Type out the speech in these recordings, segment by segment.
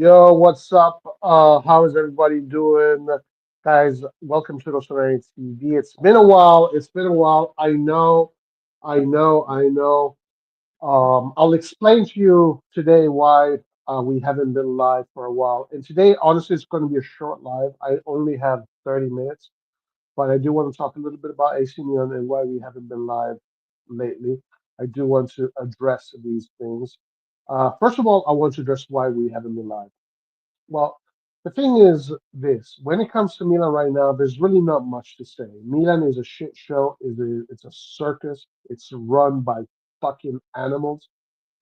Yo, what's up? How is everybody doing? Guys, welcome to RossonARI TV. It's been a while. It's been a while. I know. I'll explain to you today why we haven't been live for a while. And today, honestly, it's going to be a short live. I only have 30 minutes, but I do want to talk a little bit about AC Milan and why we haven't been live lately. I do want to address these things. First of all, I want to address why we haven't been live. Well, the thing is this: when it comes to Milan right now, there's really not much to say. Milan is a shit show. It's a circus. It's run by fucking animals.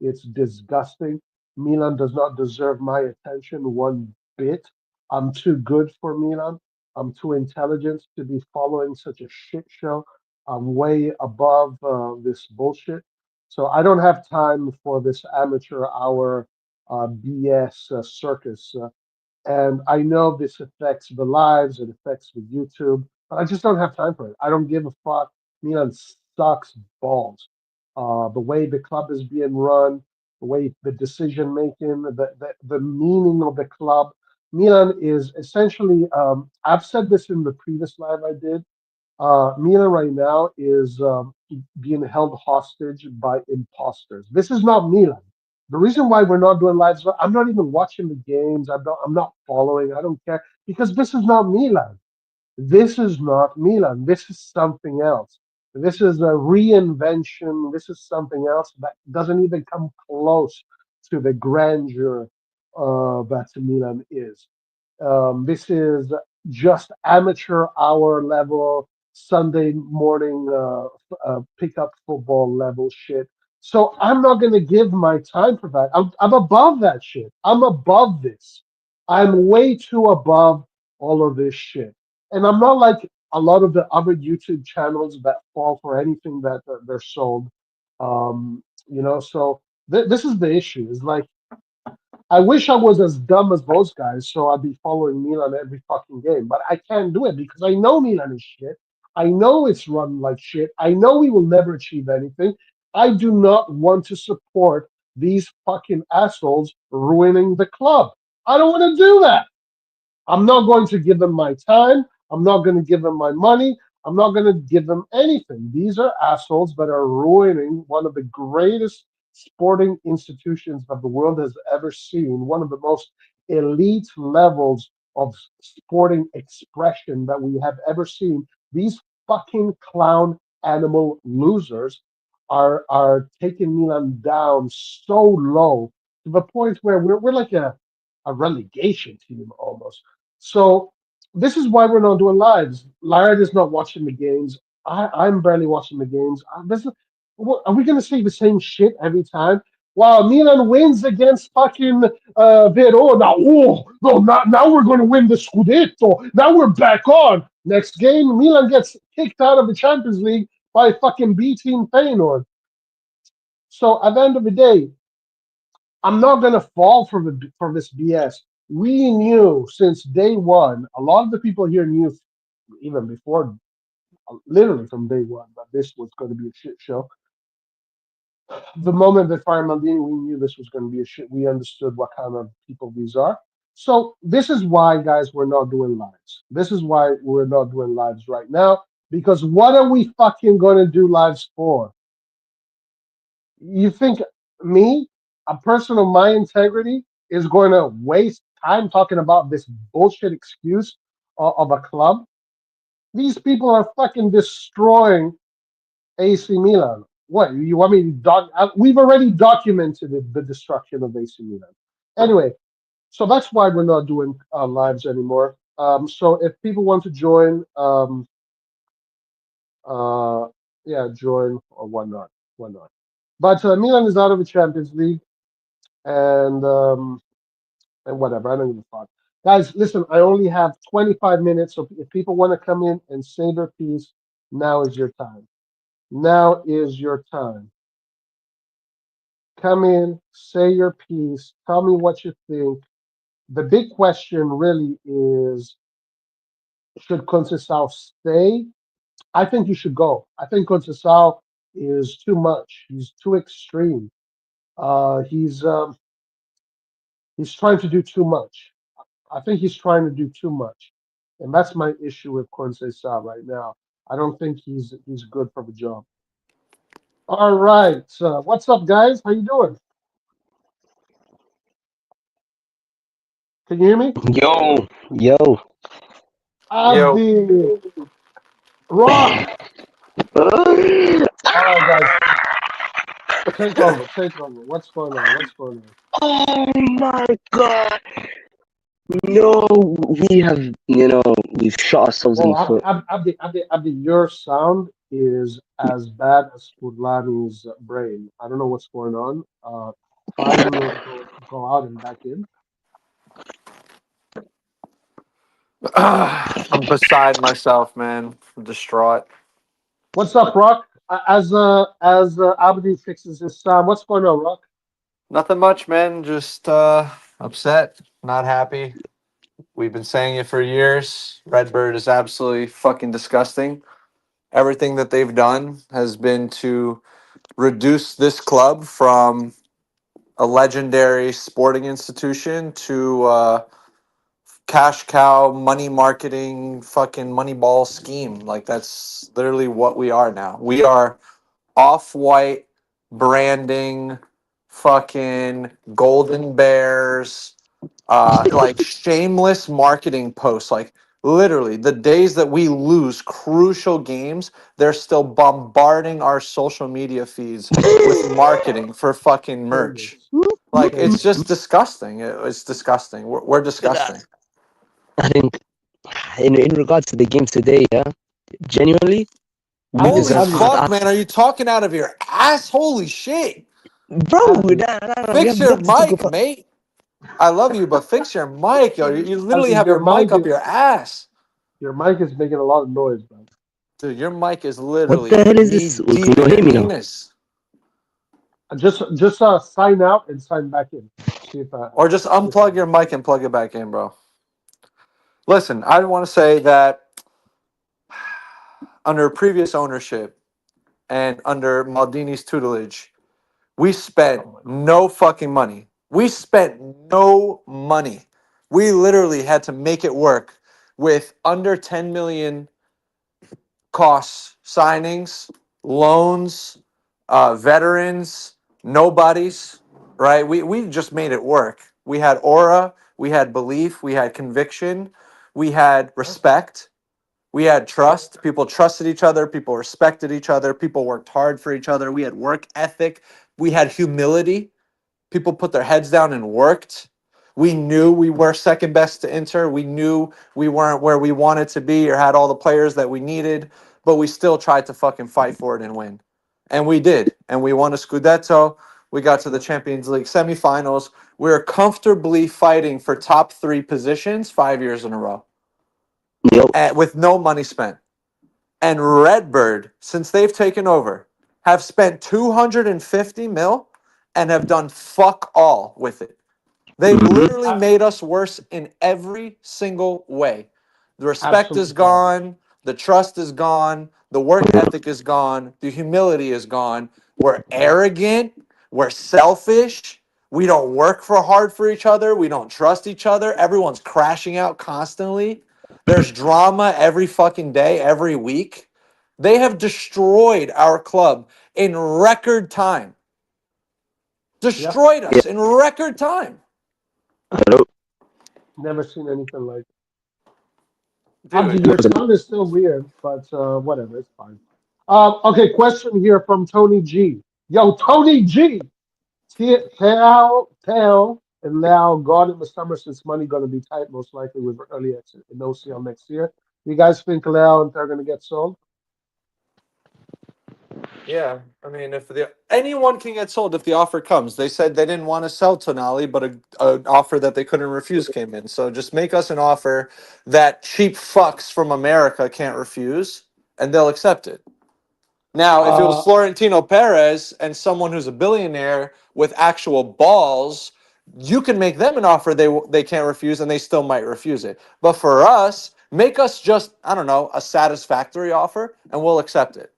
It's disgusting. Milan does not deserve my attention one bit. I'm too good for Milan. I'm too intelligent to be following such a shit show. I'm way above this bullshit. So I don't have time for this amateur hour BS circus. And I know this affects the lives, it affects the YouTube, but I just don't have time for it. I don't give a fuck. Milan sucks balls. The way the club is being run, the way the decision making, the meaning of the club. Milan is essentially, I've said this in the previous live I did. Milan right now is being held hostage by imposters. This is not Milan. The reason why we're not doing lives, I'm not even watching the games. I'm not following. I don't care because this is not Milan. This is not Milan. This is something else. This is a reinvention. This is something else that doesn't even come close to the grandeur that Milan is. This is just amateur hour level Sunday morning pickup football level shit. So I'm not going to give my time for that. I'm above that shit. I'm above this. I'm way too above all of this shit. And I'm not like a lot of the other YouTube channels that fall for anything that they're sold. So this is the issue. Is like I wish I was as dumb as those guys, so I'd be following Milan every fucking game. But I can't do it because I know Milan is shit. I know it's run like shit. I know we will never achieve anything. I do not want to support these fucking assholes ruining the club. I don't want to do that. I'm not going to give them my time. I'm not going to give them my money. I'm not going to give them anything. These are assholes that are ruining one of the greatest sporting institutions that the world has ever seen, one of the most elite levels of sporting expression that we have ever seen. These fucking clown animal losers are taking Milan down so low to the point where we're like a relegation team almost. So this is why we're not doing lives. Laird is not watching the games. I'm barely watching the games. Are we going to say the same shit every time? Wow, Milan wins against fucking Verona. Oh, no, now we're going to win the Scudetto. Now we're back on. Next game, Milan gets kicked out of the Champions League by fucking B team Feyenoord. So at the end of the day, I'm not going to fall for this BS. We knew since day one. A lot of the people here knew even before, literally from day one, that this was going to be a shit show. The moment they fired Maldini, we knew this was going to be a shit. We understood what kind of people these are. So this is why, guys, we're not doing lives. This is why we're not doing lives right now. Because what are we fucking going to do lives for? You think me, a person of my integrity, is going to waste time talking about this bullshit excuse of a club? These people are fucking destroying AC Milan. What you want me to we've already documented the destruction of AC Milan. Anyway, so that's why we're not doing lives anymore. So if people want to join, uh, yeah, join or whatnot, whatnot. But Milan is out of the Champions League, and whatever. I don't give a fuck. Guys, listen, I only have 25 minutes, so if people want to come in and say their piece, now is your time. Now is your time. Come in, say your piece, tell me what you think. The big question really is, should Conceicao stay? I think you should go. I think Conceicao is too much. He's too extreme. He's He's trying to do too much. I think he's trying to do too much, and that's my issue with Conceicao right now. I don't think he's good for the job. All right, what's up, guys? How you doing? Can you hear me? Yo, yo. Yo, Abdi, Rock. All right, guys, take over. Take over. What's going on? What's going on? Oh my god. No, we have, we've shot ourselves in Well, the foot. Abdi, your sound is as bad as Furlani's brain. I don't know what's going on. Try and go out and back in. I'm beside myself, man. I'm distraught. What's up, Rock? As Abdi fixes his sound, what's going on, Rock? Nothing much, man. Just upset, not happy. We've been saying it for years. Redbird is absolutely fucking disgusting. Everything that they've done has been to reduce this club from a legendary sporting institution to cash cow money marketing fucking money ball scheme. Like that's literally what we are now. We are off-white branding, fucking golden bears, like shameless marketing posts. Like literally, the days that we lose crucial games, they're still bombarding our social media feeds with marketing for fucking merch. Shameless, Like it's shameless. just disgusting. It's disgusting. We're I disgusting. think in regards to the game today, yeah, genuinely, we Abdi, Holy deserve. Abdi, fuck, man! Are you talking out of your ass? Holy shit! Bro, Abdi, we Fix have your got to talk mic, about. mate. I love you, but fix your mic, yo. You literally Abdi, have your mic up your ass. your mic is making a lot of noise, man. Dude, your mic is What the literally hell is knee this? Can deep you in your hear me now? penis. Just sign out and sign back in. See if Or just see if that unplug your works. mic and plug it back in, bro. Listen, I want to say that under previous ownership and under Maldini's tutelage, we spent Oh my god. no fucking money. We spent no money. We literally had to make it work with under 10 million costs, signings, loans, veterans, nobodies, right? We just made it work. We had aura, we had belief, we had conviction, we had Yep, respect, we had yep, trust. People trusted each other, people respected each other, people worked hard for each other. We had work ethic, we had humility. People put their heads down and worked. We knew we were second best to Inter. We knew we weren't where we wanted to be or had all the players that we needed, but we still tried to fucking fight for it and win. And we did. And we won a Scudetto. We got to the yep. Champions League semifinals. We were comfortably fighting for top three positions 5 years in a row Yo, with no money spent. And Redbird, since they've taken over, have spent 250 mil and have done fuck all with it. They've hmm literally A- made us worse in every single way. The respect is Absolutely fine. gone, the trust is gone, the work ethic is gone, the humility is gone. We're arrogant, we're selfish, we don't work for hard for each other, we don't trust each other. Everyone's crashing out constantly. There's drama every fucking day, every week. They have destroyed our club in record time. Yep. Destroyed yeah, us in record time. hello. Never seen anything like it. Abdi, Dude, your sound is still weird, but whatever, it's fine. Okay, question here from Tony G. Yo, Tony G. Tell and now God in the summer since money gonna be tight, most likely with early exit in OCL next year. You guys think Leao and they're gonna get sold? yeah. I mean, if the anyone can get sold if the offer comes. They said they didn't want to sell Tonali, but an offer that they couldn't refuse came in. So just make us an offer that cheap fucks from America can't refuse, and they'll accept it. Now, if it was Uh, Florentino Perez and someone who's a billionaire with actual balls, you can make them an offer they can't refuse, and they still might refuse it. But for us, make us just I don't know a satisfactory offer, and we'll accept it.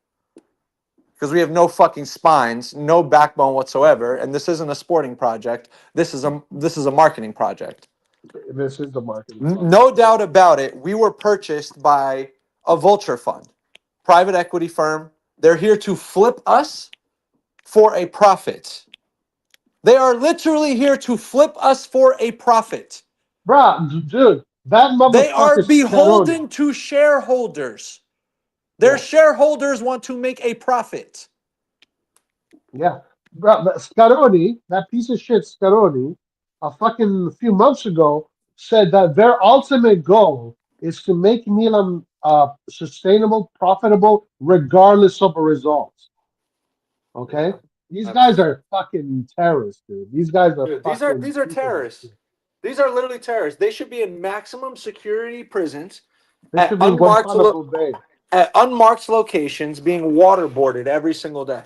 because we have no fucking spines, no backbone whatsoever, and this isn't a sporting project. This is a marketing project. This is the marketing project. No doubt about it. We were purchased by a vulture fund, private equity firm. They're here to flip us for a profit. They are literally here to flip us for a profit. Bruh, dude, that They are motherfucker Scaroni. beholden to shareholders. Their Yeah, shareholders want to make a profit. yeah. Bruh, but Scaroni, that piece of shit Scaroni, a fucking few months ago, said that their ultimate goal is to make Milan sustainable, profitable, regardless of the results. Okay? Yeah, These guys that's are fucking terrorists, dude. These guys are dude. These are fucking these are pieces of terrorists. shit. These are literally terrorists. They should be in maximum security prisons They at should be in unmarked Guantanamo Bay. at unmarked locations, being waterboarded every single day.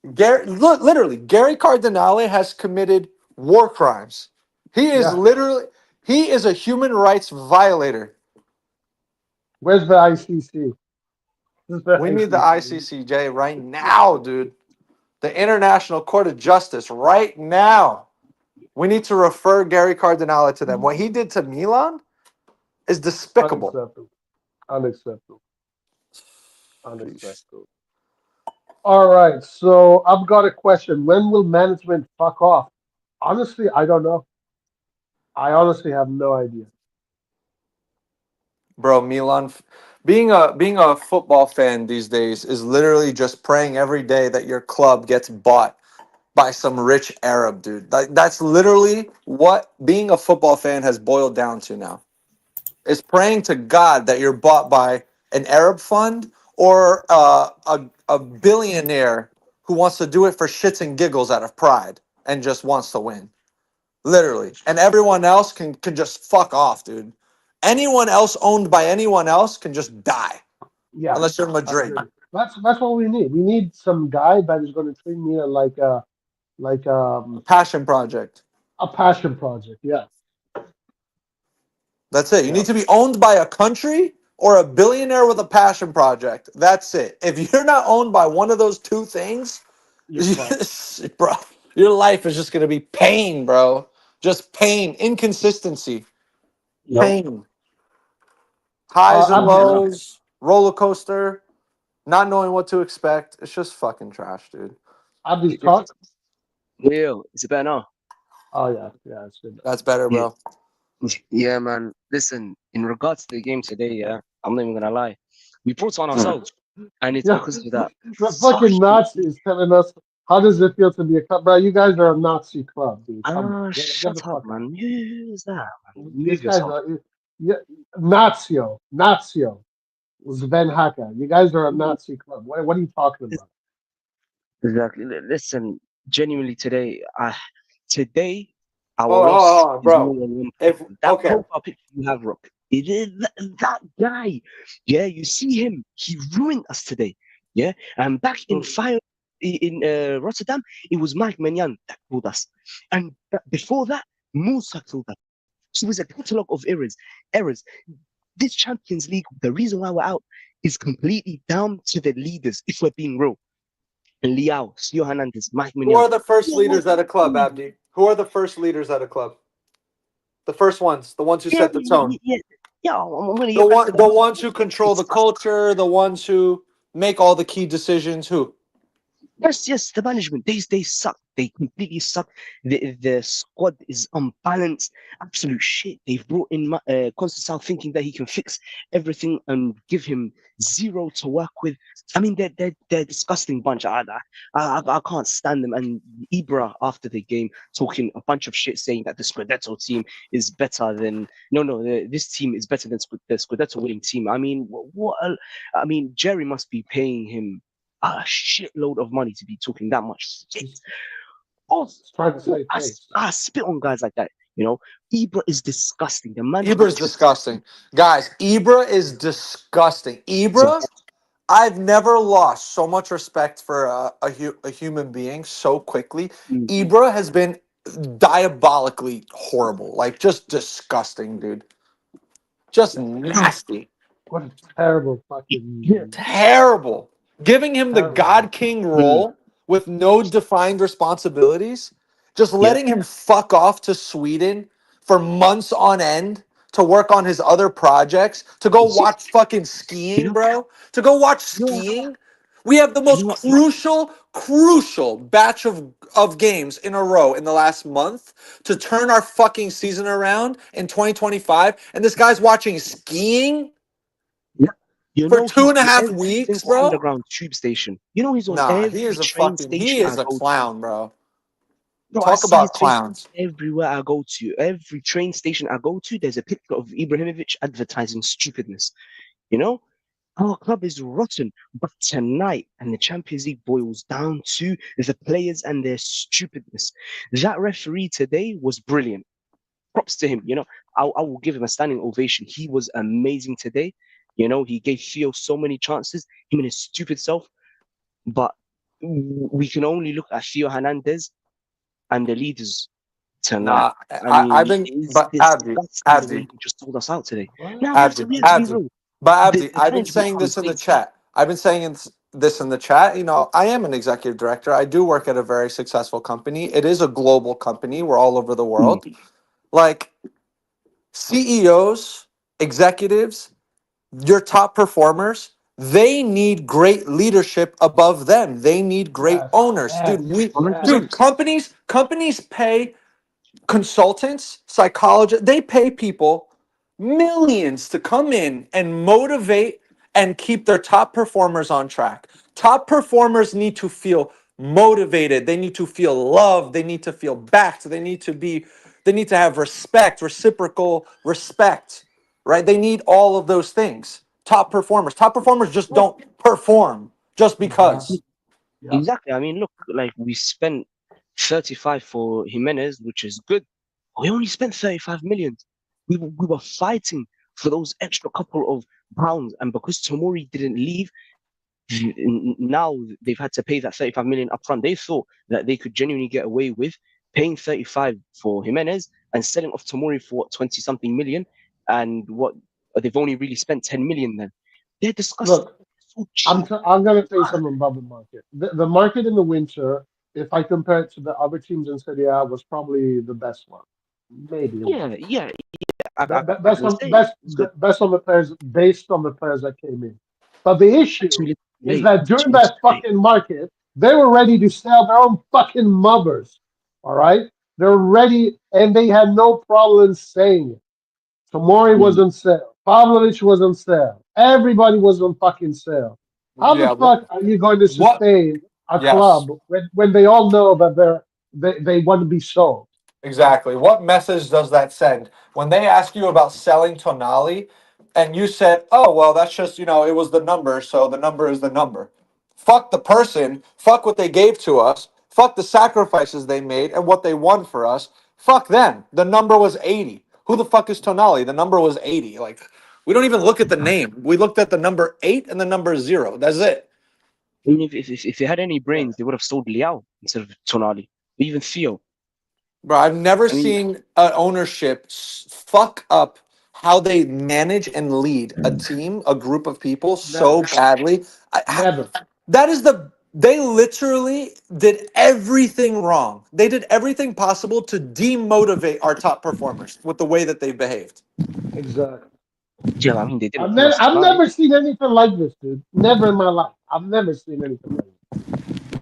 Literally, Gary Cardinale has committed war crimes. Yeah. He is a human rights violator. Where's the ICC? Where's the We need the ICC? ICCJ right now, dude. The International Court of Justice right now. We need to refer Gary Cardinale to them. What he did to Milan is despicable. Unacceptable. Unacceptable. Jeez. Unacceptable. All right. So I've got a question. When will management fuck off? Honestly, I don't know. I honestly have no idea. Bro, being a football fan these days is literally just praying every day that your club gets bought by some rich Arab dude. That's literally what being a football fan has boiled down to now. Is praying to God that you're bought by an Arab fund or a billionaire who wants to do it for shits and giggles out of pride and just wants to win. Literally. And everyone else can just fuck off, dude. Anyone else owned by anyone else can just die. Yeah, Unless you're I Madrid. agree. That's what we need. We need some guy that is going to treat me like A passion project. a passion project. Yeah, That's it. You yeah. need to be owned by a country or a billionaire with a passion project. That's it. If you're not owned by one of those two things, You're fucked. bro, your life is just gonna be pain, bro. Just pain, inconsistency, Yep. pain, highs and Abdi, lows, roller coaster, not knowing what to expect. It's just fucking trash, dude. Abdi's talk. Will, is it better now? Oh yeah, yeah. It's good. That's better, Yeah. bro. Yeah, man. Listen, in regards to the game today, yeah, I'm not even gonna lie. We brought it on ourselves. And it's Yeah, because of that the fucking fucking Nazis telling us how does it feel to be a club, bro? You guys are a Nazi club, dude. Come on, get the shut up, fuck out. man. Who's that, man? These Move guys yourself. are yeah, Nazio, Sven Haka. You guys are a Nazi club. What are you talking about? Exactly. Listen, genuinely today our Oh, loss oh, oh, is more bro. than one If person. That okay, profile picture you have, Rock, it is that guy. Yeah, you see him. He ruined us today. Yeah, and back in fire in Rotterdam, it was Mike Menyan that killed us, and before that, Musa killed us. So it was a catalogue of errors. Errors. This Champions League, the reason why we're out is completely down to the leaders. If we're being real. Liao, Sio Hernandez, Mike who Mignon. are the first leaders at a club, Abdi? Who are the first leaders at a club? The first ones, the ones who Yeah, set the tone. yeah, yeah. I'm gonna The get back to one, that. the ones who control the It's culture, the ones who make all the key decisions. Who? yes, the management. They suck. They completely suck. The squad is unbalanced. Absolute shit. They've brought in Conceicao thinking that he can fix everything and give him zero to work with. I mean, they're a disgusting bunch. I can't stand them. And Ibra after the game talking a bunch of shit, saying that the Scudetto team is better than this team is better than the Scudetto winning team. I mean, I mean, Jerry must be paying him a shitload of money to be talking that much shit. He's Oh, trying to save face. I spit on guys like that. Ibra is disgusting. The man Ibra is disgusting, guys. Ibra is disgusting. Ibra, I've never lost so much respect for a human being so quickly. Ibra has been diabolically horrible, like just disgusting, dude. Just nasty. What a terrible Yeah. fucking Terrible. Giving him the terrible. God King Mm. role with no defined responsibilities, just Yeah. letting him fuck off to Sweden for months on end to work on his other projects, to go Yeah. watch fucking You skiing, know, bro. To go watch you know, skiing. We have the you most know what? crucial batch of games in a row in the last month to turn our fucking season around in 2025. And this guy's watching skiing Yeah. You for know, two he's and a on half every weeks, single bro. underground tube station. You know, he's on Nah, every train he station I is a go to. clown, bro. Bro, I Talk see his about face clowns. everywhere I go to. Every train station I go to, there's a picture of Ibrahimovic advertising stupidness. You know, our club is rotten, but tonight, and the Champions League boils down to the players and their stupidness. That referee today was brilliant. Props to him. You know, I will give him a standing ovation. He was amazing today. You know, he gave Theo so many chances, him and his stupid self. But we can only look at Theo Hernandez and the leaders tonight. Nah, I mean, I've been, it's but disgusting the way Abdi, he just sold us out today. What? Now Abdi, we have to be Abdi, real. but Abdi, The I've been management saying can't this in the say chat. I've been saying this in the chat. You know, I am an executive director. I do work at a very successful company. It is a global company. We're all over the mm, world. Like CEOs, executives, your top performers, they need great leadership above them. They need great Yes, owners. yes, yes. Dude, companies pay consultants, psychologists, they pay people millions to come in and motivate and keep their top performers on track. Top performers need to feel motivated. They need to feel loved. They need to feel backed. They need to have respect, reciprocal respect, right? They need all of those things. Top performers. Top performers just don't perform just Exactly. because. Yeah. exactly. I mean, look, like we spent 35 for Jimenez, which is good. We only spent 35 million. We were fighting for those extra couple of pounds, and because Tomori didn't leave, now they've had to pay that 35 million upfront. They thought that they could genuinely get away with paying 35 for Jimenez and selling off Tomori for what, 20 something million, and what they've only really spent 10 million then. They're disgusting. Look, So cheap. I'm gonna say something about the market. The market in the winter, if I compare it to the other teams in Serie A, was probably the best one. Maybe the Yeah, best. yeah. I Best can on say it's good. best on the players based on the players that came in. But the Too issue little, too is late. that during Too little, that too late. fucking market, they were ready to sell their own fucking mothers. All right, they're ready, and they had no problem saying it. Tomori was Mm. on sale. Pavlovich was on sale. Everybody was on fucking sale. How the Yeah, fuck are you going to what sustain a yes. club when they all know that they want to be sold? Exactly. What message does that send when they ask you about selling Tonali and you said, "Oh, well, that's just, it was the number, so the number is the number." Fuck the person, fuck what they gave to us, fuck the sacrifices they made and what they won for us. Fuck them. The number was 80. Who the fuck is Tonali? The number was 80. Like, we don't even look at the name. We looked at the number 8 and the number 0. That's it. I mean, if they had any Yeah. brains, they would have sold Liao instead of Tonali, even Theo. Bro, I've never I mean, seen ownership fuck up how they manage and lead a team, a group of people so Never, badly. never. That is they literally did everything wrong. They did everything possible to demotivate our top performers with the way that they behaved. Exactly. yeah, I mean, they didn't pull us I've tonight. never seen anything like this, dude. Never in my life. I've never seen anything like this.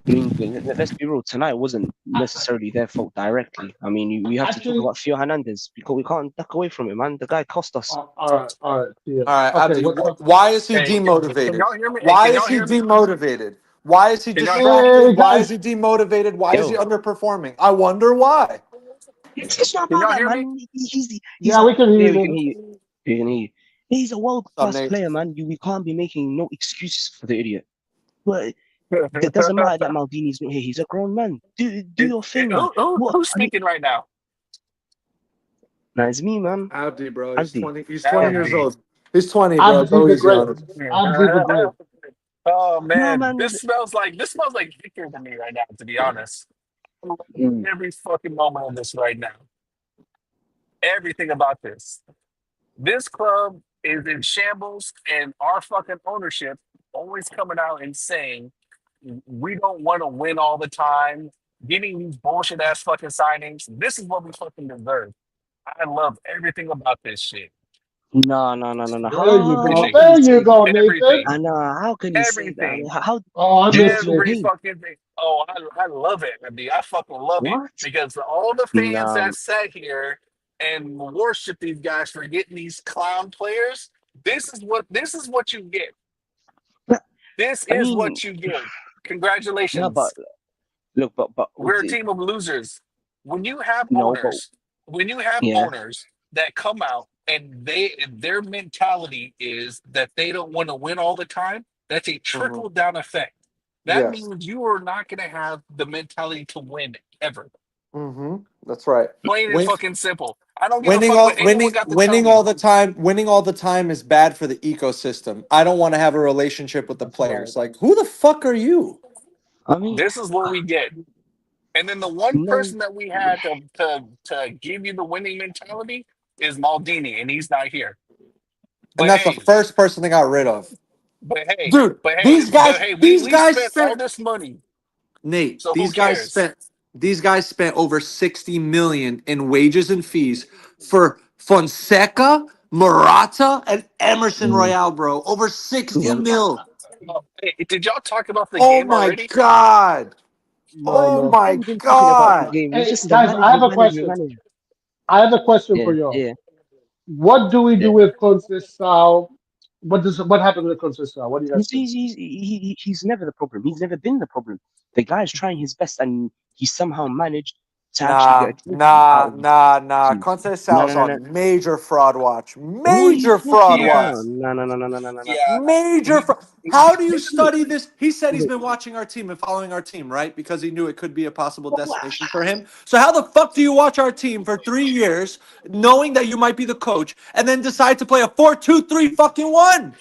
I mean, let's be real. Tonight wasn't necessarily their fault directly. I mean, we have to talk Actually, about Theo Hernandez because we can't duck away from it, man. The guy cost us. all right. See ya. All right, Okay, Abdi, what's up? why is he Hey, can demotivated? y'all hear me? Hey, Why can is y'all he hear me? demotivated? Why is he Can y'all? Hey distracted? Why is guys. he demotivated? Why is he Yo, underperforming? I wonder why. it's not Can about y'all that, hear me? man. He's Yeah, we can hear yeah, you, we can nigga. hear you. We can hear you. He's a world What's up, class Nate? player, man. We can't be making no excuses for the idiot. But it doesn't matter that Maldini's not here. He's a grown man. Do your thing, man. What? Who's I mean, speaking right now? nah, it's me, man. Abdi, bro. He's Abdi. 20. He's 20 years Abby. old. He's 20, bro. Abdi Go the easy Great. on him. Abdi the Great. Oh No, man, man. this smells like victory to me right now. To be honest, I'm loving Mm. every fucking moment of this right now. Everything about this. This club is in shambles, and our fucking ownership always coming out and saying we don't want to win all the time, getting these bullshit ass fucking signings. This is what we fucking deserve. I love everything about this shit. No, no, no, no, no. There you go. How Everything. can you There you say that? go, Nathan. Everything. I know. How can you say that? I mean, Everything. Oh, I miss Every Nathan. game. fucking thing. Oh, I love it. I mean, I fucking love it What? because all the fans No. that sat here and worship these guys for getting these clown players. This is what you get. But, This I is mean, what you get. no, but Congratulations. look, but We're a team of losers. When you have no, but owners, when you have yeah. owners that come out and their mentality is that they don't want to win all the time, that's a Mhm. trickle down effect. That Yes. means you are not going to have the mentality to win ever. That's right. Plain and Win, fucking simple. I don't give a fuck what anyone got to tell winning me. all the time. Winning all the time is bad for the ecosystem. I don't want to have a relationship with the That's right. players. Like, who the fuck are you? I mean, This is what we get. And then the one no. person that we had to give you the winning mentality is Maldini, and he's not here. And But that's the hey, first person they got rid of. But hey, Dude, but hey, these but guys, hey, these we guys spent all spent this money, Nate, so who cares? these guys spent over 60 million in wages and fees for Fonseca, Morata, and Emerson Mm, Royale, bro. Over 60 yeah. mil. Hey, did y'all talk about the Oh game my already? god. No, Oh no. How my you been talking about the god. game? It's Hey, just the guys, I have management, a management, question. management. I have a question Yeah, for y'all. yeah, What do we do yeah. with Conceicao? What happened with Conceicao? What do you guys think? He's never the problem. He's never been the problem. The guy's trying his best, and he somehow managed to actually get a trophy out of his team. No, Conceicao no, is no, no. on major fraud watch. What are you Major fraud talking Yeah, about? watch. No, no, no, no, no, no, no, no. yeah. Major He, fraud. How do you Look, study this? He said he's look, been watching our team and following our team, right? Because he knew it could be a possible what? destination for him. So how the fuck do you watch our team for 3 years, knowing that you might be the coach, and then decide to play a 4-2-3 fucking one?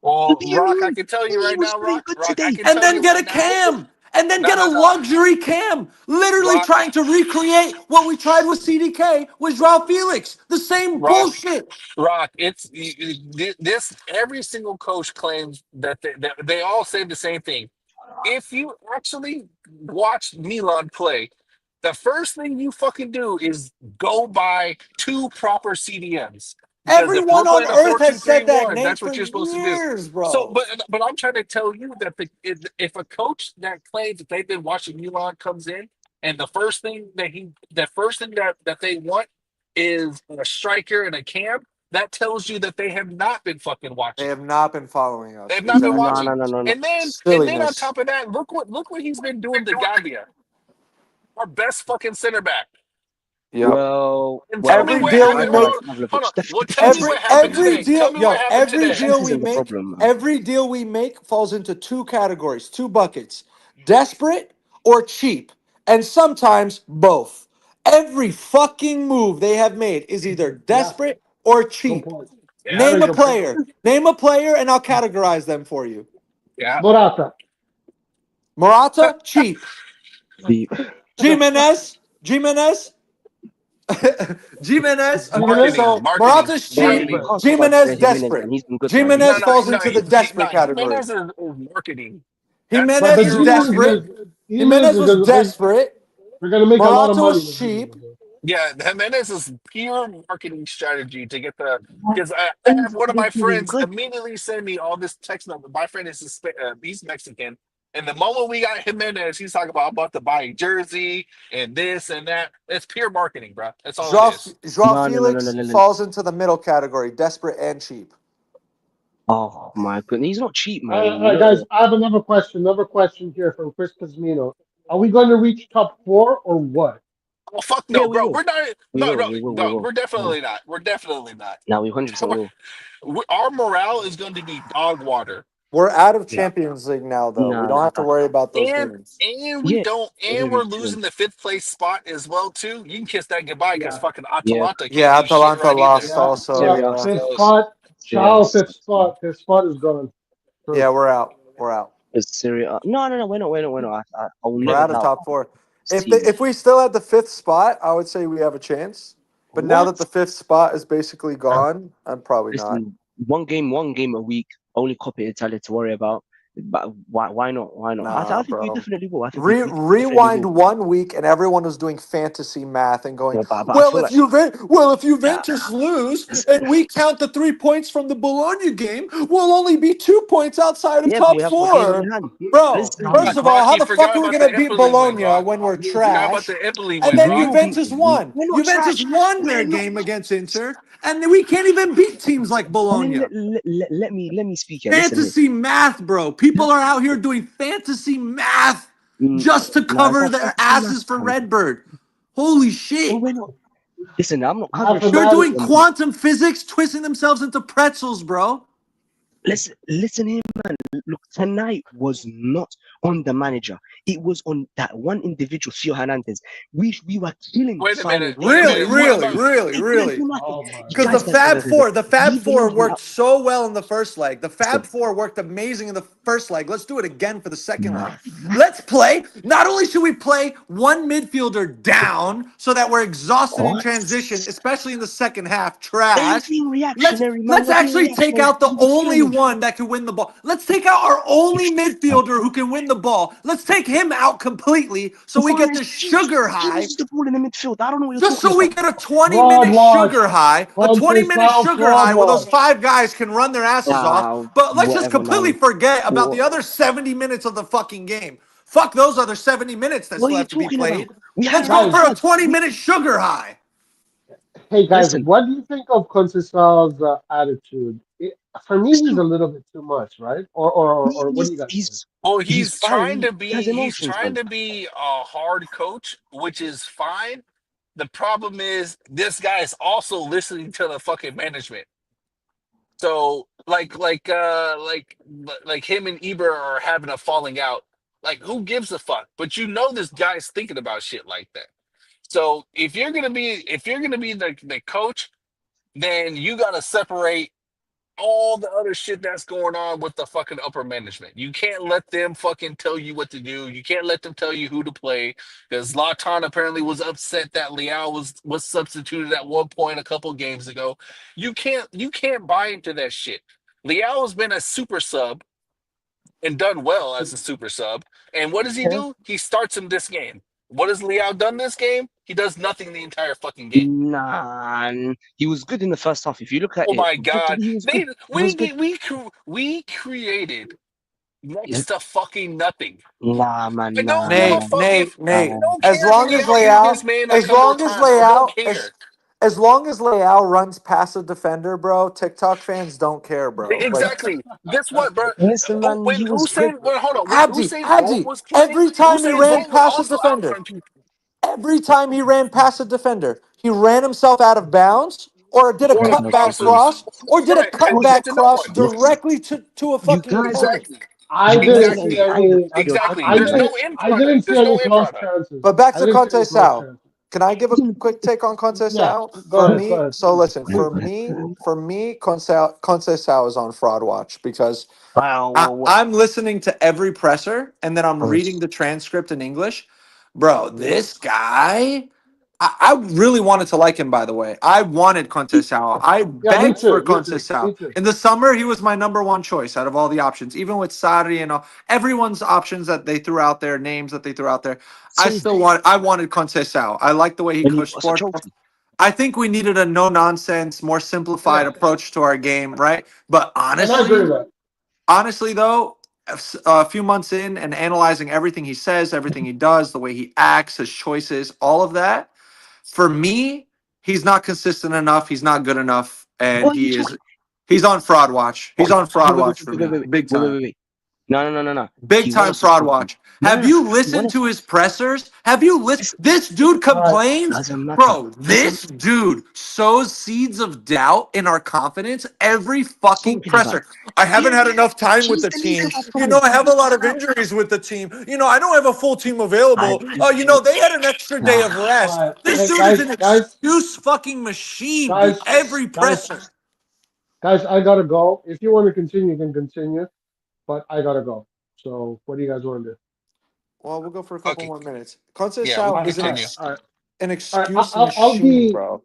well, Rock, I You, can tell you he right was now, playing Rock, good Rock, I today. can And tell then you get a right now. cam. And then No, get a no, no, luxury cam. Literally Rock, trying to recreate what we tried with CDK with Joao Felix. The same Rock, bullshit. Rock. This. Every single coach claims that they all say the same thing. If you actually watch Milan play, the first thing you fucking do is go buy two proper CDMs. Because if we're Everyone on playing a earth four two has three said that, one, Nate, that's for what you're supposed to do. years, So, bro. but I'm trying to tell you that if a coach that claims that they've been watching Milan comes in, and the first thing that they want is a striker and a cam, that tells you that they have not been fucking They watching. have not been following us. They've not been No, Exactly. no, watching. no, no, no. And then on Silliness. top of that, look what he's been doing to Gambia, our best fucking center back. Yep. Well, And tell well, me Every what deal we happened. Hold make, Ivan on, hold on. Pavlovich, Well, tell me defense, what happened defense, today. Tell me what happened every today. deal defense we isn't the make, problem, man. every deal we make falls into two categories, two buckets: desperate or cheap, and sometimes both. Every fucking move they have made is either Yeah, desperate or good cheap. point. Yeah, Very good point. Name a player, and I'll categorize them for you. yeah. Morata. Morata, cheap. The Jimenez, Jimenez. Okay, Jimenez, Marketing, so marketing, Morata's hey, cheap. you marketing. desperate. can't talk about Jimenez Jimenez, man. desperate. He's been good, man. He's No, Jimenez been no, good. falls no. into the desperate category. Jimenez is marketing. That's Jimenez But is pure desperate. marketing. Jimenez Jimenez is was gonna desperate. we're gonna make a lot of Morata money was with cheap. Jimenez. Yeah, Jimenez is pure marketing strategy to get the. Because I have one of my He's friends good. immediately send me all this text number. My friend is he's Mexican, and the moment we got Jimenez, he's talking about I'm about to buy a jersey and this and that. It's pure marketing, bro. That's all it is. Joao No, no, no, no, no, Felix no, no. falls into the middle category, desperate and cheap. Oh my goodness, he's not cheap, All man. right, guys, No. I have another question. Another question here from Chris Casmino. Are we going to reach top four or what? Oh fuck Yeah, no, we bro. will. We're not. We No, will. no, We will. We no. will. We're definitely not. We're definitely not. Now we 100% will. Our morale is going to be dog water. We're out of Yeah. Champions League now, though. We Nah, don't nah, have to worry about those And games. and we yeah. don't, and we're Very true. losing the fifth place spot as well too. You can kiss that goodbye because Yeah, fucking Yeah. Atalanta can't Yeah, do shit Atalanta right either. lost yeah, also. yeah. Serie A Yeah, Fifth sucks. spot. Serie A Ciao, fifth sucks, man. spot. Fifth spot is gone. yeah, True. we're out. We're out. It's Serie A. No, no, no. We're not. We're not. We're not. I will We're never out of doubt top four. this team. If we still had the fifth spot, I would say we have a chance. But now What? that the fifth spot is basically gone, I'm probably not. Listen. one game a week. Only Coppa Italia to worry about. But why not? Why not? Nah, I think we bro. definitely will. I think we definitely Rewind will. 1 week, and everyone was doing fantasy math and going, Yeah, but I "Well, feel if like uh, Juventus lose and we count the 3 points from the Bologna game, we'll only be 2 points outside of yeah, but top we have a game in four." hand. Bro, Listen, first of all, how Glock, you the fuck forgot are we about gonna the beat Empoli win, Bologna Glock. when we're You forgot about trash? the Empoli And win, then Glock. we'll be. Juventus won. We're not Juventus trash. won their We're not. game against Inter, and we can't even beat teams like And Bologna. then let me speak here. Listen here. Fantasy math, bro. People are out here doing fantasy math just to Nah, cover that's their math, asses for fam. Redbird. Holy And shit. we're not. Listen, I'm not covering shit. They're doing Mathematically, quantum physics, twisting themselves into pretzels, bro. Listen here, man. Look, tonight was not on the manager. It was on that one individual, Theo Hernandez. We were killing Wait a minute. Feyenoord. They Wait a Really, couldn't minute. do What really, about? nothing. really, They couldn't really. do nothing. oh my Because Guys, The Fab leave Four him worked out. so well in the first leg. The Fab Listen, Four worked amazing in the first leg. Let's do it again for the second leg. nah. Let's play. Not only should we play one midfielder down so that we're exhausted in What? transition, especially in the second half, Are you trash. being Let's reactionary, man? let's You're being actually take reactionary. out the You'll be only killing him. one that can win the ball. Let's take out our only midfielder who can win the ball. Let's take him out completely so we get Fine, the she sugar high. loses the ball in the midfield. I don't know what you're Just talking so we about. get a fraud 20-minute watch, sugar high, a 20-minute Conceicao sugar fraud high where those watch. 5 guys can run their asses off. But let's just Whatever, completely man. forget about the What, other 70 minutes of the fucking game. Fuck those other 70 minutes that's what are you left to be talking about? played. We had Let's red go Guys, for a cards. 20-minute sugar high. hey guys, Listen, what do you think of Conceição's attitude? For me, he's a little bit too much, right? Or what do you guys think? Well, he's he's fine. trying to He has be. He's emotions, trying man. to be a hard coach, which is fine. The problem is this guy is also listening to the fucking management. So like him and Eber are having a falling out. Like who gives a fuck? But you know this guy's thinking about shit like that. So if you're gonna be the coach, then you gotta separate all the other shit that's going on with the fucking upper management. You can't let them fucking tell you what to do. You can't let them tell you who to play. Because Latan apparently was upset that Leao was substituted at one point a couple games ago. You can't buy into that shit. Leao has been a super sub and done well as a super sub. And what does he Yeah. do? He starts him this game. What has Leao done this game? He does nothing the entire fucking game. Nah, he was good in the first half. If you look at Oh it my god. objectively, he was good. They He was good. we created Yeah. next to fucking nothing. Nah, I man, don't nah, give a nah, Nate, fuck if Nate, I Nate. nah. don't As care if long as Leao hit Leao, this man a as couple of long as times. I don't Leao, care. as long as Leao runs past a defender, bro, TikTok fans don't care, bro. Like Exactly. Guess what, bro? Listen, man, When he was good. Hussein, well, hold on. When Hussein Bolt Abdi, was playing, every time he Hussein ran Bolt would past a also defender, outrun people. every time he ran past a defender, he ran himself out of bounds or did a Or That's no cutback problem. bounces. cross or did a Right. And Hold on. cutback catching no cross one. Listen, directly to a you fucking guys, opponent. Exactly. I you didn't guys are see Exactly. arguing. any. Exactly. I There's didn't. no end I product. didn't see There's no any end close product. chances. But back I to didn't see any close Conceicao. chances. Can I give a quick take on Yeah, Conceicao? go For ahead. Go me, ahead, so please. listen, for me, Conceicao is on fraud watch because Wow. I'm listening to every presser and then I'm reading the transcript in English. Bro, this guy, I really wanted to like him, by the way. I wanted Conceicao. I Yeah, me begged for too. Me too. Conceicao. Me too. In the summer, he was my number one choice out of all the options, even with Sari and all, everyone's options that they threw out there, names that they threw out there. Same. I wanted Conceicao. I like the way he And he coached got us a sport. trophy. I think we needed a no nonsense, more simplified Yeah, approach to our game, right? But and I agree honestly, with that. honestly though, a few months in and analyzing everything he says, everything he does, the way he acts, his choices, all of that, for me, he's not consistent enough. He's not good enough, and What are you talking? he's on fraud watch. He's Okay. on fraud Wait, wait, watch wait, for wait, wait, me, wait, big wait, wait, time. wait, wait. No, no, no, no, no. Big He time was a fraud trophy. watch. No, no, Have no. you You wanna listened to his pressers? Have you listened? listen? This dude All right. complains. Doesn't matter. Bro, Doesn't this dude sows seeds of doubt in our confidence every fucking talking about. presser. I haven't had enough time with He's the the leader team. of You know, fans. I have a lot of Now, injuries with the team. You know, I don't have a full team I, available. Oh, you know, they had an extra day of nah. rest. All right. This Hey, dude is guys, an guys, excuse fucking machine, dude. guys, Every guys, presser. guys. I gotta go. If you want to continue, you can continue. But I gotta go. So, what do you guys want to do? Well, we'll go for a couple Okay. more minutes. Yeah, we Conceição can All is right. continue. All right. an All right. excuse I'll machine, be. bro.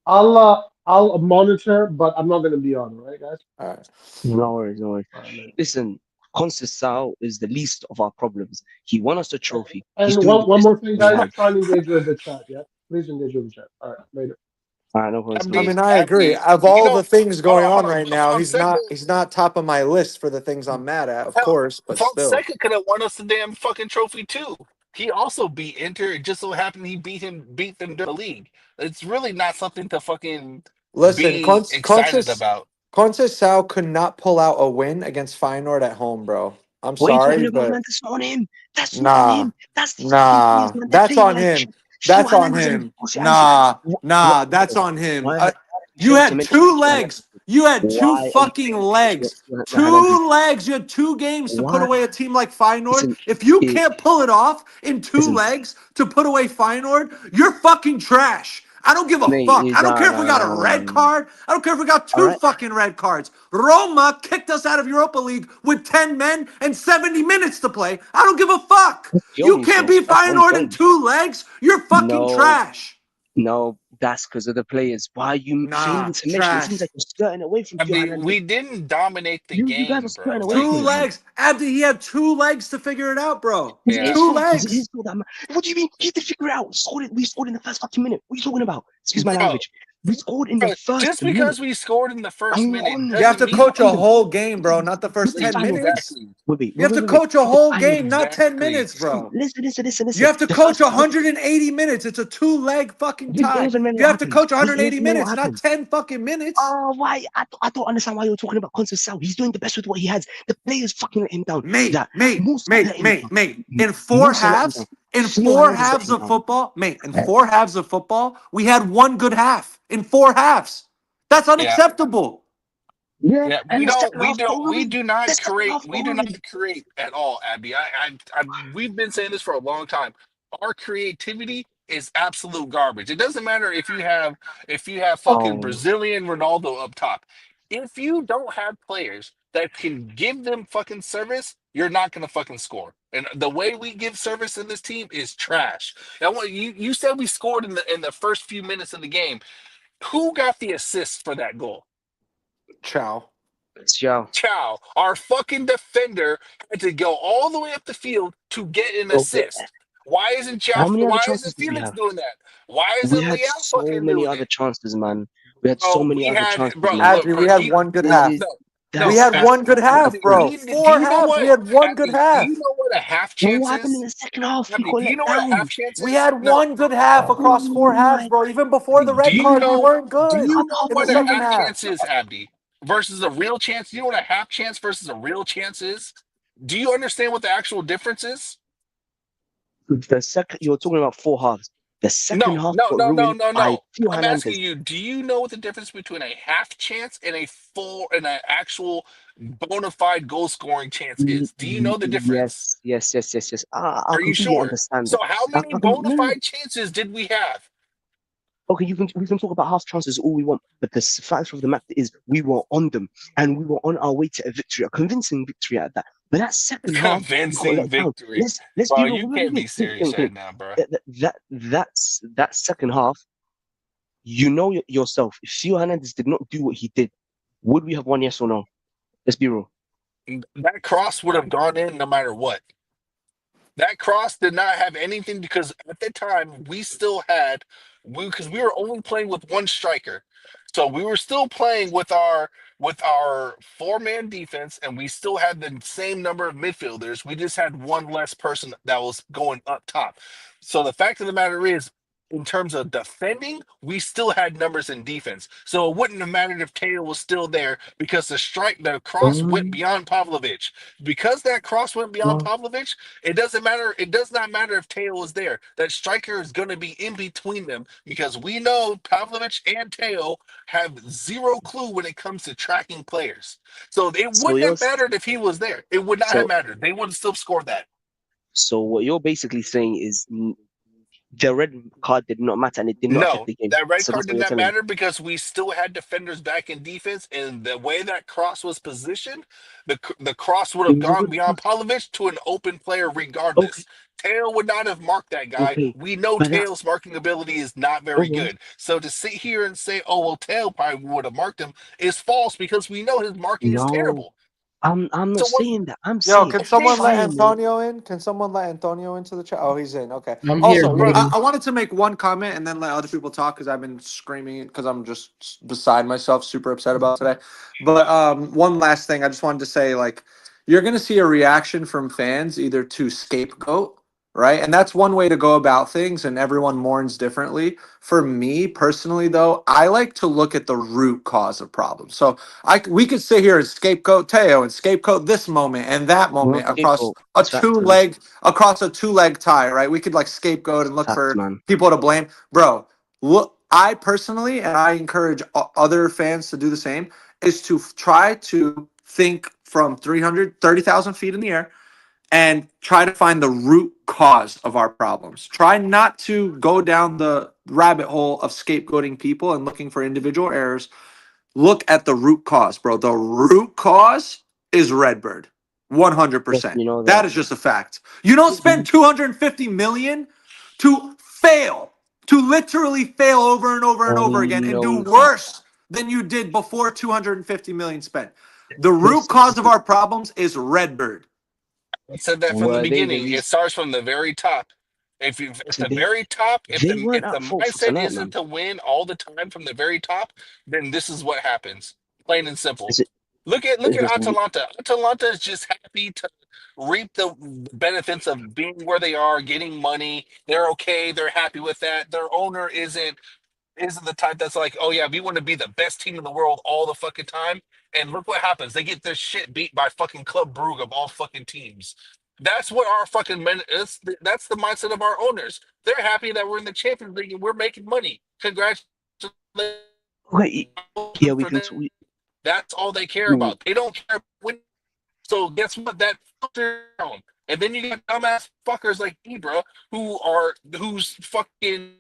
I'll I'll monitor, but I'm not gonna be on, all right, guys? All right. No worries, no worries. All right, man. Listen, Conceicao is the least of our problems. He won us a trophy. He's And doing the one best more thing, he guys. has. Try and engage with the chat. Yeah, please engage with the chat. All right, later. All right, no worries, no I Abdi, worries. mean, I agree. Abdi, Of you all know, the things hold going on, hold on on. right now, Fonseca, he's not top of my list for the things I'm mad at, of course, but still. Fonseca could have won us the damn fucking trophy too. He also beat Inter. It just so happened he beat them during the league. It's really not something to fucking Listen, be excited about. Conceicao could not pull out a win against Feyenoord at home, bro. I'm What are you talking sorry, about, but man? That's not on him. That's not on nah, him. That's these fucking players, nah, man. They're that's playing on like him. Gio That's on Hernandez and him. Jose Alves. Nah, What, nah, that's on him. why You fail to had mention two Gio Hernandez? legs. You had two Why are you fucking failing to mention what legs. Gio Hernandez? Two legs. You had two games to put Why? away a team like Feyenoord. Listen, If you it, can't pull it off in two listen, legs to put away Feyenoord, you're fucking trash. I don't give a mate, fuck. I don't nah, care if we nah, got nah, a nah, red nah, nah. card. I don't care if we got All two right, fucking red cards. Roma kicked us out of Europa League with 10 men and 70 minutes to play. I don't give a fuck. that's the You only can't thing. beat That's the only Feyenoord in thing. two legs. You're fucking No, trash. no, that's because of the players. Why are you Nah, failing to mention? It seems trash. like you're skirting away from Gio Abdi, Hernandez. we didn't dominate the You guys are game, skirting bro. away Like, Two from it, man. legs. Abdi, he had two legs to figure it out, bro. yeah, His Two fault. legs. His fault. What do you mean? He did figure it out. We scored in the first fucking minute. What are you talking about? Excuse my bro. language. We scored in the Bro, first just minute. because we scored in the And first we were minute on You them. have doesn't to We were mean coach a on them. whole game, bro, not the first Look at 10 Feyenoord. minutes. exactly, You have to Wait. coach a Look at whole Feyenoord. game, not 10 exactly. minutes, bro. Listen. You have to The coach first minute, 180 minutes. It's a two-leg fucking you don't tie. even remember You what have to happened. coach You don't 180 even remember what minutes, not happened. 10 fucking minutes. Oh, why? I don't understand why you're talking about Conceicao. He's doing the best with what he has. The players fucking let him down. Mate, That mate, Musa let mate, him mate, down. mate. In four Musa let him down. halves, in Gio four Hernandez let halves him of down. football, mate, in four halves of football, we had one good half. In four halves. That's Yeah, unacceptable. Yeah, yeah. and the second half got We ruined. do The not second create. half We got do not ruined. create at all, Abby. We've been saying this for a long time. Our creativity is absolute garbage. It doesn't matter if you have fucking Oh, Brazilian Ronaldo up top. If you don't have players that can give them fucking service, you're not gonna fucking score. And the way we give service in this team is trash. And what you said we scored in the first few minutes of the game. Who got the assist for that goal? Ciao. Xiao. Chow, our fucking defender, had to go all the way up the field to get an Okay. assist. Why isn't Chow? How many other Why chances isn't did we Felix have? doing that? Why We isn't had Leao so fucking many doing other it? chances, man. We had so Bro, many other chances, bro. man. Look, Adri, bro. we had one good half. No, We no. That's had one good not half, Abby, good. bro. do Four you know halves. We what? had one good Abby, do you half. know what a half But chance what happened in is? the second half? We Abby, got do you let know what a half down. chance We is? had No. one good half across Oh four halves, my! bro. Even before the Do red you card, we know? weren't Do good you Other know half in the what got a second ruined. half half. chance is, Abby? Versus a real chance? You know what a half chance versus a real chance is? Do you understand what the actual difference is? The second you're talking about four halves. The second No, half no, got no, no, ruined no, by no. Theo I'm asking Hernandez. you, do you know what the difference between a half chance and a full and an actual bona fide goal scoring chance is? Do you know the difference? Yes. I Are you completely sure? understand So that. how many bona No. fide chances did we have? Okay, we can talk about half chances all we want, but the fact of the matter is we were on them and we were on our way to a victory, a convincing victory at that. But that second half, we got Convincing let down. victory. Let's Bro, be real. you can't be serious right Think. now, bro. That second half, you know yourself. If Theo Hernandez did not do what he did, would we have won? Yes or no? Let's be real. That cross would have gone in no matter what. That cross did not have anything because at the time we still had because we were only playing with one striker. So we were still playing with our four-man defense and we still had the same number of midfielders. We just had one less person that was going up top. So the fact of the matter is in terms of defending, we still had numbers in defense. So it wouldn't have mattered if Taylor was still there because the cross went Um, beyond Pavlovich. Because that cross went beyond well, Pavlovich, it doesn't matter. It does not matter if Teo is there. That striker is going to be in between them because we know Pavlovich and Teo have zero clue when it comes to tracking players. So it so wouldn't you're have mattered if he was there. It would not have so mattered. They would have still scored that. so what you're basically saying is the red card did not matter, and it did not affect No, the game. that red So card that's what did you're not telling me. matter because we still had defenders back in defense, and the way that cross was positioned, the cross would It have was a gone good beyond cross. Pavlovich to an open player Okay, regardless. Tail would not have marked that guy. okay, We know but that Tail's marking ability is not no very one. good. So to sit here and say, "Oh well, Tail probably would have marked him," is false because we know his marking is No, terrible. I'm not So what? saying that. I'm Yo, saying can Okay, someone let finally, Antonio in? Can someone let Antonio into the chat? Oh, he's in. Okay. I'm here, Also, bro. brother. I wanted to make one comment and then let other people talk because I've been screaming because I'm just beside myself, super upset about today. But one last thing, I just wanted to say, like, you're gonna see a reaction from fans either to scapegoat, right? And that's one way to go about things, and everyone mourns differently. For me personally, though, I like to look at the root cause of problems. So we could sit here and scapegoat Teo and scapegoat this moment and that we're not moment across scapegoat. It's facts, man. a two leg tie, right? We could like scapegoat and look Facts, for man. people to blame, bro. Look, I personally, and I encourage other fans to do the same, is to try to think from 330,000 feet in the air and try to find the root cause of our problems. Try not to go down the rabbit hole of scapegoating people and looking for individual errors. Look at the root cause, bro. The root cause is Redbird. Yes, 100%. we know That that. is just a fact. You don't spend 250 million to fail, to literally fail over and over and over We again and do know that. worse than you did before 250 million spent. The root This cause of our problems is Redbird. I said that from the were they the beginning. It reason? starts from the very top. If at So the very top, if they the weren't if the at fault for mindset tonight, isn't man. to win all the time from the very top, then this is what happens. Plain and simple. Is it? Look It at was Atalanta. Atalanta is just happy to reap the benefits of being where they are, getting money. They're okay. They're happy with that. Their owner isn't the type that's like, oh yeah, we want to be the best team in the world all the fucking time. And look what happens. They get their shit beat by fucking Club Brugge of all fucking teams. That's what our fucking men is. That's the mindset of our owners. They're happy that we're in the Champions League and we're making money. Congratulations okay. Yeah, we for can. them. That's all they care We, about. They don't care when. So guess what? That filters down. And then you got dumbass fuckers like Ibra who's fucking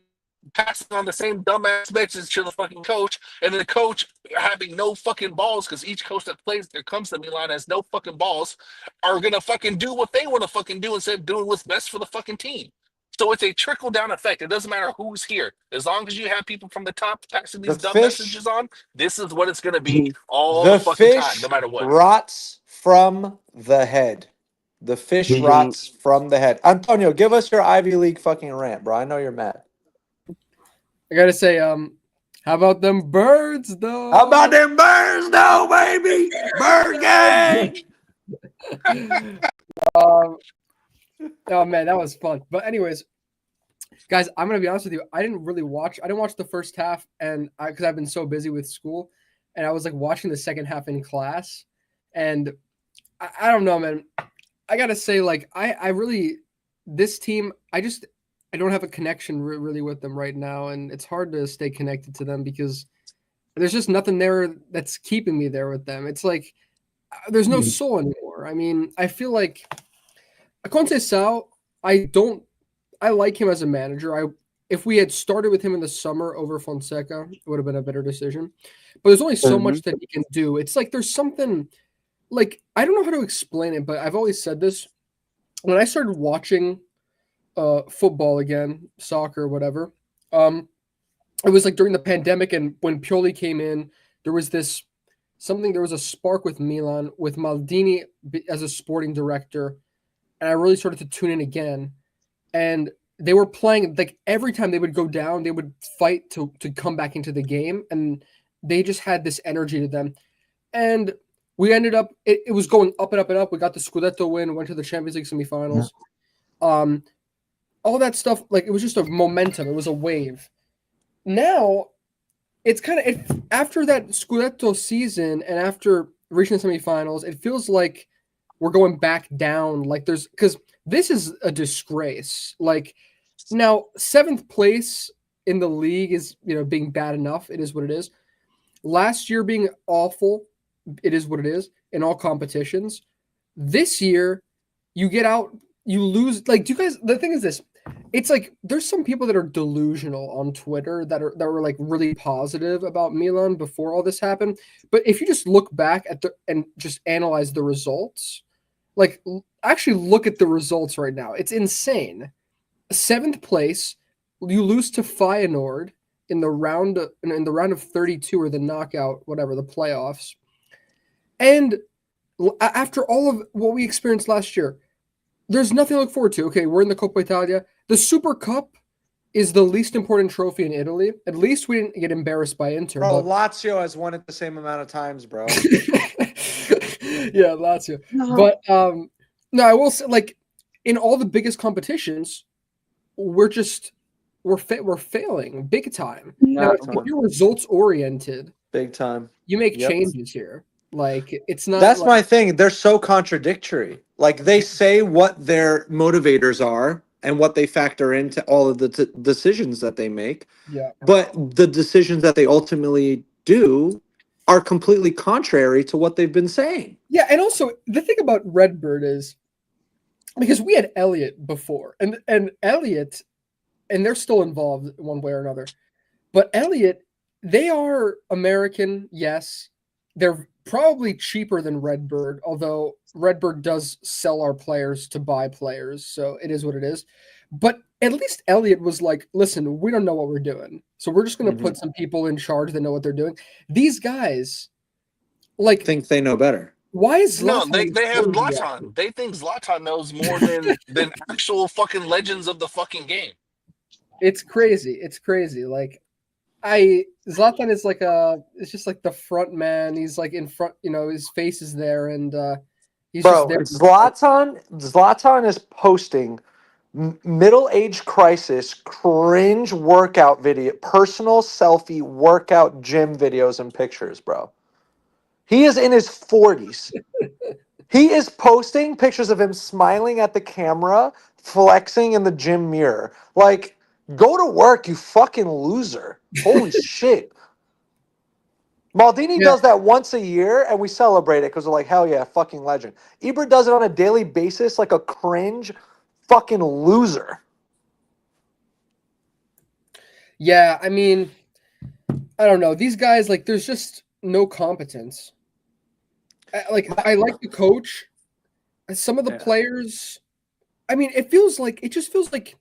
passing on the same dumbass message to the fucking coach, and then the coach having no fucking balls because each coach that plays that comes to Milan has no fucking balls, are gonna fucking do what they want to fucking do instead of doing what's best for the fucking team. So it's a trickle down effect. It doesn't matter who's here. As long as you have people from the top passing The these dumb fish, messages on, this is what it's gonna be he, all the the fucking time, no fish matter what. rots from the head. The fish he can. rots from the head. Antonio, give us your Ivy League fucking rant, bro. I know you're mad. I gotta say, how about them birds though? How about them birds, though, baby? Bird gang. Oh man, that was fun. But anyways, guys, I'm gonna be honest with you. I didn't watch the first half, and because I've been so busy with school, and I was like watching the second half in class, and I don't know, man. I gotta say, like, I really this team. I don't have a connection really with them right now, and it's hard to stay connected to them because there's just nothing there that's keeping me there with them. It's like there's no soul anymore. I mean, I feel like Conceicao, I like him as a manager. If we had started with him in the summer over Fonseca, it would have been a better decision. But there's only so much that he can do. It's like there's something like I don't know how to explain it, but I've always said this. When I started watching football again, soccer, whatever, it was like during the pandemic and when Pioli came in, there was there was a spark with Milan, with Maldini as a sporting director, and I really started to tune in again. And they were playing like every time they would go down, they would fight to come back into the game, and they just had this energy to them. And we ended up it was going up and up and up. We got the Scudetto win, went to the Champions League semifinals. All that stuff, like it was just a momentum. It was a wave. Now it's kind of after that Scudetto season and after reaching the semifinals, it feels like we're going back down. Like because this is a disgrace. Like now, 7th place in the league is being bad enough. It is what it is. Last year being awful. It is what it is in all competitions. This year, you get out, you lose. Like, do you guys? The thing is this: it's like there's some people that are delusional on Twitter that were like really positive about Milan before all this happened. But if you just look back at and just analyze the results, like actually look at the results right now, it's insane. 7th place, you lose to Feyenoord in the round of 32 or the knockout, whatever, the playoffs. And after all of what we experienced last year, there's nothing to look forward to. Okay, we're in the Coppa Italia. The Super Cup is the least important trophy in Italy. At least we didn't get embarrassed by Inter. Bro, Lazio has won it the same amount of times, bro. Yeah, Lazio. But no, I will say, like, in all the biggest competitions, we're failing big time. Now, if you're results oriented, big time, you make changes here. Like, it's not. That's my thing. They're so contradictory. Like, they say what their motivators are and what they factor into all of the decisions that they make. Yeah. But the decisions that they ultimately do are completely contrary to what they've been saying. Yeah, and also the thing about Redbird is because we had Elliot before, and Elliot, and they're still involved one way or another. But Elliot, they are American, yes. They're probably cheaper than Redbird, although Redbird does sell our players to buy players, so it is what it is. But at least Elliot was like, listen, we don't know what we're doing, so we're just going to put some people in charge that know what they're doing. These guys, like, think they know better. Why is Zlatan? No, they have Zlatan. They think Zlatan knows more than actual fucking legends of the fucking game. It's crazy. It's crazy. Like, Zlatan is like it's just like the front man. He's like in front, his face is there, and he's just there. Zlatan is posting middle-age crisis cringe workout video, personal selfie workout gym videos and pictures, bro. He is in his 40s. He is posting pictures of him smiling at the camera, flexing in the gym mirror. Like, go to work, you fucking loser. Holy shit. Maldini does that once a year, and we celebrate it because we're like, hell yeah, fucking legend. Ibra does it on a daily basis like a cringe fucking loser. Yeah, I mean, I don't know. These guys, like, there's just no competence. I like the coach. Some of the players, I mean, it just feels like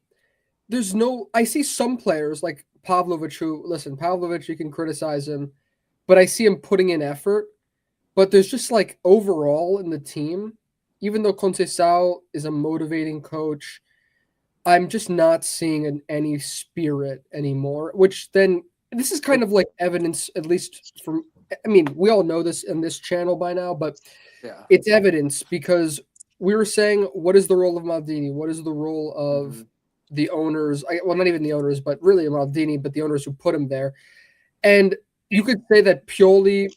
there's no. I see some players like Pavlovic who, listen, Pavlovic, you can criticize him, but I see him putting in effort. But there's just like overall in the team, even though Conceicao is a motivating coach, I'm just not seeing any spirit anymore, which then this is kind of like evidence, at least from, I mean, we all know this in this channel by now, but it's evidence because we were saying, what is the role of Maldini? What is the role of the owners? Well, not even the owners, but really Maldini, but the owners who put him there. And you could say that Pioli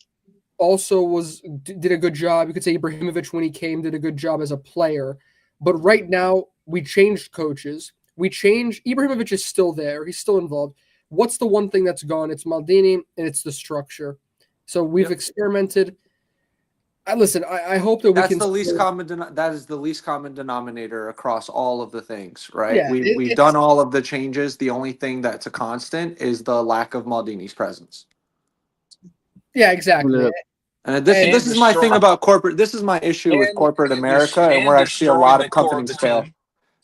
also did a good job. You could say Ibrahimovic, when he came, did a good job as a player. But right now, we changed coaches. Ibrahimovic is still there. He's still involved. What's the one thing that's gone? It's Maldini, and it's the structure. So we've experimented. Listen, I hope that that is the least common denominator across all of the things, right? Yeah, we've done all of the changes. The only thing that's a constant is the lack of Maldini's presence. Yeah, exactly. And this is my thing about corporate. This is my issue with corporate America, and where I see a lot of companies fail.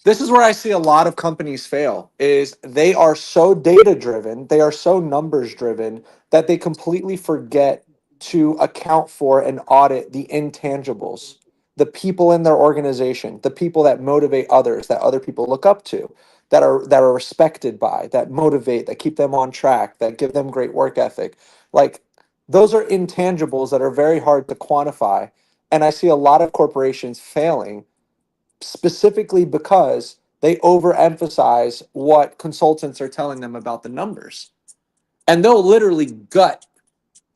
This is where I see a lot of companies fail, is they are so data-driven, they are so numbers-driven, that they completely forget to account for and audit the intangibles, the people in their organization, the people that motivate others, that other people look up to, that are respected by, that motivate, that keep them on track, that give them great work ethic. Like, those are intangibles that are very hard to quantify. And I see a lot of corporations failing specifically because they overemphasize what consultants are telling them about the numbers. And they'll literally gut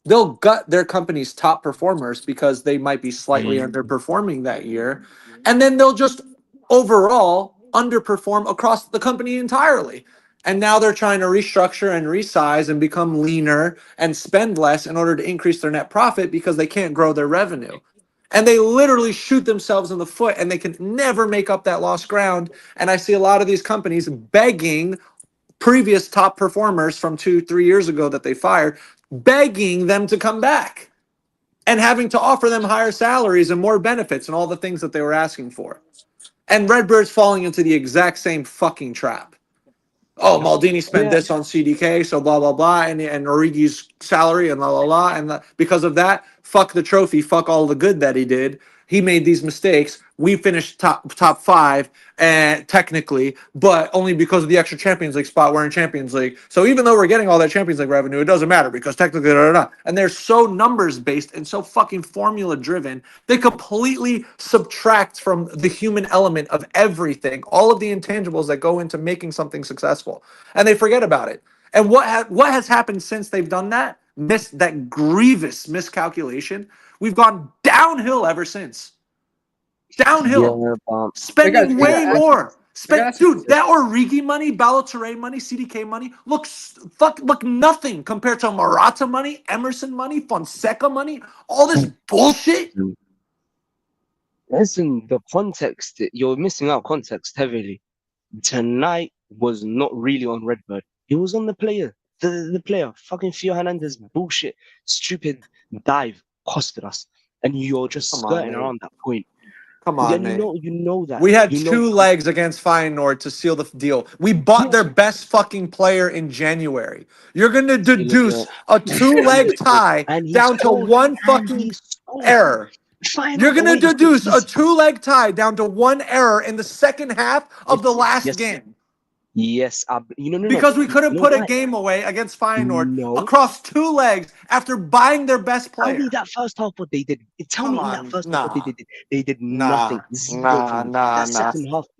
their company's top performers because they might be slightly underperforming that year. And then they'll just overall underperform across the company entirely. And now they're trying to restructure and resize and become leaner and spend less in order to increase their net profit because they can't grow their revenue. And they literally shoot themselves in the foot and they can never make up that lost ground. And I see a lot of these companies begging previous top performers from 2-3 years ago that they fired, begging them to come back and having to offer them higher salaries and more benefits and all the things that they were asking for. And Redbird's falling into the exact same fucking trap. Oh, Maldini spent this on CDK, so blah, blah, blah, and Origi's salary and blah, blah, blah. And because of that, fuck the trophy, fuck all the good that he did. He made these mistakes. We finished top 5, and technically, but only because of the extra Champions League spot. We're in Champions League. So even though we're getting all that Champions League revenue, it doesn't matter because technically, and they're so numbers based and so fucking formula driven, they completely subtract from the human element of everything, all of the intangibles that go into making something successful, and they forget about it. And what has happened since they've done that? That grievous miscalculation. We've gone downhill ever since. Downhill. Spending way more. Dude, that Origi money, Balotelli money, CDK money look nothing compared to Morata money, Emerson money, Fonseca money, all this bullshit. Listen, the context, you're missing out context heavily. Tonight was not really on Redbird. It was on the player. The player, fucking Theo Hernandez, bullshit, stupid dive costed us. And you're just skirting around that point. Come on, mate. You know that. We had 2 legs against Feyenoord to seal the deal. We bought their best fucking player in January. You're going to deduce a 2-leg tie down to 1 fucking error. You're going to deduce a 2-leg tie down to 1 error in the second half of the last game. Yes, because we couldn't put a game away against Feyenoord across 2 legs after buying their best player. Tell me that first half what they did. Tell me in that first half what they did. They did nothing. Second half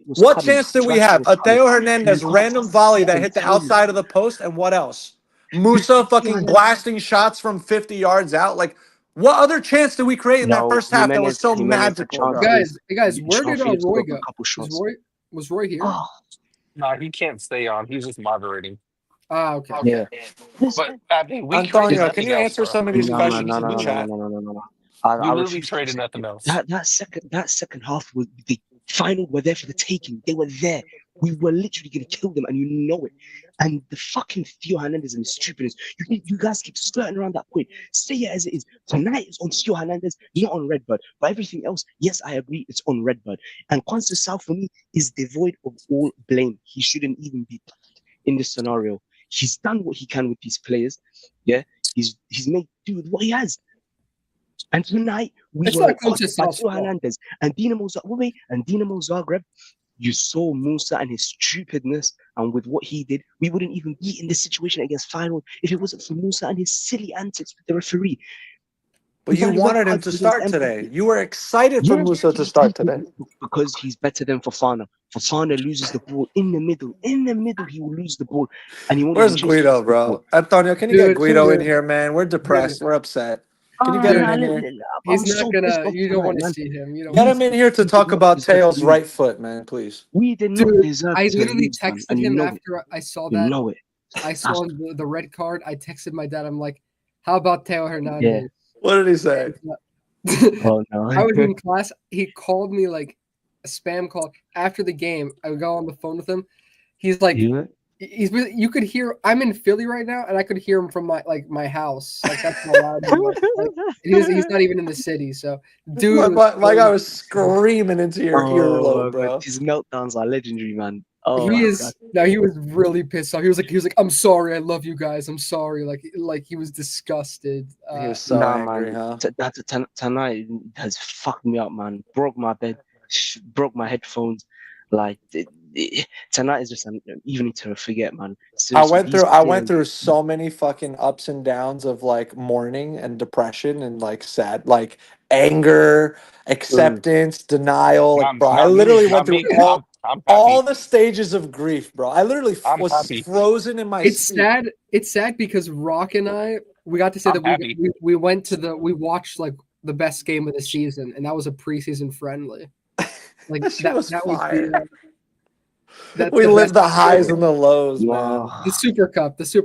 was what chance did we have? A Theo Hernandez random volley that hit the outside of the post, and what else? Musa fucking blasting shots from 50 yards out. Like, what other chance did we create in that first half that was so magical? Guys, where did Roy go? Was Roy here? No, he can't stay on. He's just moderating. Ah, okay. Yeah. But I mean, Antonio, can you answer some of these questions in the chat? We literally traded nothing else. That second half was the final. Were there for the taking. They were there. We were literally going to kill them, and you know it. And the fucking Theo Hernandez and his stupidness. You guys keep skirting around that point. Say it as it is. Tonight is on Theo Hernandez, not on Redbird. But everything else, yes, I agree, it's on Redbird. And Conceicao for me is devoid of all blame. He shouldn't even be in this scenario. He's done what he can with these players. Yeah, he's made do with what he has. And tonight we were Theo Hernandez and Dinamo Zagreb. You saw Musa and his stupidness, and with what he did, we wouldn't even be in this situation against Feyenoord if it wasn't for Musa and his silly antics with the referee. But you wanted him to start today. You were excited for Musa to start today. Because he's better than Fofana. Fofana loses the ball in the middle. In the middle, he will lose the ball. And he won't. Where's Guido, bro? Antonio, can you get Guido in here, man? We're depressed. We're upset. Can you get him in here? He's not gonna. You don't want to see him. Get him in here to talk about Teo's right foot, man, please. We did not deserve. I literally texted him after I saw that. You know it. I saw the red card. I texted my dad. I'm like, "How about Theo Hernandez?" Yeah. What did he say? Oh no! I was in class. He called me like a spam call after the game. I would go on the phone with him. He's like, you could hear. I'm in Philly right now, and I could hear him from my house. Like that's how loud he was. Like, he's not even in the city. So, dude, my guy was screaming into your earlobe, bro. His meltdowns are legendary, man. Oh, he is. No, he was really pissed off. He was like, I'm sorry. I love you guys. I'm sorry. Like he was disgusted. He was so angry, man. Huh? Tonight has fucked me up, man. Broke my bed, broke my headphones. Like tonight is just an evening to forget, man. Seriously, I went through so many fucking ups and downs of like mourning and depression and like sad, like anger, acceptance, denial. Like, bro, I literally went through all the stages of grief, bro. I literally was frozen in my seat. It's sad because Rock and I, we got to say that we went to we watched like the best game of the season, and that was a preseason friendly. Like that was fire. We lived the highs and the lows, man. The Super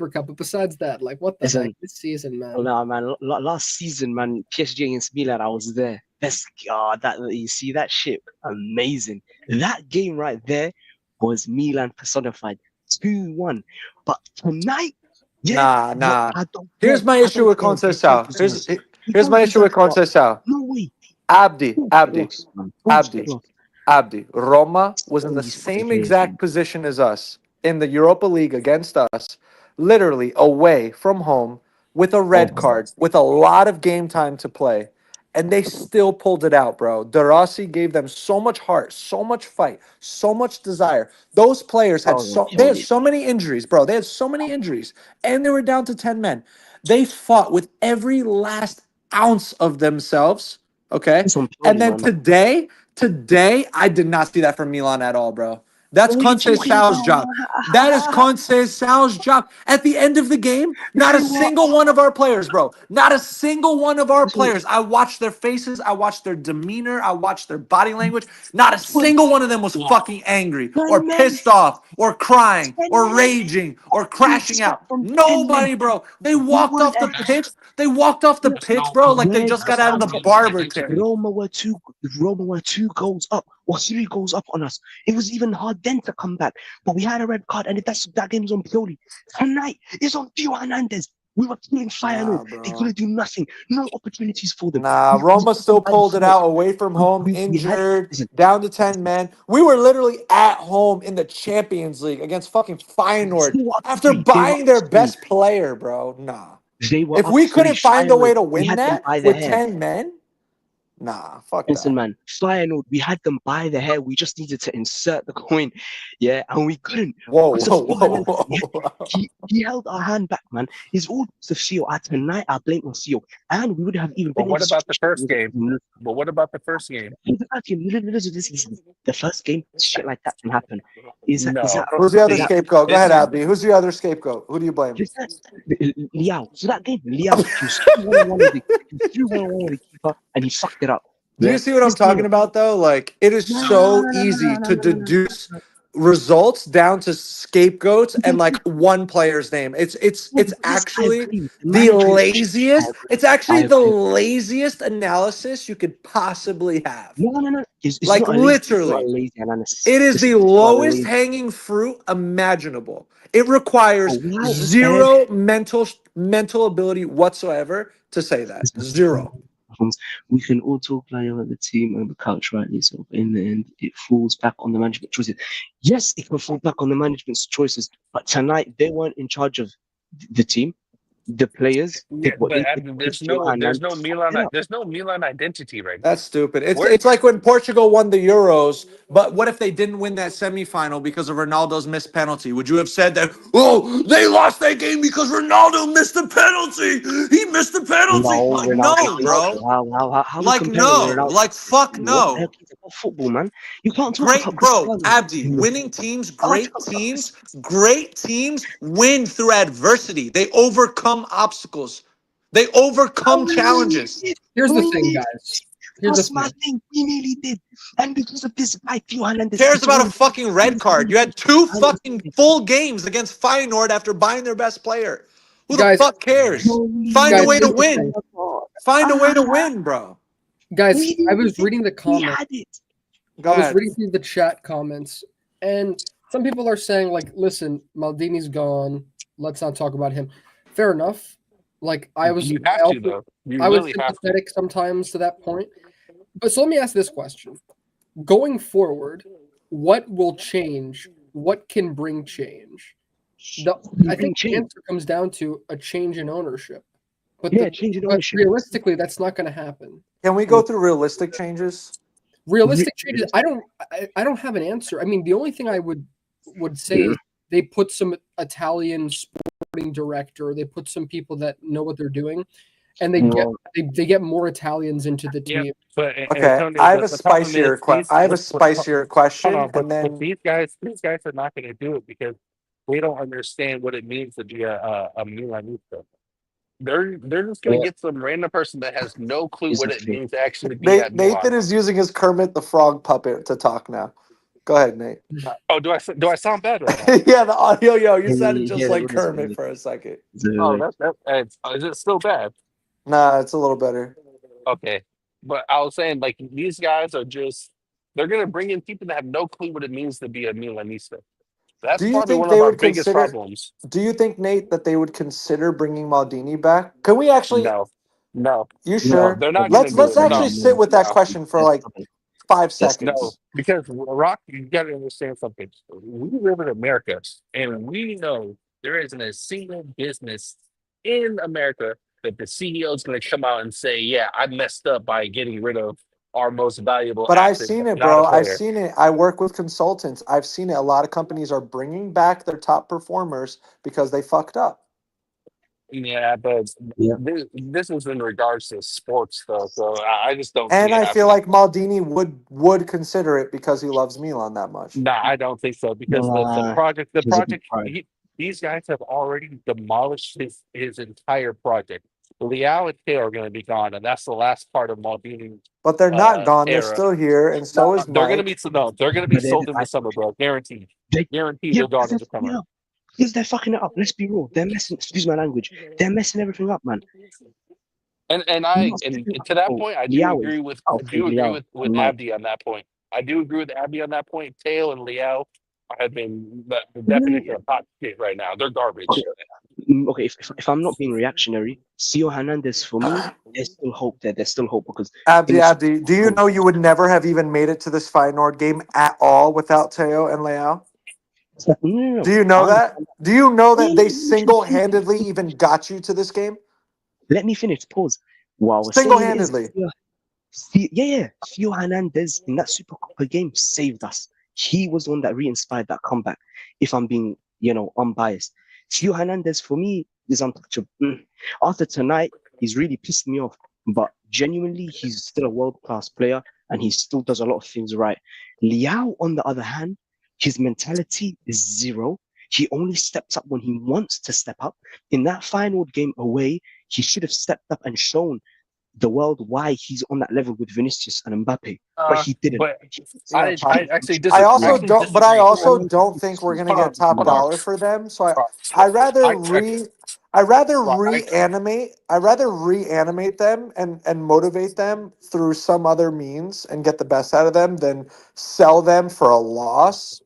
Cup. But besides that, like what the heck? This season, man. No, man. Last season, man. PSG against Milan, I was there. best. That you see that shit, amazing. That game right there was Milan personified, 2-1. But tonight, yeah, Nah. I don't Here's care. my I issue don't with care if you think Conceicao. it's worse. You Here's don't my issue with deserve to up. Conceicao. No way. Abdi, False Abdi, plus, man. False Abdi, plus. Abdi. Roma was in All the these fucking same players, exact man. position as us in the Europa League against us, literally away from home with a red Oh, card, with a lot of game time to play. And they still pulled it out, bro. De Rossi gave them so much heart, so much fight, so much desire. Those players that had was they had purely so many injuries, bro. They had so many injuries, and they were down to 10 men. They fought with every last ounce of themselves. Okay. this one And purely, then man. today, I did not see that from Milan at all, bro. That's What are you talking Conceição's job. That is about? Conceição's job. At the end of the game, not a They were single one of our players, bro. Not a single one of our so players. I watched their faces. I watched their demeanor. I watched their body language. Not a good. single one of them was fucking angry or 10 men, pissed off or crying 10 or men. raging or What do you crashing expect out. from 10 men? Nobody, bro. They We walked weren't off the as pitch. They walked off the That's pitch, no, bro, like they red. just got that's out of not the Milan barber, If Terry. identity. Roma were 2 goals up or 3 goals up on us, it was even hard then to come back. But we had a red card, and that game was on Pioli. Tonight is on Theo Hernandez. We were killing Feyenoord. Nah, They bro. couldn't do nothing. No opportunities for them. Nah, We Roma still by the pulled it throat. out away from home, We had injured, listen, down to 10 men. We were literally at home in the Champions League against fucking Feyenoord they were up after three. They were buying up their three. best player, bro. Nah. They were If up we three. couldn't find a way Feyenoord. to We win had them that by the with hair. 10 men, nah, fuck Listen, that. man, Feyenoord, we had them by the hair. We just needed to insert the coin, yeah, and we couldn't. Whoa, Because whoa, of Theo whoa, Hernandez, whoa. he held our hand back, man. It's all because of Theo. Tonight, I blame on Theo, and we would have even But been in what the about the situation. first game? But what about the first game? The first game, shit like that can happen. Is that is No, that Who's the other is that scapegoat? Go this ahead, is Abdi. Who's the other scapegoat? Who do you blame? is that Liao? So that game, Liao, he was 3-1 with the keeper, and he fucked it up. Do you Yeah, see what I'm this game, talking about though? Like it is so easy to deduce results down to scapegoats and like one player's name. It's Yes, I actually agree. The the management is shit. I laziest. agree. It's actually I the agree. laziest analysis you could possibly have. No. It's Like not a lazy. It's not literally. a lazy analysis. It is Listen, the it's not a lowest lazy. hanging fruit imaginable. It But requires why is every zero mental ability whatsoever to say that. Zero. we can all talk like about the team and the coach, rightly so. But in the end, it falls back on the management choices. Yes, it can fall back on the management's choices, but tonight they weren't in charge of the team. The players yeah, did what but they did. there's no Milan identity right now. That's stupid. It's Where it's like when Portugal won the Euros, but what if they didn't win that semifinal because of Ronaldo's missed penalty? Would you have said that, oh, they lost that game because Ronaldo missed the penalty? He missed the penalty. No, Like, Ronaldo, no, Ronaldo. bro. How we Like, comparing no. Ronaldo? Like, fuck What the no. heck is about football, man? You can't talk Great, about bro, Cristiano. Abdi, winning teams, Oh, talk about great teams win through adversity. They overcome obstacles. They overcome we nearly challenges. did. Here's the We thing, nearly guys. did. Here's the That's my thing. thing. We nearly did. And because of this guy, Theo Hernandez, Cares it's about a all. fucking red card. You had two fucking full games against Feyenoord after buying their best player. Who the Guys, fuck cares? Find a guys, way to here's the win. thing. Find a way to win, bro. Guys, We I nearly was did. reading the We comments. had it. Go I was ahead. reading through the chat comments, and some people are saying, like, listen, Maldini's gone. Let's not talk about him. Fair enough. Like, I was you have to though. You I was really have to. sympathetic sometimes to that point. But so let me ask this question. Going forward, what will change? What can bring change? I think the answer comes down to a change in ownership. But, change in but ownership. realistically, that's not going to happen. Can we go through realistic changes? Realistic changes. I don't have an answer. I mean, the only thing I would say is they put some Italian sporting director. They put some people that know what they're doing, and they get more Italians into the team. Yeah, but Okay, Antonio, I have a the problem is spicier question, hold on, and then but these guys are not going to do it because they don't understand what it means to be a Milanista. They're just going to get some random person that has no clue what it means to actually be at Milan. Nathan is using his Kermit the Frog puppet to talk now. Go ahead, Nate. Oh, do I sound bad right now? Yeah, the audio, you sounded Yeah, just that like was Kermit good. for a second. Oh, is it still bad? Nah, it's a little better. Okay. But I was saying, like, these guys are just, they're going to bring in people that have no clue what it means to be a Milanista. That's Do you probably think one of they our would biggest consider? problems. Do you think, Nate, that they would consider bringing Maldini back? Can we actually? No, no, You no, sure? they're not going to do Let's it. actually No, sit with that no, question for Let's like stop it. 5 Let's no. seconds. Because Rock, you got to understand something. We live in America, and we know there isn't a single business in America that the CEO is going to come out and say, "Yeah, I messed up by getting rid of our most valuable But I've asset." seen That's it, not a bro. I've player. seen it. I work with consultants. I've seen it. A lot of companies are bringing back their top performers because they fucked up. Yeah, but Yeah. this is in regards to sports, though. So I just don't see And it I feel happening. like Maldini would consider it because he loves Milan that much. No, I don't think so because Nah, the he's a big project, pride. these guys have already demolished his entire project. Liao and Teo are going to be gone, and that's the last part of Maldini's But they're not gone. They're era. still here, and so No, is Mike. they're going to be But sold in the summer, bro. Guaranteed, they, guaranteed. yeah, They're because gone they're in the fucking it summer. up. Because they're fucking it up. Let's be real. They're messing. Excuse my language. They're messing everything up, man. They're not stepping And up. to that Oh, point, Liao is. Oh, I for do agree Liao, with mad. Abdi on that point. I do agree with Abdi on that point. Teo and Liao have been the Really? definition of hot shit right now. They're Okay, garbage. okay. If I'm not being reactionary, Theo Hernandez for me, there's still hope there. There's still hope because in Abdi, the Abdi, do you know you would never have even made it to this Feyenoord game at all without Teo and Leao? no, no, no. Do you I know that? understand that. Do you know Yeah, that they yeah, sure, sure. single-handedly even got you to this game? Let me finish. Pause. What I was saying is, Single-handedly. Yeah, yeah. Theo Hernandez in that Super Cup game saved us. He was the one that re-inspired that comeback. If I'm being, unbiased, Theo Hernandez for me is untouchable. After tonight, he's really pissed me off. But genuinely, he's still a world-class player, and he still does a lot of things right. Liao, on the other hand, his mentality is zero. He only steps up when he wants to step up. In that final game away, he should have stepped up and shown the world why he's on that level with Vinicius and Mbappe, but he didn't. But Yeah, I Pop. actually Right. But I disagree. also don't think we're gonna Hold on, get top hold on. dollar for them. So Uh, I rather I I I I rather reanimate them and motivate them through some other means and get the best out of them than sell them for a loss.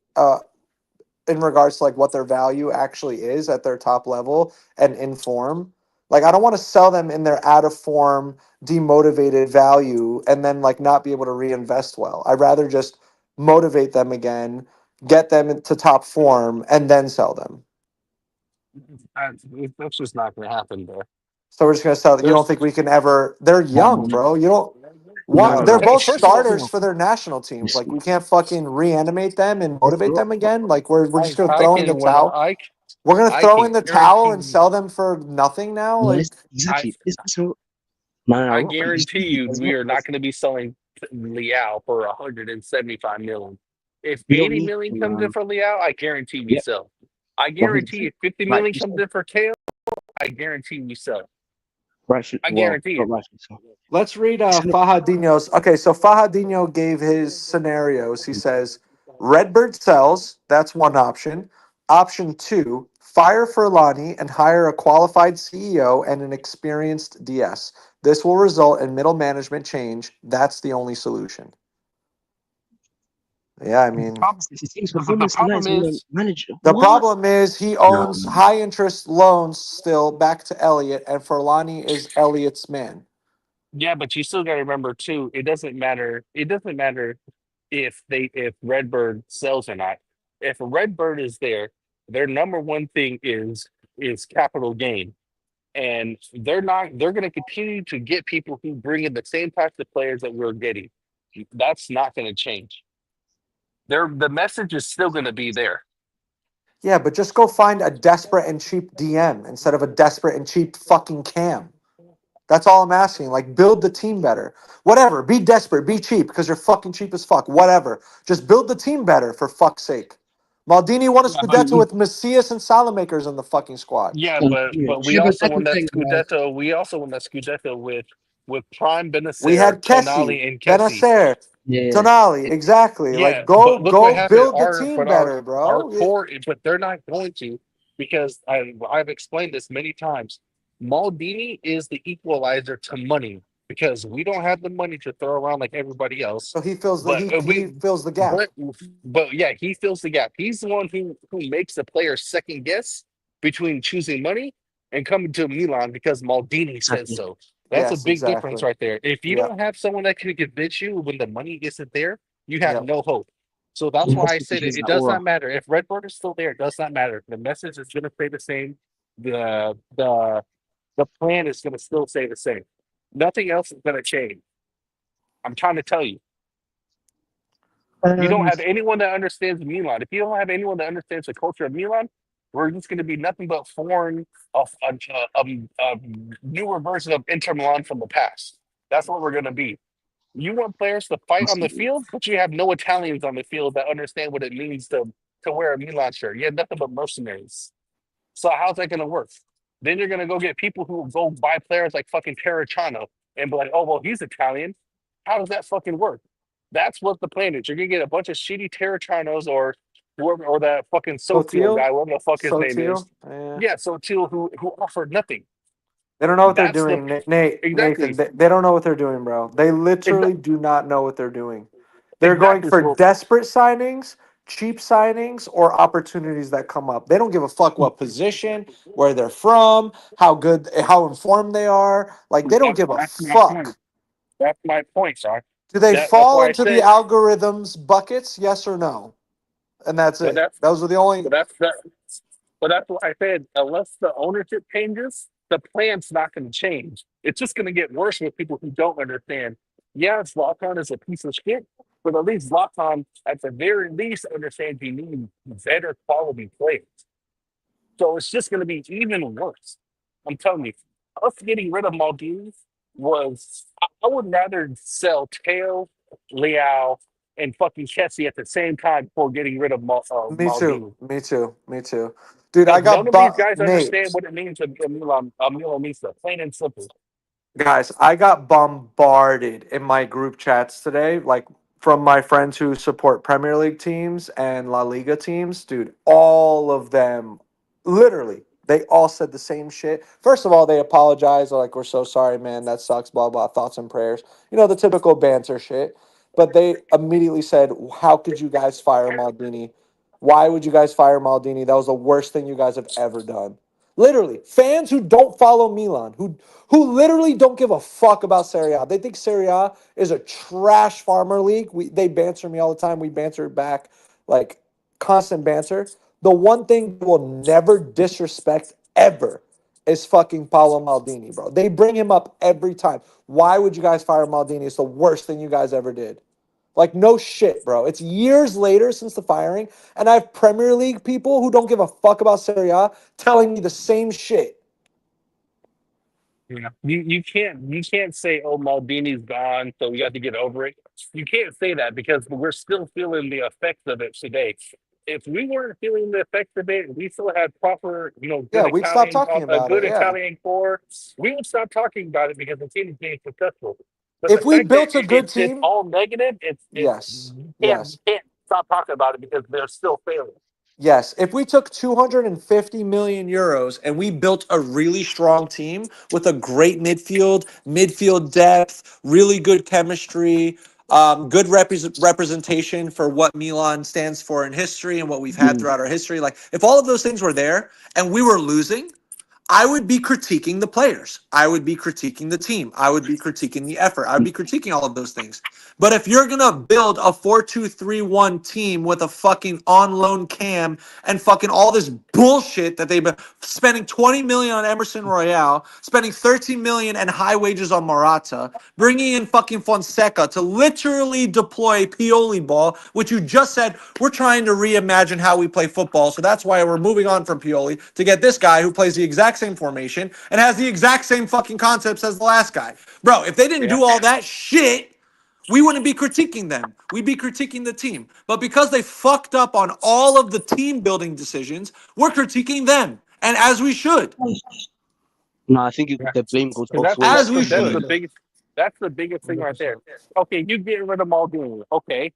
In regards to like what their value actually is at their top level and in form. Like I don't want to sell them in their out of form, demotivated value and then like not be able to reinvest well. I'd rather just motivate them again, get them into top form and then sell them. I, that's just not going to happen, bro. So we're just gonna sell. You don't There's think we can ever? They're young, bro. You don't. What? No, They're no. both first of all, starters for their national teams. Like Listen, we can't fucking reanimate them and it's motivate not. them again. Like we're just gonna I throw in the can when towel. We're gonna I throw in can the towel guarantee and you, sell them for nothing now. No, Like listen, I exactly. Listen, no, no, I Rock, you guarantee see, you, there's we not. are not going to be selling Liao for 175 million. If We don't 80 need million to, comes in man. for Liao, I guarantee we Yep, sell. I guarantee 100%. if 50 million Rightfully comes so. in for Teo, I guarantee we sell. Rightfully, I well, guarantee not it. rightfully so. let's read It's gonna, Fahadinho's. Okay, so Fahadinho gave his scenarios. He says Redbird sells. That's one option. Option two: fire Furlani and hire a qualified CEO and an experienced DS. This will result in middle management change. That's the only solution. Yeah, I mean, the team's The performance tonight problem is gonna is, manage. the What? problem is he No, owns high interest loans still back to Elliot, and Furlani is Elliot's man. yeah, but you still got to remember too. It doesn't matter. It doesn't matter if Redbird sells or not. If Redbird is there, their number one thing is capital gain, and they're not. They're going to continue to get people who bring in the same types of players that we're getting. That's not going to change. The message is still going to be there. Yeah, but just go find a desperate and cheap DM instead of a desperate and cheap fucking Cam. That's all I'm asking. Like, build the team better. Whatever. Be desperate. Be cheap because you're fucking cheap as fuck. Whatever. Just build the team better for fuck's sake. Maldini won a Yeah, but Scudetto with Macias and Salamakers in the fucking squad. yeah, on but period. we Yeah, but also that's the won that thing, guys. Scudetto. We also won that Scudetto with Prime We Benacer, had Kessie, Tonali, and Kessie. Benacer, Yeah, Tonali. Exactly. Like, Yeah, but look what go happened. build the team better, Our bro. core, but they're not going to because I've explained this many times. Maldini is the equalizer to money because we don't have the money to throw around like everybody else. So he fills the But he fills the gap. but but yeah, he fills the gap. He's the one who makes the player second guess between choosing money and coming to Milan because Maldini says Exactly. so. That's a Yes, big difference exactly. right there. If you Yep. don't have someone that can convince you when the money isn't there, you have Yep. no hope. So that's He why has I to said be it. his It does aura. not matter if Redbird is still there. It does not matter. The message is going to stay the same. The plan is going to still stay the same. Nothing else is going to change. I'm trying to tell you. You don't Um, have anyone that understands Milan. If you don't have anyone that understands the culture of Milan, we're just going to be nothing but foreign, a newer version of Inter Milan from the past. That's what we're going to be. You want players to fight on the field, but you have no Italians on the field that understand what it means to wear a Milan shirt. You have nothing but mercenaries. So how's that going to work? Then you're going to go get people who go buy players like fucking Terracciano and be like, oh, well, he's Italian. How does that fucking work? That's what the plan is. You're going to get a bunch of shitty Terraccianos or whoever, or that fucking Sotil Sotil, guy, whatever the fuck his name is. Sotil. Yeah. Yeah, Sotil who offered nothing. They don't know what they're That's the doing, Nate. Nathan. exactly They don't know what they're doing, bro. They literally exa- do not know what they're doing. They're going exactly. for So desperate signings, cheap signings, or opportunities that come up. They don't give a fuck what position, where they're from, how good, how informed they are. Like they don't give a that's my point. fuck. That's my point, son. Do they That's fall why I into the said, algorithms buckets? Yes or no? And that's but it. that's Those are the only. but that's that. But that's why I said, unless the ownership changes, the plan's not going to change. It's just going to get worse with people who don't understand. Yeah, Zlatan is a piece of shit, but at least Zlatan, at the very least, understands you need better quality players. So it's just going to be even worse. I'm telling you, us getting rid of Maldini was, I would rather sell Teo, Leao, and fucking Kessie at the same time before getting rid of Me too. Maldini. Me too. Me too. Dude, I Because none got of these guys understand Nate. what it means to be a Milanista, plain and simple. Guys, I got bombarded in my group chats today, like from my friends who support Premier League teams and La Liga teams. Dude, all of them, literally, they all said the same shit. First of all, they apologized. They're like, we're so sorry, man. That sucks, blah, blah. Thoughts and prayers. You know, the typical banter shit. But they immediately said, how could you guys fire Maldini? Why would you guys fire Maldini? That was the worst thing you guys have ever done. Literally, fans who don't follow Milan, who literally don't give a fuck about Serie A. They think Serie A is a trash farmer league. They banter me all the time. We banter back, like constant banter. The one thing they will never disrespect ever is fucking Paolo Maldini, bro. They bring him up every time. Why would you guys fire Maldini? It's the worst thing you guys ever did. Like, no shit, bro. It's years later since the firing, and I have Premier League people who don't give a fuck about Serie A telling me the same shit. Yeah. You can't say, oh, Maldini's gone, so we got to get over it. You can't say that because we're still feeling the effects of it today. If we weren't feeling the effects of it, we still had proper, good Yeah, we'd stop Italian, talking a about good it. Yeah. Italian core, we would stop talking about it because the team is being successful. But the If we fact that built a good it's team, all negative, it's yes, you can't you yes. can't stop talking about it because they're still failing. Yes, if we took 250 million euros and we built a really strong team with a great midfield depth, really good chemistry, good representation for what Milan stands for in history and what we've had mm, throughout our history, like if all of those things were there and we were losing, I would be critiquing the players. I would be critiquing the team. I would be critiquing the effort. I would be critiquing all of those things. But if you're going to build a 4-2-3-1 team with a fucking on loan Cam and fucking all this bullshit that they've been spending 20 million on Emerson Royale, spending 13 million and high wages on Morata, bringing in fucking Fonseca to literally deploy Pioli ball, which you just said we're trying to reimagine how we play football. So that's why we're moving on from Pioli to get this guy who plays the exact same formation and has the exact same fucking concepts as the last guy. Bro, if they didn't Yeah. do all that shit, we wouldn't be critiquing them. We'd be critiquing the team. But because they fucked up on all of the team building decisions, we're critiquing them. And as we should. no, I think Yeah. the blame goes 'Cause both that's As ways. that's the we that's Um, the should. biggest that's the biggest thing right there. 100%. Okay, you get rid of Maldini, okay,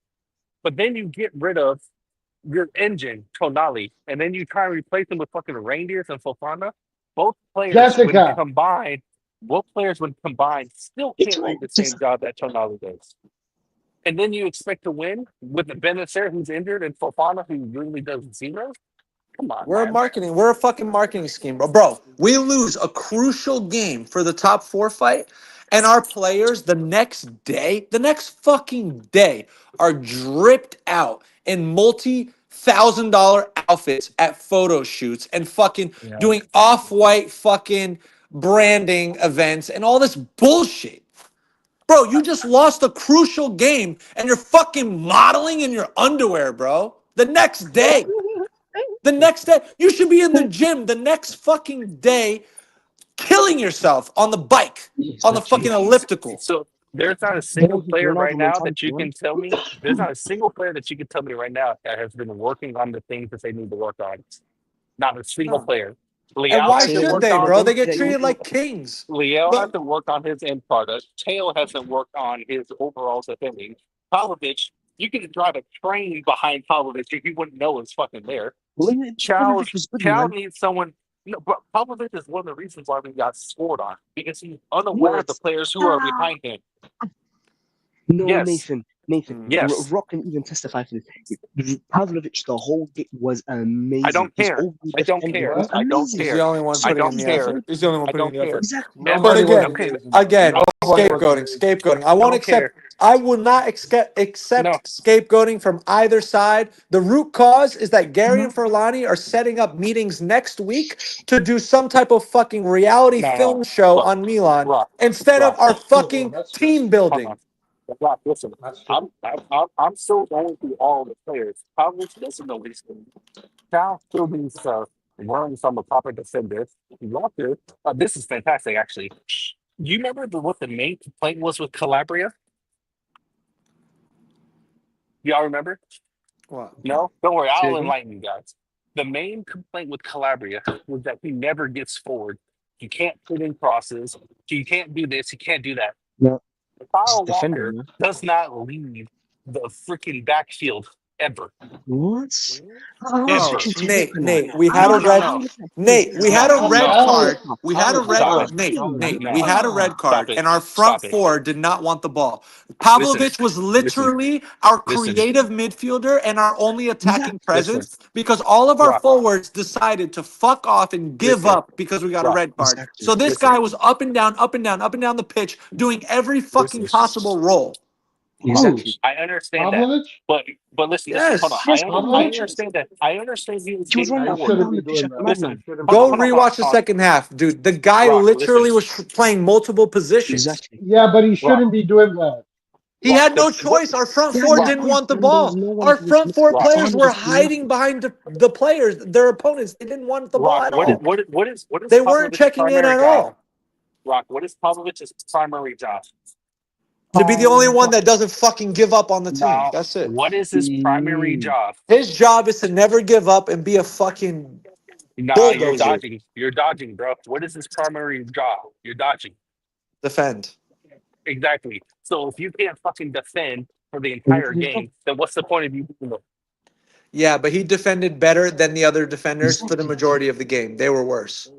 but then you get rid of your engine, Tonali, and then you try and replace him with fucking reindeers and Fofana. Both players, when Jessica, combined, What players would combine still It's can't do right. the Just same job that Tonali does? And then you expect to win with the Benacer who's injured and Fofana who really does zero? Come on, man. We're a fucking marketing scheme, bro. Bro, we lose a crucial game for the top 4 fight, and our players the next fucking day, are dripped out in multi-thousand-dollar outfits at photo shoots and fucking Yeah. doing off-white fucking branding events and all this bullshit. Bro, you just lost a crucial game and you're fucking modeling in your underwear, bro. The next day. The next day, you should be in the gym the next fucking day, killing yourself on the bike, on the fucking exactly. elliptical. So there's not a single Ronaldo player right Ronaldo now that mentality, you man. can tell me. There's not a single player that you can tell me right now that has been working on the things that they need to work on. Not a single No. player. And Leao why So hasn't should what worked they, the on. bro? one They thing get that you treated like kings. Leo But hasn't worked on his end product. Teo hasn't worked on his overall defending. Pavlovic, you can drive a train behind Pavlovic if you wouldn't know it's fucking there. Pavlovic was good, Chow man. needs someone. No, but Pavlovic is one of the reasons why we got scored on because he's unaware of What? the players who are Ah. behind him. No, Yes, Nathan, yes. Rock can even testify for this. Pavlovic, the whole game was I amazing. don't His care. overall I don't defending care. was What? I don't amazing. he's the care. only one I putting in don't the care. effort. He's the only one I putting in don't the care. effort. Exactly. But Nobody Never. was again, Okay. amazing. again, Nobody was scapegoating, amazing. scapegoating. I won't Don't care. accept. I will not No. accept scapegoating from either side. The root cause is that Gary and Furlani are setting up meetings next week to do some type of fucking reality No. No. film show Look, on Milan Rock. instead of Rock. our Well, fucking that's true. team Hold building. on. Rock. Listen. That's true. I'm still going through all the players. Pavlovic doesn't know these things. Chow still needs to learn from a proper defender. Walker. This is fantastic, actually. You remember what the main complaint was with Calabria? Y'all remember? What? No? Don't worry, Say I'll again? enlighten you guys. The main complaint with Calabria was that he never gets forward. He can't put in crosses. He can't do this. He can't do that. No, he's Kyle defending, Walker man. does not leave the freaking backfield ever. What? How Bro, switching to Nate, Walker now? Nate, we had How a No, would no, red. how no, would that play? Nate, we had no, a How, red no. how, card. We had a red. Stop how, it. Nate, how, Nate, we No. had a red Stop card, it. and our front Stop it. four did not want the ball. Listen. Pavlovic was Listen. literally our Listen. creative midfielder and our only attacking Exactly. Listen. presence because all of our Rock. forwards decided to fuck off and give Listen. up because we got a Rock. red card. Exactly. So this Listen. guy was up and down, up and down, up and down the pitch, doing every fucking Listen. possible role. who? Exactly. I understand that. Pavlovich? But listen, hold on. Yes. Yes, I Pavlovich? Pavlovic. understand that. I understand he was He was getting running I up forward. and shouldn't down be the pitch doing like a that. Listen, madman. I shouldn't be hold on, Go hold doing on, that. hold on, rewatch the hold on. second half, dude. The guy Rock, listen. literally was playing multiple positions. Exactly. Yeah, but he Rock, shouldn't be doing that. He rock, had no what choice. Our front He had four no rock, didn't choice, want the man. There was ball. no one Our who was front four missing. rock, players were Fernandes was hiding nothing. behind the players, their opponents. They didn't want the ball rock. at all. What is They weren't Pavlovic's checking in primary at job? all. Rock, what is Pavlovic's primary job? To be the only one What? that doesn't fucking give up on the team. Now, That's it. what is his primary Mm. job? His job is to never give up and be a fucking Nah, you're bulldozer. dodging. You're dodging, bro. What is his primary job? You're dodging. Defend. Exactly. So if you can't fucking defend for the What entire did he do? game, then what's the point of you doing it? Yeah, but he defended better than the other defenders for the Exactly. majority of the game. They were worse.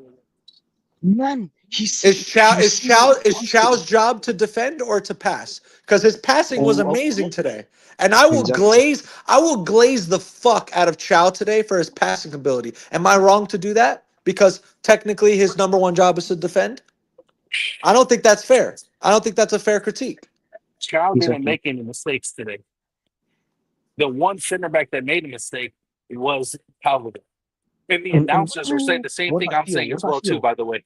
Man, he's Is he was seeing Chow's job to defend or to pass? Because his passing was oh, amazing okay. today. And Exactly. I will glaze the fuck out of Chow today for his passing ability. Am I wrong to do that? Because technically his number one job is to defend? I don't think that's fair. I don't think that's a fair critique. Chow didn't Exactly. make any mistakes today. The one center back that made a mistake was Pavlovic. And the And announcers were saying the same what thing about I'm Theo? saying What as about well too. Theo? By the way,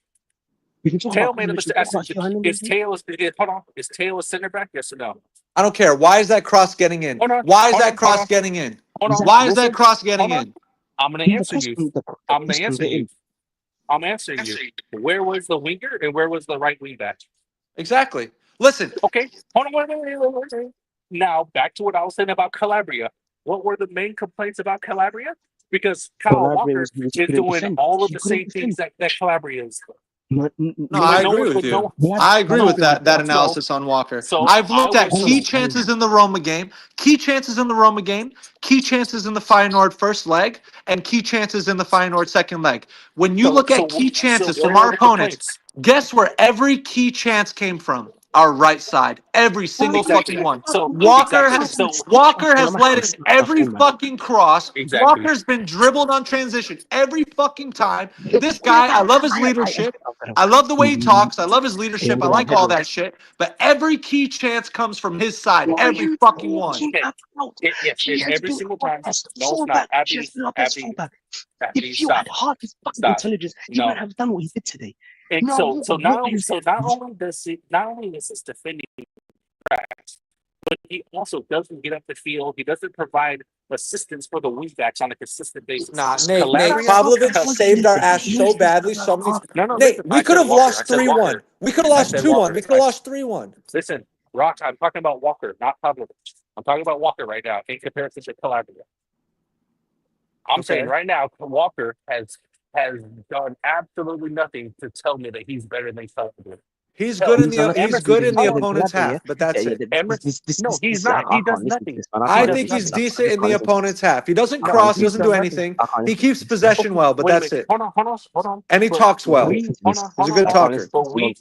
We can talk Tail about made a Pavlovic. We mistake. can talk about Theo Is Hernandez. Tail hold on? Is Tail a center back? Yes or no? I don't care. Why is that cross getting in? Hold on. Why is Hold that on. Hold cross on. getting in? Hold on. Why Exactly. is that Listen. cross getting Hold on. in? I'm gonna The answer cross you. can the I'm gonna cross can answer get you. in. I'm answering you. Where was the winger and where was the right wing back? Exactly. Listen, Okay. Hold on. Wait. Now back to what I was saying about Calabria. What were the main complaints about Calabria? Because Kyle Calabria Walker was he is couldn't doing defend. all of He the couldn't same things defend. that Calabria is. No, I agree with you. I agree with that analysis on Walker. I've looked at key chances in the Roma game, key chances in the Roma game, key chances in the Feyenoord first leg, and key chances in the Feyenoord second leg. When you look at key chances from our opponents, guess where every key chance came from? Our right side. Every single fucking one. Walker has led in every fucking cross. Walker's been dribbled on transition every fucking time. This guy, I love his leadership. I love the way he talks. I love his leadership. I like all that shit. But every key chance comes from his side. Every fucking one. Every single time. No, it's not. If you had half his fucking intelligence, you wouldn't have done what he did today. Not only is this defending cracks, but he also doesn't get up the field. He doesn't provide assistance for the wing backs on a consistent basis. Nah, Nate Pavlovic saved our ass so badly. Nate, we could have lost 3-1. We could have lost 2-1. We could have lost 3-1. Listen, Rock, I'm talking about Walker, not Pavlovic. I'm talking about Walker right now in comparison to Calabria. I'm saying right now, Walker has done absolutely nothing to tell me that he's better than Calabria. He's good in the opponent's half, but that's it. No, he's not. He does nothing. I think he's decent in the opponent's half. He doesn't cross, he doesn't do anything. He keeps possession well, but that's it. Hold on. And he talks well. He's a good talker. But we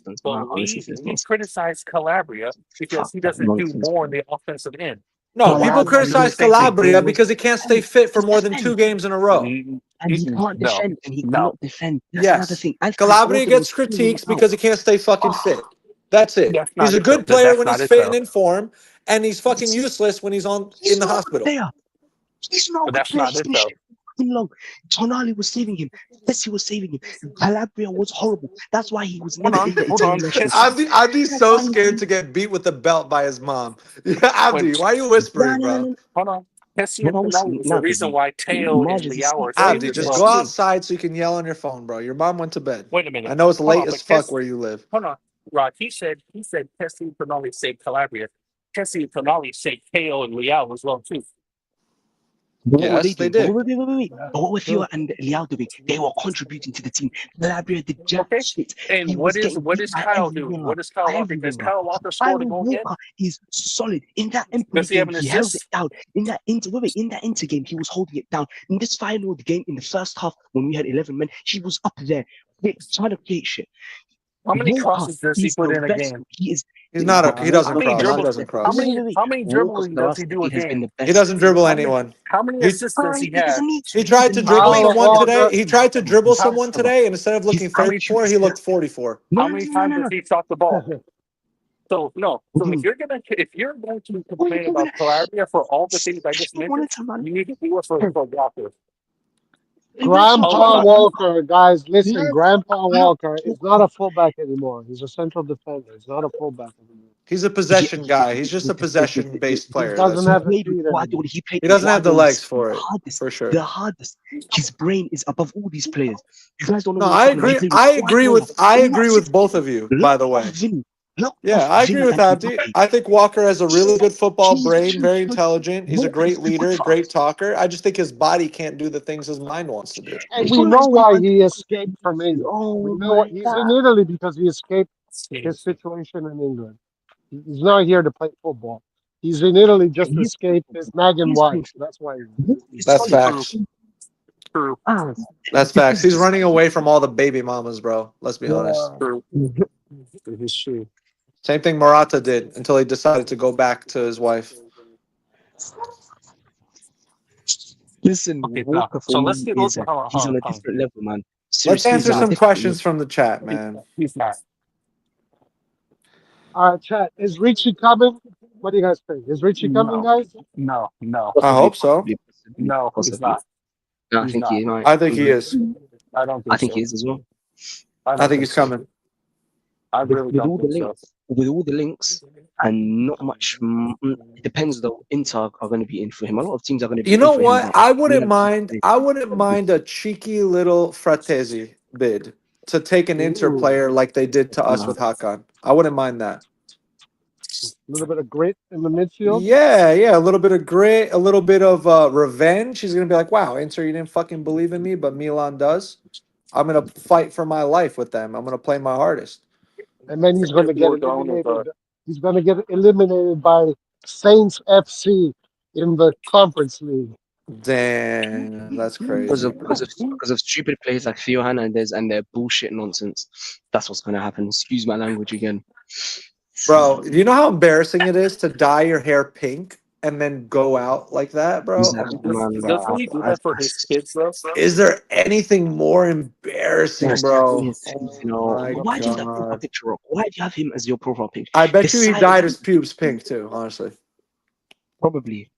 criticize Calabria because he doesn't do more in the offensive end. No, people criticize Calabria because he can't stay fit for more than 2 games in a row. And he can't defend, and he cannot defend. That's another thing. Calabria gets critiques because he can't stay fucking fit. That's it. He's a good player when he's fit and in form, and he's fucking useless when he's in the hospital. He's not. But that's not it, though. Long. Tonali was saving him. Messi was saving him. Calabria was horrible. That's why he was never in the international. I'd be so scared to get beat with the belt by his mom. Yeah, Abdi, why are you whispering, bro? Hold on. Messi and Tonali is the reason why Teo and Leao are Abdi, just go outside so you can yell on your phone, bro. Your mom went to bed. Wait a minute. I know it's late as fuck where you live. Hold on. Rod, he said Messi and Tonali saved Calabria. Messi and Tonali saved Teo and Leao as well, too. Yes, they did. But what were Theo and Leao doing? They were contributing to the team. Calabria did jack shit. And what does Kyle do? What does Kyle Walker? Does Kyle Walker score the goal again? He's solid in that Empoli game. He held it down. In that Inter game, he was holding it down. In this final game, in the first half, when we had 11 men, he was up there trying to create shit. How many crosses does he put in a game? He doesn't cross. How many dribbling does he do a game? He doesn't dribble anyone. How many assists does he have? He tried to dribble someone today. He tried to dribble someone today, and instead of looking 34, he looked 44. How many times does he shot the ball? So if you're going to complain about Calabria for all the things I just mentioned, you need to do it for Walker. Grandpa Walker, guys, listen. Grandpa Walker is not a fullback anymore. He's a central defender. He's not a fullback anymore. He's a possession guy. He's just a possession-based player. He doesn't have the legs for it, for sure. The hardest. His brain is above all these players. You guys don't know. No, I agree with both of you. By the way. Yeah, I agree with Abdi. I think Walker has a really good football brain, very intelligent. He's a great leader, great talker. I just think his body can't do the things his mind wants to do. And we know why he escaped from England. We know he's in Italy because he escaped his situation in England. He's not here to play football. He's in Italy just to escape his nagging wife. That's why. That's facts. True. That's facts. He's running away from all the baby mamas, bro. Let's be honest. True. It is true. Same thing Morata did until he decided to go back to his wife. Listen, Walker so let's get he's on a different level, man. Seriously, let's answer some questions from the chat, man. He's not. All right, chat. Is Richie coming? What do you guys think? Is Richie coming, guys? No. I hope so. No, he's not. No, I think he might. I think he is. I don't think I think he is as well. I think he's coming. I really don't think so. With all the links and not much, it depends though. Inter are going to be in for him. A lot of teams are going to be. You know what? I wouldn't mind a cheeky little Fratesi bid to take an Inter player like they did to us with Hakan. I wouldn't mind that. A little bit of grit in the midfield. Yeah, a little bit of grit, a little bit of revenge. He's gonna be like, "Wow, Inter, you didn't fucking believe in me, but Milan does." I'm gonna fight for my life with them. I'm gonna play my hardest. And then he's going to If get you're down with eliminated. He's going to get eliminated by Saints FC in the Conference League. Damn, that's crazy, bro. Because of stupid players like Theo Hernandez and their bullshit nonsense. That's what's gonna happen. Excuse my language again. Bro, do you know how embarrassing it is to dye your hair pink and then go out like that, bro? Oh Exactly, my man. doesn't he do that for his kids though? Is there anything more embarrassing, Yes, bro? yes, Oh you know. my Why do you have that profile god. picture up? Why do you have him as your profile picture? I bet The you he sight dyed of his pubes pink too, honestly.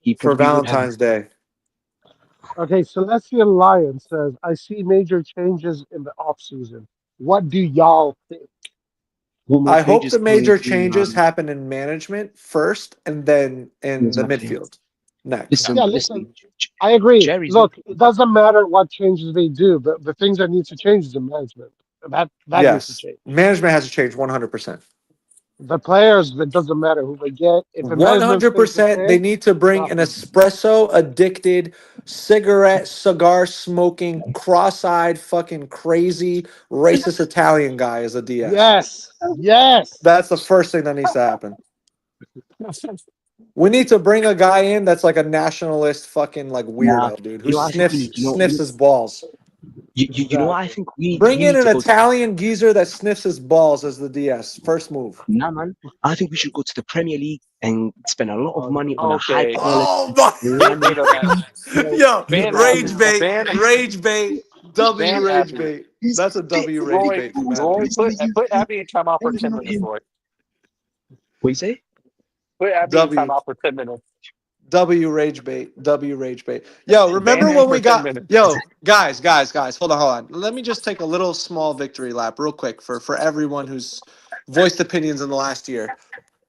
he For probably would have. Valentine's Day. Okay, Celestial Lion says, I see major changes in the off season. What do y'all think? What more I hope changes the can we major do? changes happen in management first and then in the Exactly. midfield next. Listen, Yeah, listen. listen, I agree. Jerry's Look, it doesn't matter what changes they do. The things that need to change is the management. That needs to Yes. change. Management has to change 100%. The players, it doesn't matter who they get. If the management stays the 100%. They same, need to bring an nothing. espresso addicted, cigar smoking, cross eyed, fucking crazy, racist Italian guy as a DS. Yes, yes. That's the first thing that needs to happen. We need to bring a guy in that's like a nationalist fucking like nah. weirdo, dude, who You know what I think we need? sniffs his balls. You know what I Exactly. think Bring we in need an to go to? Italian geezer that sniffs his balls as the DS. First move. Nah, man. I think we should go to the Premier League and spend a lot of Oh, money no. on a high Okay, quality Oh my get landed rid of that. Yo, Ban rage Abby. bait, Ban rage bait, W ban rage Abby. bait. That's a W rage Roy, bait from Roy, Abby. put Abby in timeout for 10 not minutes, him. Roy. What you say? Put Abby in W timeout for 10 minutes. W rage bait. W rage bait. Yo, Ban remember him when for we 10 got minutes. guys, hold on. Let me just take a little small victory lap real quick for everyone who's voiced opinions in the last year.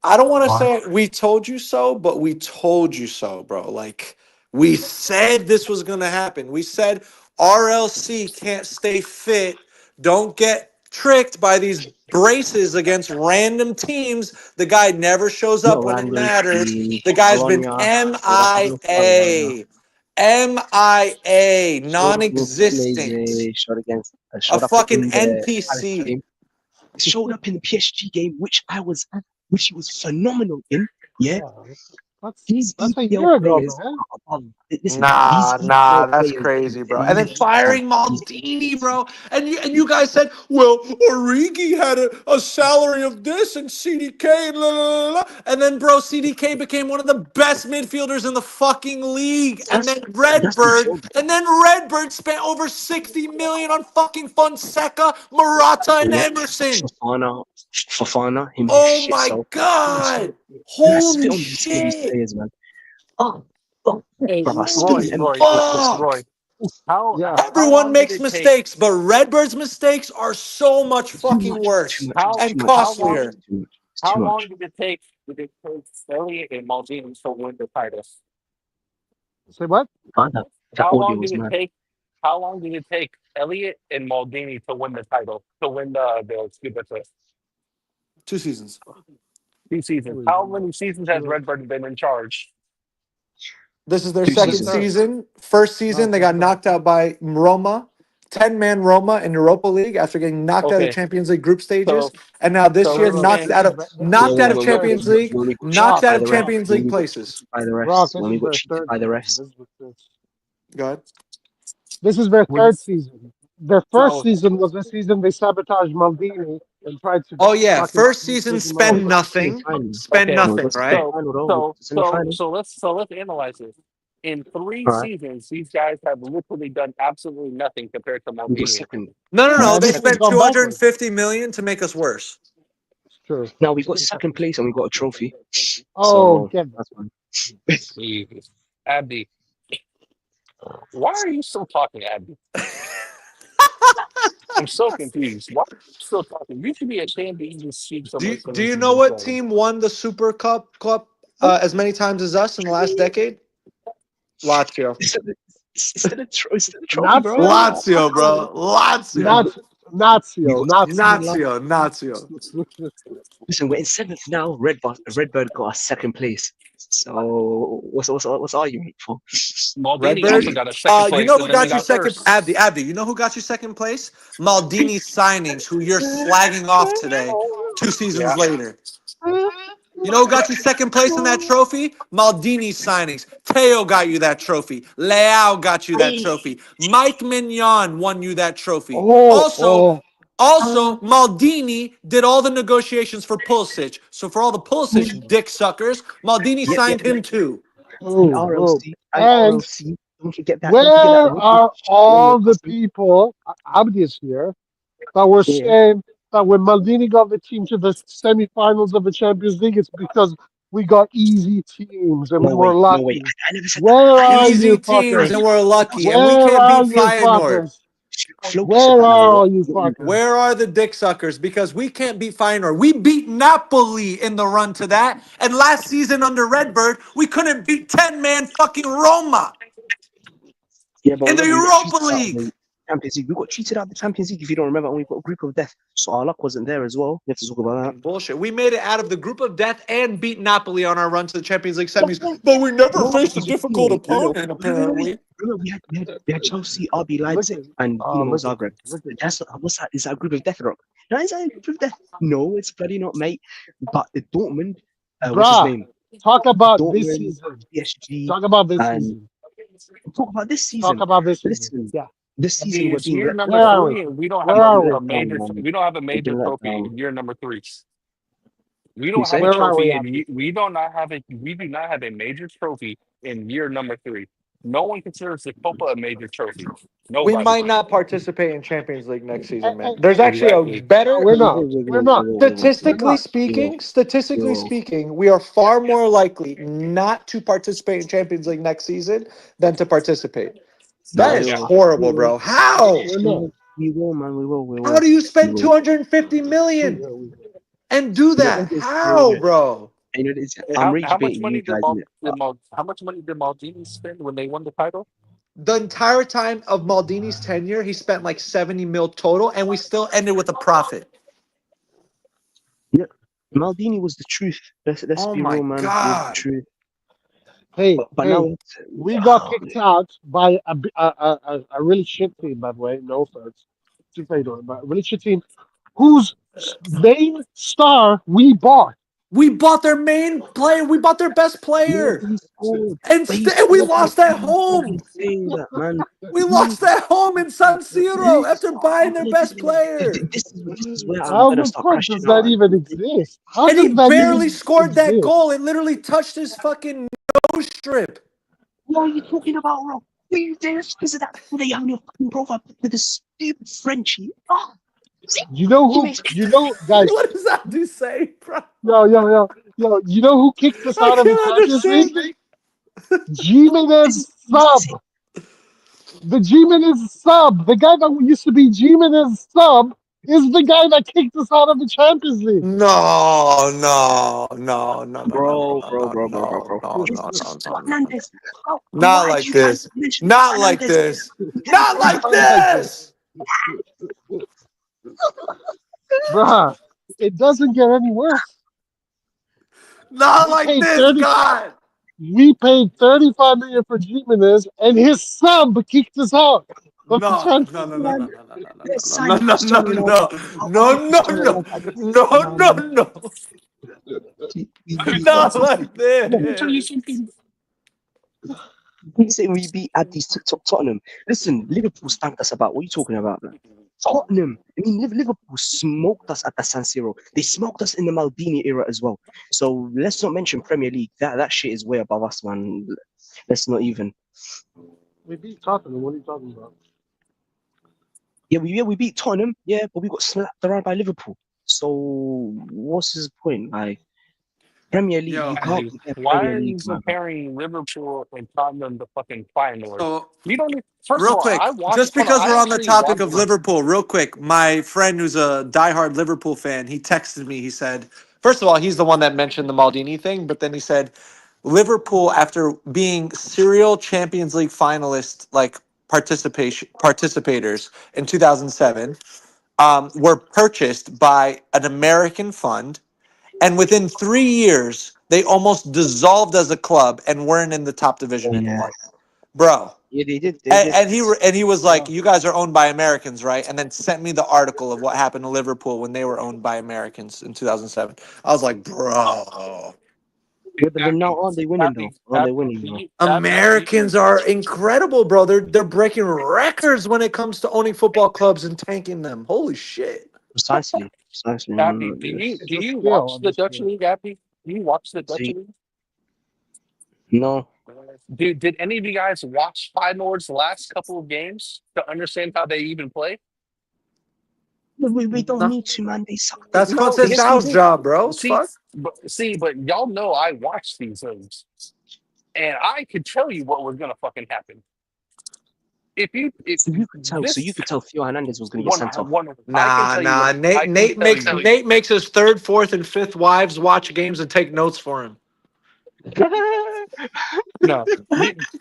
I don't want to say we told you so, but we told you so, bro. Like we said this was gonna happen. We said RLC can't stay fit. Don't get tricked by these braces against random teams. The guy never shows up Not when it random matters. teams. The guy's been Bologna. What happened to Bologna? MIA. MIA, Showed up in non-existent. Udinese, A showed up fucking in the Palace NPC. game. Showed up in the PSG game, which he was phenomenal in. Yeah, Yeah, these that's a EPL year ago, players man. are above. Listen, these Nah, EPL that's players crazy, bro. And then elite firing qualities. Maldini, bro. And you guys said, well, Origi had a salary of this and CDK and la la la. And then, bro, CDK became one of the best midfielders in the fucking league. And That's then that's the Redbird, job. and then Redbird spent over 60 million on fucking Fonseca, Morata, and Yeah, Emerson. Fofana, him his Oh shit my self. God. You gotta spit Holy on some of these shit. players, man. Oh, oh, Hey, brother, spit on Roy, them. Roy, Fuck. Roy. How Yeah. how Everyone long did makes it take? mistakes, but Redbird's mistakes are so much Too fucking much. It's too worse much. It's How too and much. how It's too much. long costlier. It's too much. It's how too long much. did it take? Did it take Elliott and Maldini to win the title? Say what? Ah, that How audio long was did it mad. take? How long did it take Elliott and Maldini to win the title? To win the 2 seasons. 2 seasons. Holy How shit. many seasons has Sure. Redbird been in charge? This is their Two This is the second seasons. third. season. First No, season, it's they the got third. knocked out by Roma, 10-man Roma in Europa League after getting knocked out of Okay, Champions League group stages. so And now this so year, let's Look, say this Yeah, knocked is out their of when we got third Champions cheated, League, season. when we got knocked cheated out by of the ref, Brock, Champions when League we got places. cheated by the Brock, refs, this when we is got their cheated third by the season. refs. Go ahead. This is their when third season. Their first so season was the season they sabotaged Maldini and tried to Oh yeah, fucking first season take him No, we spend over. got to nothing. semi-final. Spend okay, No, we nothing, got to right? so semi-final, though. We got so to so semi-final. so let's analyze this. In three All right. seasons, these guys have literally done absolutely nothing compared to We got Maldini. second. No. And They everything's spent gone backwards. 250 million to make us worse. It's true. Now we got second place and we got a trophy. Oh, So get that's fine. Jesus. Abdi, why are you still talking, Abdi? I'm so confused. Why are you still talking? You should be ashamed to even speak so much Do sense you you've know been what saying. team won the Super Cup as many times as us in the last decade? Lazio. It's still a trophy, not bro. so. Lazio, bro. Lazio. Not We've Nazio, got Nazio. Milan. Nazio. Listen, we're in seventh now. Redbird got us second place. So what's argument for? Maldini Redbird. also got a second You place, know and who then we got you got second? first. Abdi. You know who got you second place? Maldini signings, who you're slagging off today, 2 seasons Yeah. later. You know who got you second place in that trophy? Maldini signings. Teo got you that trophy. Leao got you that trophy. Mike Mignon won you that trophy. Oh, Also, oh, Maldini did all the negotiations for Pulisic. So for all the Pulisic dick suckers, Maldini Yep, signed yep, yep. him too. And oh, oh. RLC and And RLC. Don't forget that. Don't forget that. where are all the people, Abdi is here, that were Yeah. saying that when Maldini got the team to the semifinals of the Champions League, it's because we got easy teams and we No were way. No way. lucky. I never said that. Where I never are said Easy you teams, fuckers? and we're lucky, and we Where can't are beat you Feyenoord. fuckers? Floki said Where that. You know are what? all you fuckers? Where are the dick suckers? Because we can't beat Feyenoord. We beat Napoli in the run to that. And last season under Redbird, we couldn't beat 10-man fucking Roma Yeah, but in the remember, we got Europa cheated out of League. the Champions League. We got cheated out of the Champions League, if you don't remember, and we got a group of death. So our luck wasn't there as well. We have to talk about Bullshit. We made it out of the group of death and beat Napoli on our run to the Champions League that. semis. But we never No, faced a because difficult no. opponent, Wait. apparently. Remember, we had Chelsea, RB Look Leipzig, at and Dinamo look at Zagreb. look at That's what's that? Is that a group of death, Rock? No, is that a group of death? No, it's bloody not, mate. But the Dortmund, what's his bruh. name? Talk about this Dortmund, season. PSG, Talk about this and season. talk about this Talk season. about this season. Listen, Yeah. this I season mean, we're it's being year let number Where down. are we? three, and we don't Where have We've are been we? a let down, major. man. We don't have a We've major been let trophy down. in year number three. We You don't have say? a Where are we, trophy, and Abdi? we do not have a. We do not have a major trophy in year number three. No one considers the Copa a major trophy. We Nobody. might not participate in Champions League next Eh, season, eh, man. There's actually a Exactly. no, better we're not. We're not. We're Statistically not. speaking, We statistically will. speaking, we are far more likely not to participate in Champions League next season than to participate. No, That we is Yeah. will. horrible, bro. How? We're We not. will. We will, man. We will. We How will. do you We spend will. 250 million and do You know, that? it's, you know, How, bro? you know, it's, And I'm how rage much baiting you money guys in it. how much money did Maldini spend when they won the title? The entire time of Maldini's tenure, he spent like 70 mil total, and we still ended with a profit. Yeah, Maldini was the truth. Let's Oh be my real, man. He was the God. truth. Hey, But now, hey, we got kicked out by a really shit team, by the way. No offense to Feyenoord, but a really shit team whose main star we bought. We bought their main player. We bought their best yeah, player. he scored. And, But he and we scored. lost at home. He's saying that, man. We He, lost at home in San Siro he, after buying their best player. this is where I'm How gonna the start fuck does crashing that out. even exist? How And he does that barely even scored that exist? goal. It literally touched his fucking nose strip. What are you talking about, Rob? We this because of that. They have your fucking profile with this stupid Frenchie. Oh, see, You know he who? makes. You know, guys. What does that do say, bro? Yo. You know who kicked us I out of the can't Champions understand League? it. This Jimenez is sub. The Jimenez sub. The guy that used to be Jimenez sub is the guy that kicked us out of the Champions League. No. Just Fernandez. Oh, Not why do like you guys this. mention Not like Fernandez? this. You guys Not mention like Not like this, this. bruh. It doesn't get any worse. Not We like paid this, 30. God. We paid 35 million for Jimenez, and his sub kicked us out of the No, no, Champions no, no, League. no, Man, no, no, let's no, sign no, no, Cristiano no, no, Ronaldo. I'll no, no, Cristiano no, Ronaldo. no, no, Man, no. we Let me Not beat. tell like you this. something. We say we beat at these Tottenham. Listen, Liverpool spanked us about. What are you talking about, man? Tottenham. I mean, Liverpool smoked us at the San Siro. They smoked us in the Maldini era as well. So let's not mention Premier League. That shit is way above us, man. Let's not even. We beat Tottenham. What are you talking about? Yeah, we beat Tottenham. Yeah, but we got slapped around by Liverpool. So what's his point? Like Premier League, you Yo, can't Exactly. compare Why Premier are League, you man. comparing Liverpool and Tottenham to fucking Feyenoord? so You don't. First of real all, quick, I watched. just Hold on, because we're I on the actually topic watched of them. Liverpool, real quick, my friend who's a diehard Liverpool fan, he texted me. He said, first of all, he's the one that mentioned the Maldini thing, but then he said, Liverpool, after being serial Champions League finalists, like participators in 2007, were purchased by an American fund, and within 3 years, they almost dissolved as a club and weren't in the top division Yeah, anymore, bro. yeah, they did. They And, did. and he was like, Wow. "You guys are owned by Americans, right?" And then sent me the article of what happened to Liverpool when they were owned by Americans in 2007. I was like, "Bro, Yeah, but then now Happy, aren't they winning though? happy, Aren't they happy. winning though? Americans are incredible, bro. They're breaking records when it comes to owning football clubs and tanking them. Holy shit!" Precisely, precisely. No, Happy. no, yes. It's Do a you skill. watch I'm the just Dutch kidding. league, Happy? Do you watch the Dutch See, league? no, Did any of you guys watch Feyenoord's last couple of games to understand how they even play? we don't No, need to, man. They suck. that's No, yes, you Conceicao's did. job, bro. What the See, fuck? but y'all know I watch these things, and I could tell you what was gonna fucking happen. If So you could tell. So this you could tell Theo Hernandez was going to get one sent off. one, I can Nah, tell you nah. what I can tell you. Nate makes his third, fourth, and fifth wives watch games and take notes for him. No,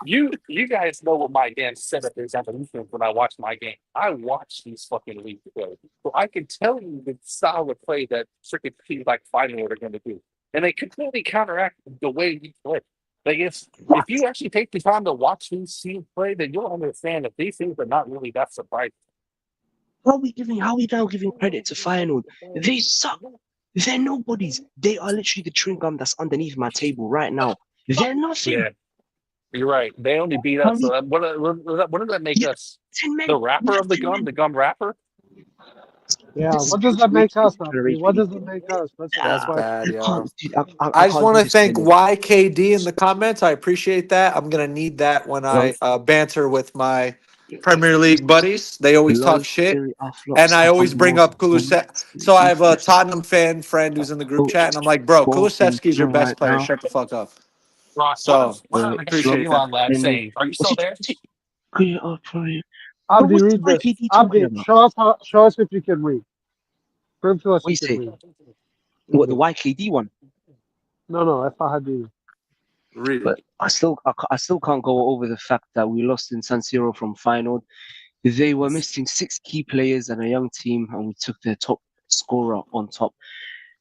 you guys know what my damn setup is at the weekend when I watch my game. I watch these fucking leagues play, so I can tell you the style of play that freaking teams like Feyenoord are going to do, and they completely counteract the way we play. Like if you actually take the time to watch these teams play, then you'll understand that these things are not really that surprising. How are we now giving credit to Feyenoord? They suck. They're nobodies. They are literally the chewing gum that's underneath my table right now. They're nothing. Yeah, you're right. They only beat How us. many? So what does that make Yeah, us? 10 men. The We rapper have of the 10 men. gum rapper? Yeah. This is What does that make us, This is Abdi? What generating. does it make us? That's a good That's Nah, bad, question. I yo. can't, dude, I I just can't want do to this thank anymore. YKD in the comments. I appreciate that. I'm gonna need that when Lol, I banter with my Premier League buddies. They always talk lol, shit, Siri, our and flops I have always won bring more up than Kulusevski. So I have a defense. Tottenham fan friend who's in the group Oh, chat, and I'm like, bro, ball in Kulusevski's your play best right player. now. Shut the fuck up. Ross, So what are the guys from Flop appreciate that. Milan lab pending. saying? Are you What's still it? there? Clear up for you. But Abdi, what's the read this. YKD talking Abdi, about? show us if you can read. Prove to us What you you can say? read. What, Read the it. YKD one? No, F Hadid. Read it. But I still can't go over the fact that we lost in San Siro from Feyenoord. They were missing 6 key players and a young team, and we took their top scorer on top.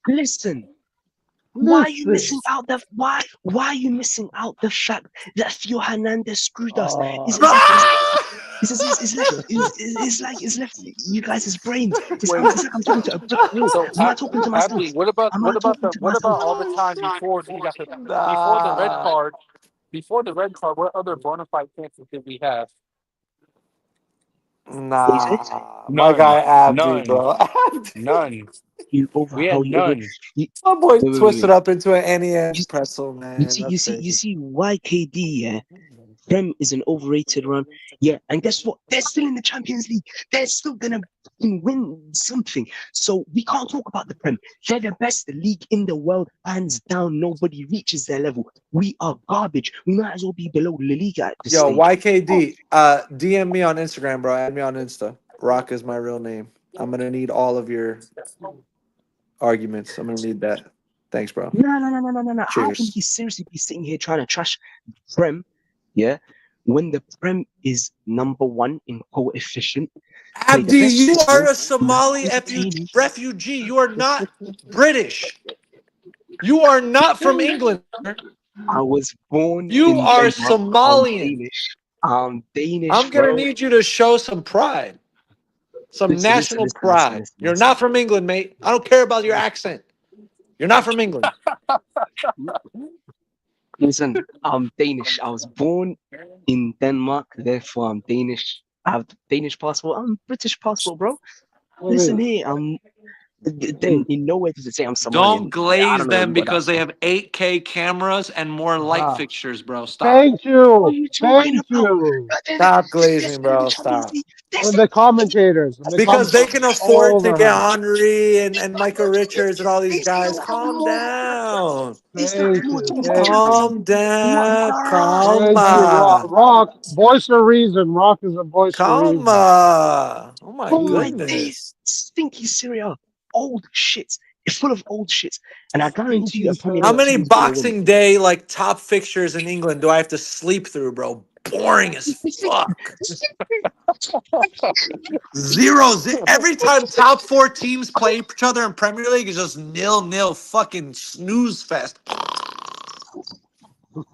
Listen, why are you Listen. missing out the why are you missing out the fact that Theo Hernandez screwed us? It's as if it's left you guys' brains. Wait, It's like I'm talking to a brick wall. so I'm not talking to myself. Abdi, what about I'm not talking to what about myself. all the time before he got before the red Nah, card? Before the red card, what other bona fide chances did we have? What you say? nah. My None, guy Abdi, none, bro. none. You over We how had you over none. you, My boy wait. twisted up into an Annie You, and pretzel, man. That's you crazy. see YKD, yeah. Prem is an overrated run. Yeah, and guess what? They're still in the Champions League. They're still gonna fucking win something. So we can't talk about the Prem. They're the best league in the world, hands down. Nobody reaches their level. We are garbage. We might as well be below La Liga at this Yo, stage. YKD, DM me on Instagram, bro. Add me on Insta. Rock is my real name. I'm gonna need all of your arguments. I'm gonna need that. Thanks, bro. No. How can Cheers. he seriously be sitting here trying to trash Prem? Yeah, when the Prem is number 1 in coefficient, play the Abdi, best you are football, a most Somali entertaining. refugee. You are not British. You are not from England. I was born You in are Denmark. I'm Somalian. Danish. I'm Danish, I'm gonna bro. need you to show some pride, some national pride. You're Listen. not from England, mate. I don't care about your accent. You're not from England. Listen, I'm Danish. I was born in Denmark, therefore I'm Danish. I have Danish passport. I'm British passport, bro. Listen Wait, here, wait. in nowhere does it say I'm Don't Somalian. I glaze don't know where them you got that because they from. have 8K cameras and more light Ah, fixtures, bro. Stop. thank What are you. you talking Thank about? you. Stop They're glazing, still in the bro. Champions Stop. League. They're And still the commentators. And the Because they commentators can all afford to over get her. Henry and Micah Richards and all these they still guys. have Calm more. down. They still have Thank more you. teams in the Thank Champions you. League. Calm No, down. Thank you, Rock. Calma. Rock, voice of reason. Rock is a voice of reason. Calma. Oh my oh my Jesus. days, goodness. stinky Syria, old shit. It's full of old shit. And I guarantee you, Stinky a Premier How League Syria. many team is going to win it. Boxing Day like top fixtures in England do I have to sleep through, bro? boring as fuck. Zeros. Every time top 4 teams play each other in Premier League, it's just 0-0 fucking snooze fest.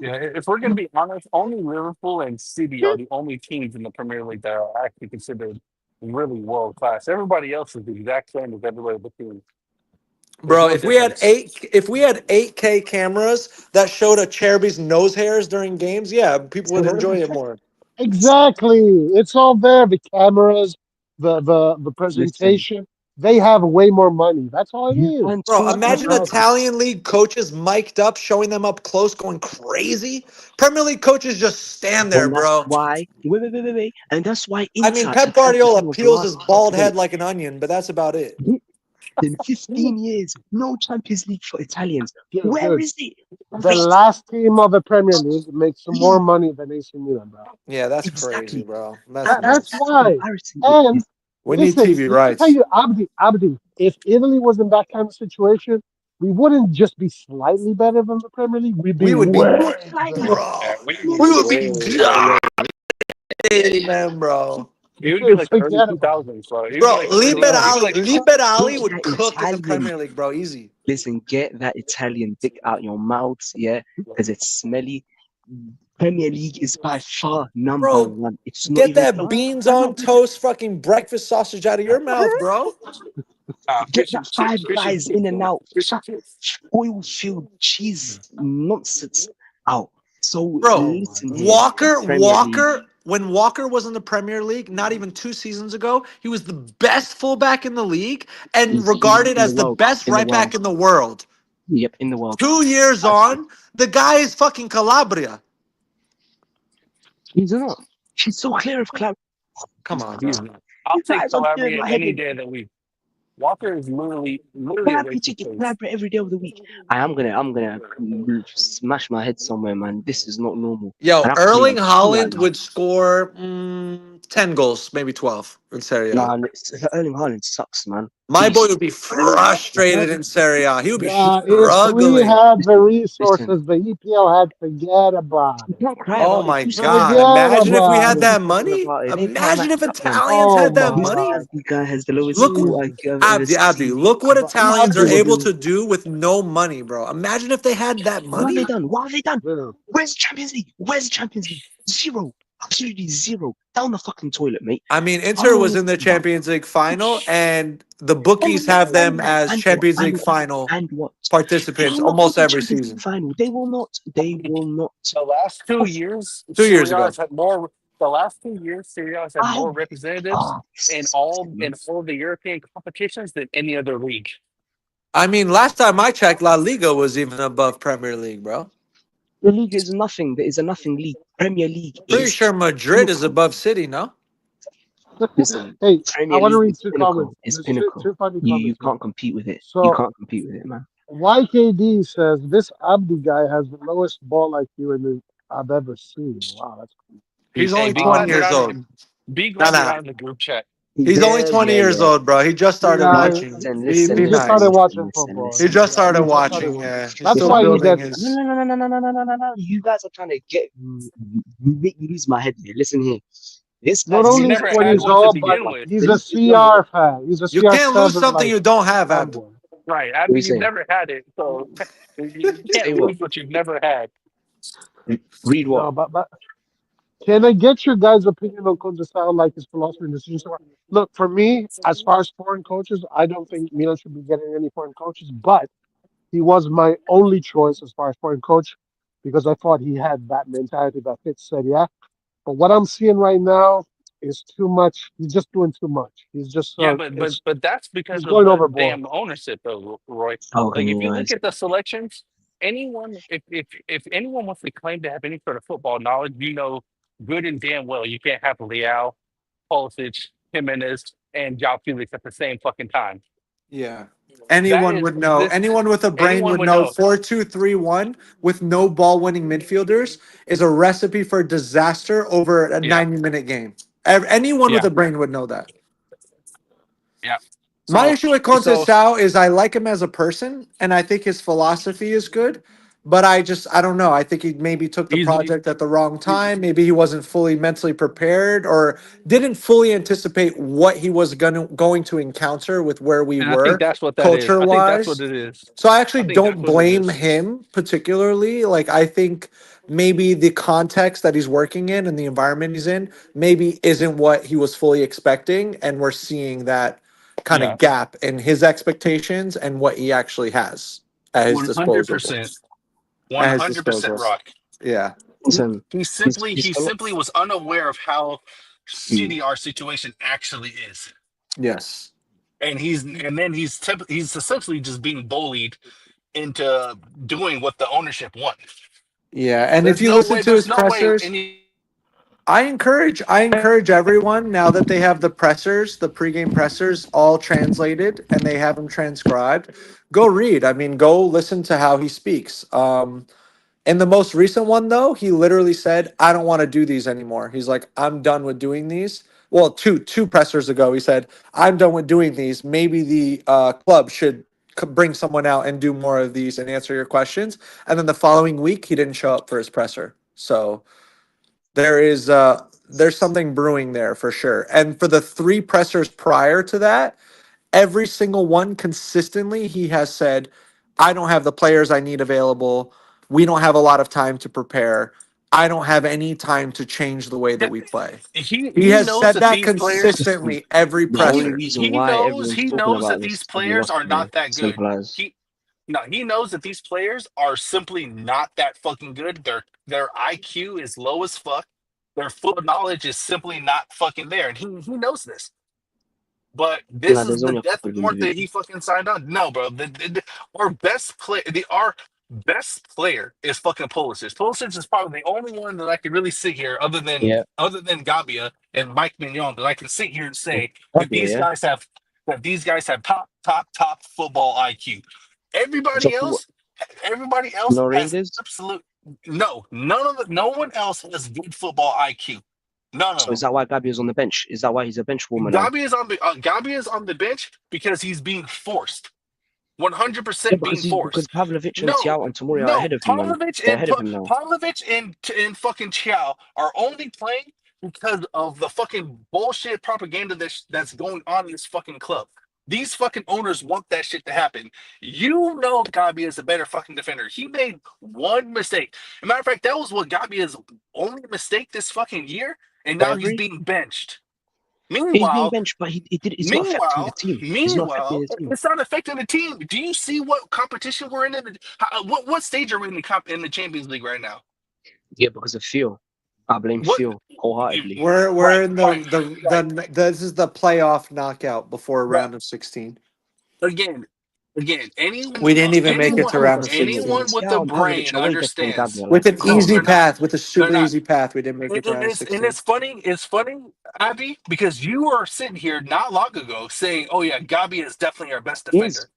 Yeah, if we're gonna be honest, only Liverpool and City are the only teams in the Premier League that are actually considered really world class. Everybody else is the exact same as every other team. There's Bro, no difference. if we had 8K cameras that showed a Cherby's nose hairs during games, yeah, people would enjoy it more. Exactly. It's all there. The cameras, the Listen, presentation. They have way more money. That's all it you is. can Bro, talk imagine about it. Italian league coaches mic'd up, showing them up close, going crazy. Premier League coaches just stand there, And that's bro. why, wait. And that's why I mean, Inter, Pep Guardiola Italian was peels his last. bald Wait, head like an onion, but that's about it. in 15 years, no Champions League for Italians. Dude, Where dude, is it? the Wait, last team of the Premier League makes more please. money than AC Milan, bro. Yeah, that's crazy, Exactly. bro. That's That's nuts. That's why. embarrassing. And We need listen, TV let me tell rights. you, Abdi, if Italy was in that kind of situation, we wouldn't just be slightly better than the Premier League. We'd be We would be, Not way slightly. better. bro. Yeah, we We Nearly. would way, be way. dominating, bro. It would be Dude, like the early forget two about it. thousands, so it would be Bro, like early. Bro, It'd be like Liberali get would that cook in the Italian. Premier League, bro. Easy. Listen, get that Italian dick out your mouths, yeah, because it's smelly. Premier League is by far number Bro, one. It's not get even that close. beans on toast fucking breakfast sausage out of your mouth, bro. Get fish that and chips, Five fish and Guys chips, in and out. fish and chips. Oil-filled cheese nonsense out. So Bro, listen here, the Walker, Premier League. when Walker was in the Premier League, not even 2 seasons ago, he was the best fullback in the league and He's regarded in the as the world. best In the right world. back in the world. Yep, in the world. 2 years I swear. on, the guy is fucking Calabria. He's not. She's so clear of cloud. Come on, He's bro. not. I'll You take guys are doing Calabria my head any in. day of the week. Walker is literally a Collaborate, waste of chicken, space. collaborate every day of the week. I'm gonna smash my head somewhere, man. This is not normal. Yo, And I'm playing Erling on two right Haaland now. would score 10 goals, maybe 12 in Serie A. Nah, Erling Haaland sucks, man. My boy Please. would be frustrated in Serie A. He would be If we struggling. had the Listen, resources the EPL had, forget about you it. can't cry Oh about it. my Two seasons God. ago, Forget Imagine if we about had everyone it. that was talking money. about it. They can't Imagine match if up, man. Italians Oh had that my This money. God. Abdi guy has the lowest Look, football Jesus IQ I've ever Abdi, seen. look what Italians are able Abdi, to do with no money, bro. Imagine if they had that What have they money. done? What have they done? dude. Where's Champions League? Where's Champions League? Zero. Absolutely zero. Down the fucking toilet, mate. I mean, I don't Inter know what was you're in the talking about. Champions League final, and the bookies And, have them and, as and what? Champions And League what? final And what? They participants will not go almost to every Champions League season. final. They will not. They will not. The last 2 Of- years, 2 years Serie A ago. has had more. The last 2 years, Serie A has had I more representatives oh, in man. all the European competitions than any other league. I mean, last time I checked, La Liga was even above Premier League, bro. The league is nothing. There is a nothing league. Premier League Pretty is sure Madrid is pinnacle. above City, no? Listen, Hey, I Premier want to League read is two pinnacle. comments. It's There's two, pinnacle. two funny You comments here. can't compete with it. You So can't compete with it, man. YKD says this Abdi guy has the lowest ball IQ I've ever seen. Wow, that's cool. He's He's Hey, only be 20 glad you're years not. old. Be Nah, glad you're nah. not in the group chat. He's only 20 years Yeah. old, bro. He just started Yeah, watching. he Be just started nice. watching football. He just Yeah, started he just started watching. watching. Yeah, he's That's still why he building gets. his. No. You guys are trying to make me lose my head here. Listen here. This Not guy's You only is 6 never 20 had years one to old, but begin with, he's a Let me get CR fan. He's a You can't lose CR7 something like you don't have, Abd. fanboy. right? I what are you mean, you've saying? never had it, so you Say can't what? lose what you've never had. Read what? No, but can I get your guys' opinion on Conceicao, like his philosophy and decisions? Look, for me, as far as foreign coaches, I don't think Milan should be getting any foreign coaches, but he was my only choice as far as foreign coach because I thought he had that mentality that fits Serie A. But what I'm seeing right now is too much. He's just doing too much. He's just Yeah, but it's that's he's because of going the overboard. damn ownership, though, Roy. How Like, can if you you look guys? at the selections, anyone, if anyone wants to claim to have any sort of football knowledge, good and damn well you can't have Leao, Pulisic, Jimenez, and João Felix at the same fucking time. Yeah. That Anyone is would know. this. Anyone with a brain Anyone would would know know. 4-2-3-1 with no ball winning midfielders is a recipe for disaster over a Yeah, 90-minute game. Anyone with yeah, a brain would know that. yeah. My So, issue with so Conceicao is I like him as a person, and I think his philosophy is good. But I don't know. I think he maybe took the He's project at the wrong time. Maybe he wasn't fully mentally prepared or didn't fully anticipate what he was going to encounter with where we and I think were that's what that is. culture I think that's what wise. it is. So I actually I think that's don't what it blame is. him particularly. Like I think maybe the context that he's working in and the environment he's in maybe isn't what he was fully expecting, and we're seeing that kind Yeah, of gap in his expectations and what he actually has at his disposal. 100%, At his 100% disposal. rock. Yeah. Listen, He his, simply his he philo- simply was unaware of how mm, shitty our situation actually is, Yes. and he's essentially just being bullied into doing what the ownership wants. Yeah. And if you listen to There's his no way pressers, any. I encourage everyone now that they have the pressers, the pregame pressers all translated and they have them transcribed, go read. I mean, go listen to how he speaks. In the most recent one, though, he literally said, "I don't want to do these anymore." He's like, "I'm done with doing these." Well, two pressers ago, he said, "I'm done with doing these. Maybe the club should bring someone out and do more of these and answer your questions." And then the following week, he didn't show up for his presser. So there's something brewing there for sure. And for the three pressers prior to that, every single one consistently he has said, I don't have the players I need available. We don't have a lot of time to prepare. I don't have any time to change the way that we play. He He has knows said that that these players. listen, consistently every the only presser. reason why everyone's He talking knows about that this these is because we players lost are today. not that good. Simple as. He knows that these players are simply not that fucking good. Their IQ is low as fuck. Their full knowledge is simply not fucking there, and he knows this. But this Nah, is there's the only a death couple of warrant that he individuals. fucking signed on. No, bro. Our best player is fucking Pulisic. Pulisic is probably the only one that I could really sit here, Yeah, other than Gabia and Mike Mignon, that I can sit here and yeah. say that Fabio, yeah. these guys have top football IQ. So Everybody for else, everybody else no has Rangers. absolute no one else has good football IQ. None of So is them. that why Gabio's on the bench? Is that why he's a bench warmer now? Gabi is on the bench because he's being forced. Yeah, 100% being because forced. Pavlovic and No, Thiago and Tomori are no. ahead of him, man. They're ahead of him now. Pavlovich and fucking Chow are only playing because of the fucking bullshit propaganda that's going on in this fucking club. These fucking owners want that shit to happen. You know Gabi is a better fucking defender. He made one mistake. As a matter of fact, that was what Gabi's only mistake this fucking year, and now he's Every being benched. he's being Meanwhile, benched, but it's not affecting the team. It's not affecting the team. it's not affecting the team. Do you see what competition we're in? What stage are we in the Champions League right now? Yeah, because of Phil. I blame What? Phil wholeheartedly. We're in Right. the this is the playoff knockout before a Right. round of 16. Again. We didn't even make it to round of Anyone 16. with the Thiago and Pavlovic brain are way better than understands. Gabriel. With an No, easy they're not. path, with a They're super not. easy path, we didn't make it to round of 16. It's funny. It's funny, Abby, because you were sitting here not long ago saying, "Oh yeah, Gabi is definitely our best He is. defender."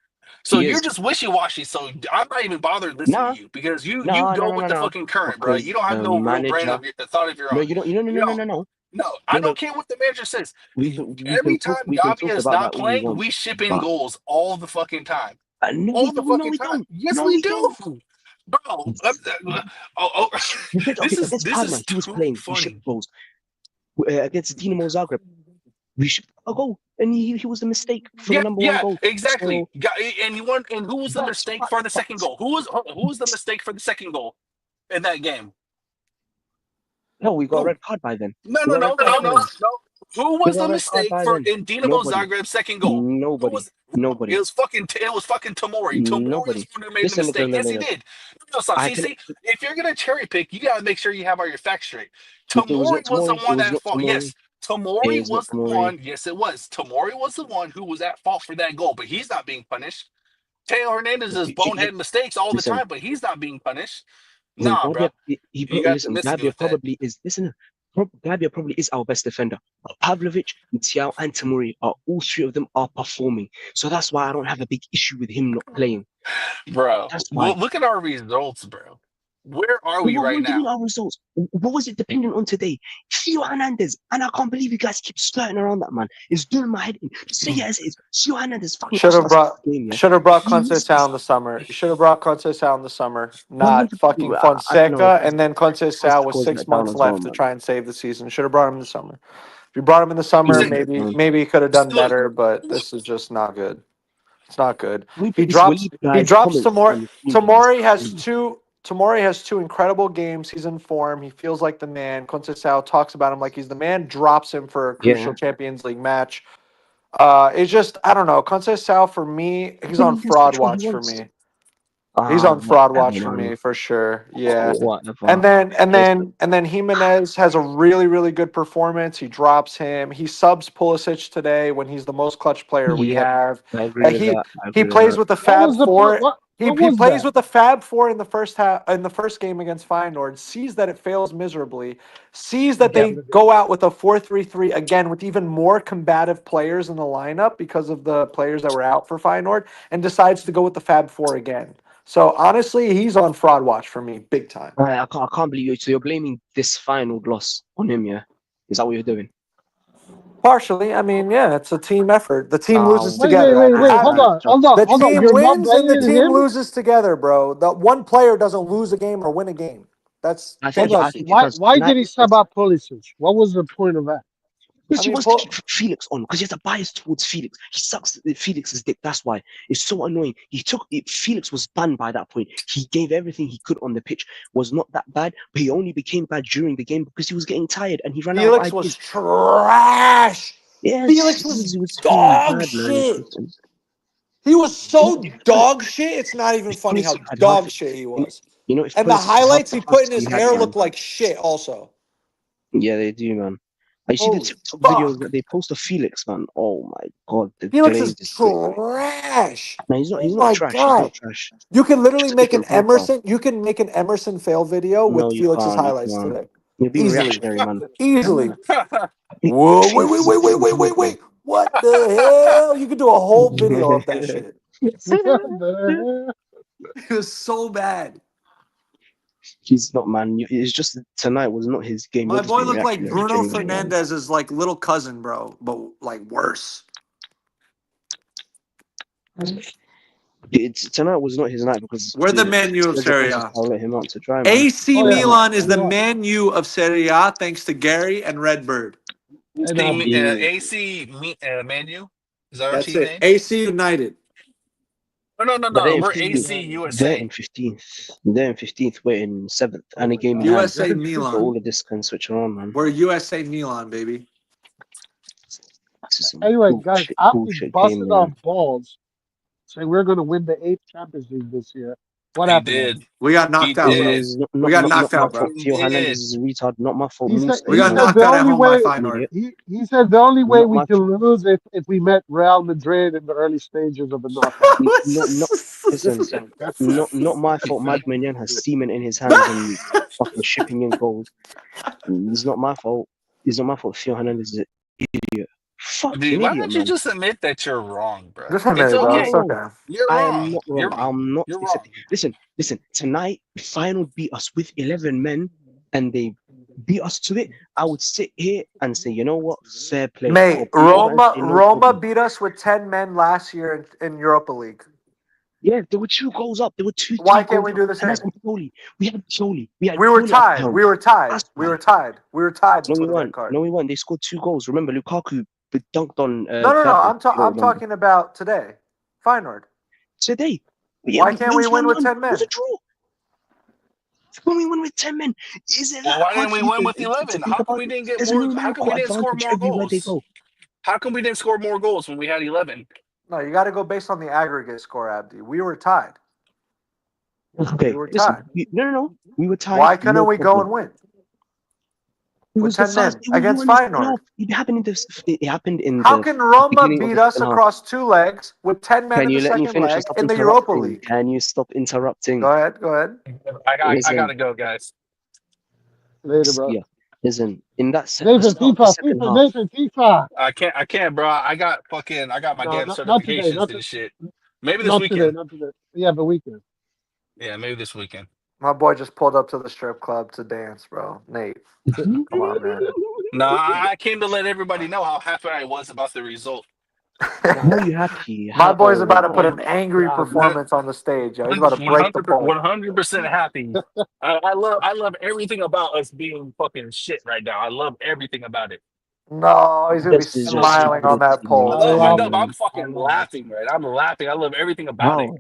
So He you're is. just wishy washy. So I'm not even bothered listening Nah, to you because you nah, no, go no, with no, the no. fucking current, bro. Because You don't have the no real brain manager. of your thought of your No, own. you don't. No, no, no, no, No, no, no. no, I No, don't no. care what the manager says. We can Every talk. time We can Gabi talk is about not that all we playing, want. we ship in But goals all the fucking time. no, we All the don't. No, fucking we time. don't. Yes, No, we we do, don't. bro. Oh, Okay, against this Parma, is he was too playing. We funny. shipped goals. Against Dinamo Zagreb, we shipped a goal, and he was the mistake for the number one Yeah, goal. exactly. So And you won. And who was the mistake for the second goal? Who was the mistake for the second goal in that game? no, we got a Who? red card by then. No, We no, got a red no, card no, by no, then. no. Who We was got the a red card mistake by for then. in Dinamo Nobody. Zagreb's second goal? Who Nobody. was? No, Nobody. it was fucking Tomori. Tomori is Nobody. the one who made the Listen, mistake. Yes, he look. did. No, stop. I See, can. if you're gonna cherry pick, you gotta make sure you have all your facts straight. It was not Tomori was the Tomori. It one was at not fault. Tomori. Yes, It Tomori is not was the Tomori. one. Yes, it was. Tomori was the one who was at fault for that goal, but he's not being punished. Taylor Hernandez is bonehead mistakes all the Listen, time, but he's not being punished. Nah, bro. Gabia, listen, Missing me Gabia with that. probably is. Listen, Gabia probably is our best defender. But Pavlovic, Thiago, and Tomori are all three of them are performing. So that's why I don't have a big issue with him not playing. Bro, That's why. look at our results, bro. Where are But we right what do you mean now? our results? What was it dependent on today? Theo Hernandez, and I can't believe you guys keep skirting around that man. It's doing my head in. Say it as it is. Theo Hernandez fucking Should cost have us brought the game, yeah. should have brought He missed Conceicao this in the summer. You should have brought Conceicao in the summer, not 100%. fucking I don't know. Fonseca. And then Conceicao was Cause 6 let down months as well, left to man. try and save the season. Should have brought him in the summer. If you brought him in the You summer, said, Idiot, maybe man. maybe he could have done look, better. But this is just not good. It's not good. We He put this drops. Waleed He guy's drops comments Tamori. on the screen, guys. Tamori has two. Tamori has two incredible games. He's in form. He feels like the man. Conceicao talks about him like he's the man. Drops him for a crucial Yeah. Champions League match. It's just I don't know. Conceicao for me, he's But on he gets fraud what he watch for wants. me. He's on fraud Whatever, watch for man. me for sure. Yeah. Whatever. And then Jimenez has a really really good performance. He drops him. He subs Pulisic today when he's the most clutch player we Yep, have. I agree with He that. I he agree with plays that. with the What Fab was the point? Four. He What was plays that? with the Fab Four in the first half in the first game against Feyenoord. Sees that it fails miserably. Sees that Yeah. they go out with a 4-3-3 again with even more combative players in the lineup because of the players that were out for Feyenoord, and decides to go with the Fab Four again. So honestly, he's on fraud watch for me, big time. I can't believe you. So you're blaming this final loss on him, yeah? Is that what you're doing? Partially, I mean, yeah, it's a team effort. The team loses Wait, wait, together. wait, You wait. have Hold to. on, hold on, The hold on. team You're not wins and the blaming team him. loses together, bro. The one player doesn't lose a game or win a game. That's I Hold think on. I fantasy. think it does. Why Tonight did he it sub does. out Pulisic? What was the point of that? I Because he mean, wants to keep Felix on, because he has a bias towards Felix. He sucks Felix's dick. That's why it's so annoying. He took it. Felix was banned by that point. He gave everything he could on the pitch. Was not that bad, but he only became bad during the game because he was getting tired and he ran out of Felix was ideas. trash. Yes, Felix was he was feeling dog bad, man. shit. He was so You know, dog shit. It's not even if funny how Pulisic had half, dog shit he you was. know, if And the Pulisic had half highlights the he put in hearts his he had, hair man. looked like shit. Also, Yeah, they do, man. I see the holy TikTok videos that fuck. they post of Felix, man. Oh my god, the Felix is glaze is thick. trash. No, he's not. Oh He's not my trash. He's god. not trash. You can literally Just a make an different profile. Emerson. You can make an Emerson fail video No, with you Felix's can't. You highlights can't. today. You're being Easily, reactionary, man. easily. Whoa! Wait! Felix Wait! is a Wait! Wait! different Wait! Wait! profile. Wait! What the hell? You could do a whole video of that shit. What the hell? It was so bad. He's not, man. It's just tonight was not his game. You're My just boy being looked like reactionary, Bruno genuinely, man. Fernandez's like little cousin, bro, but like worse. Tonight was not his night because We're the Man U of Sergio Serie A. Conceição let him out to dry, man. AC Oh yeah, Milan is the yeah. Man U of Serie A thanks to Gary and Redbird. And AC Manu? Is that our That's team it. name? AC United. But they're in We're 15th. AC They're USA. in 15th. They're in 15th. We're in 7th. And a game in hand. USA So Milan. all of this can switch around, man. We're USA Milan, baby. This is some anyway, guys, after bullshit game, busting our man. balls, saying we're going to win the 8th Champions League this year, what He happened? did. We got He knocked out, bro. did. It's We got not knocked my out, bro. fault. He Theo Hernandez did. is a retard. Not my fault. He said We he got Musta's knocked said the out at only home by way an Feyenoord. idiot. he said the only way Not we my can fault. lose if we met Real Madrid in the early stages of the knockout. Not listen. That's Not my fault. Magmanian has semen in his hands and fucking shipping in gold. It's not my fault. It's not my fault. Theo Hernandez is an idiot. Dude, Fucking why idiot, don't you man. just admit that you're wrong, bro? Just a It's minute, I'm bro. not It's okay. wrong. okay. You're I am wrong. not wrong. I'm not. You're wrong. Listen. Tonight, Feyenoord beat us with 11 men, and they beat us to it. I would sit here and say, you know what? Fair play. I'll Mate, be over and say no Roma problem. beat us with 10 men last year in Europa League. Yeah, there were 2 goals up. There were 2, Why 3 can't goals we up. do the And that's same? on Pioli. We had Pioli. We had We were Pioli at the tied. helm. We were tied. That's We why. were tied. We were tied No, we with a red weren't. card. No, we weren't. They scored 2 goals. Remember, Lukaku dunked on No. Pedro. If you don't I'm remember. talking about today. Feyenoord. Today. Yeah, Why we can't we lose win with 1-1. 10 It was men? a draw. When we win with 10 men, is it Well, that why hard didn't for we you win with to 11? think How come about we it? didn't get There's a more? How come numerical we didn't score advantage more everywhere they goals? go. How come we didn't score more goals when we had 11? No, you got to go based on the aggregate score, Abdi. We were tied. We Okay, were listen. tied. No. We were tied. Why couldn't No we go problem. and win It with was the 10 first. men We against won this Feyenoord? playoff. It happened in the. It happened in How the can Roma beginning of beat the us second half. across 2 legs with 10 men Can in the you let me second finish and leg stop in the Europa interrupting? League? Can you stop interrupting? Go ahead. Go ahead. I Listen, gotta go, guys. later, bro. yeah. Listen, in that the Nathan start of the FIFA, second half. Nathan FIFA. I can't, bro. I got my No, damn not today. certifications and shit. Maybe this Not today. weekend. Not today. Yeah, the weekend. Yeah, maybe this weekend. My boy just pulled up to the strip club to dance, bro. Nate, come on, man. No, I came to let everybody know how happy I was about the result. How are you happy? My How? boy's about to put One, an angry God, man. performance on the stage. Yo. He's about to break the pole. 100% happy. I love everything about us being fucking shit right now. I love everything about it. No, he's gonna be This is just smiling on that I pole. No, love it. I'm ridiculous. I fucking love it. laughing, right? I'm laughing. I love everything about it. How?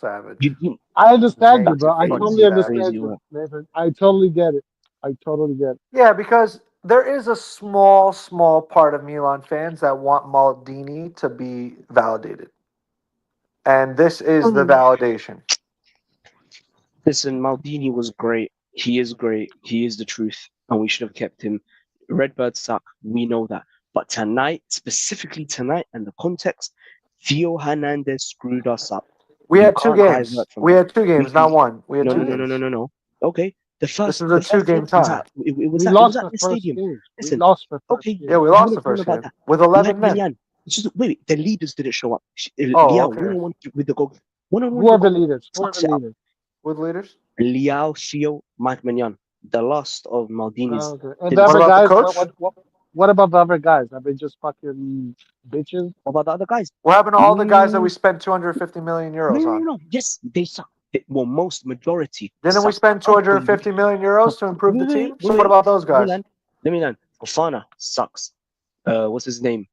Savage. You I understand you, Nate, that's bro. you I crazy. fucking totally That's savage. understand crazy you, work. Nathan. I totally get it. I totally get it. Yeah, because there is a small part of Milan fans that want Maldini to be validated. And this is the validation. Listen, Maldini was great. He is great. He is the truth, and we should have kept him. Redbird suck. We know that. But tonight, specifically tonight, and the context, Theo Hernandez screwed us up. We You had two can't games. divert from We that. had two games, not one. We had No, two no, no, no, no, games. no, no. Okay, This is the a first leg two-game was tie. at We it was lost at the the first stadium. game. We Listen, lost the first okay, Yeah, game. we I have lost no the problem first about game that. with 11 Mike men. Millan, wait, the leaders didn't show up. Oh, Liao, okay. one-on-one with the goal, one-on-one Who with are the the goal, leaders? Who are the fucks it up. leaders? With leaders. Liao, Theo, Mike Mignon, the last of Maldini's Okay. And the didn't What other start. about the guys? coach? What about the other guys? Are they just fucking bitches? What about the other guys? What happened to all the guys that we Mm, spent 250 million no, euros no, no, on? no. Yes, they suck. Well, most majority Didn't we suck. spend Can't 250 million euros to improve the team? So what wait. about those Let me guys? land. Let me land. Fofana sucks. What's his name?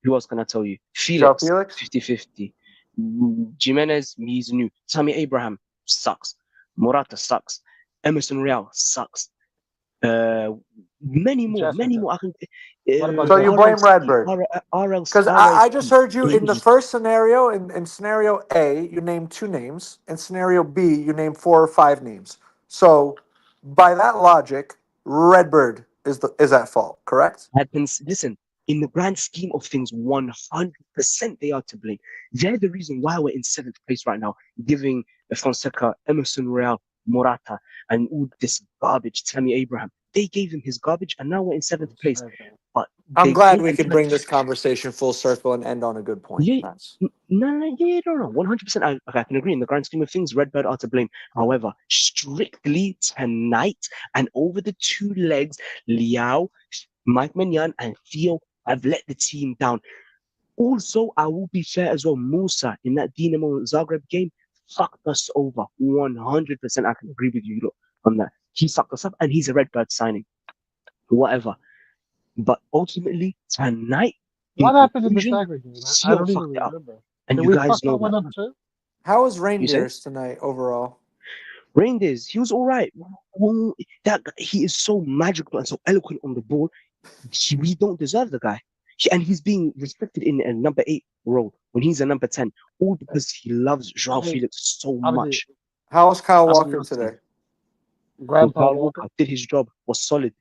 Who else can I tell you? Joe Felix, Felix? 50-50. Jimenez, he's new. Tammy Abraham sucks. Morata sucks. Emerson Real sucks. Uh, many Jessica. more. I can. What about So you Jessica? blame RLC, Redbird. Because I just RLC. heard you in the first scenario, in scenario A, you named two names. In scenario B, you named 4 or 5 names. So by that logic, Redbird is at fault, correct? Happens. Listen, in the grand scheme of things, 100% they are to blame. They're the reason why we're in seventh place right now, giving Fonseca, Emerson Real, Morata, and all this garbage. Tammy Abraham. They gave him his garbage, and now we're in seventh place. But I'm they glad went we and can tried. bring this conversation full circle and end on a good point. Yeah, Nice. no, yeah, no, 100%. I can agree. In the grand scheme of things, Redbird are to blame. However, strictly tonight and over the 2 legs, Liao, Mike Manyan, and Theo have let the team down. Also, I will be fair as well. Musa in that Dinamo Zagreb game fucked us over 100%. I can agree with you on that. He fucked us up, and he's a Redbird signing. Whatever. But ultimately, tonight, in What happened in the conclusion, Zagreb game? I Theo don't even fucked it up. remember. And Did you we guys fuck know that that. one up too? How was You say? Reindeers tonight overall? Reindeers, he was all right. That guy, he is so magical and so eloquent on the ball. We don't deserve the guy. And he's being respected in a number 8 role when he's a number 10, all because he loves Joao Abdi, Felix so Abdi, much. How was Kyle Abdi, Walker Ask him. today? Grandpa Kyle Walker. Walker did his job, was solid.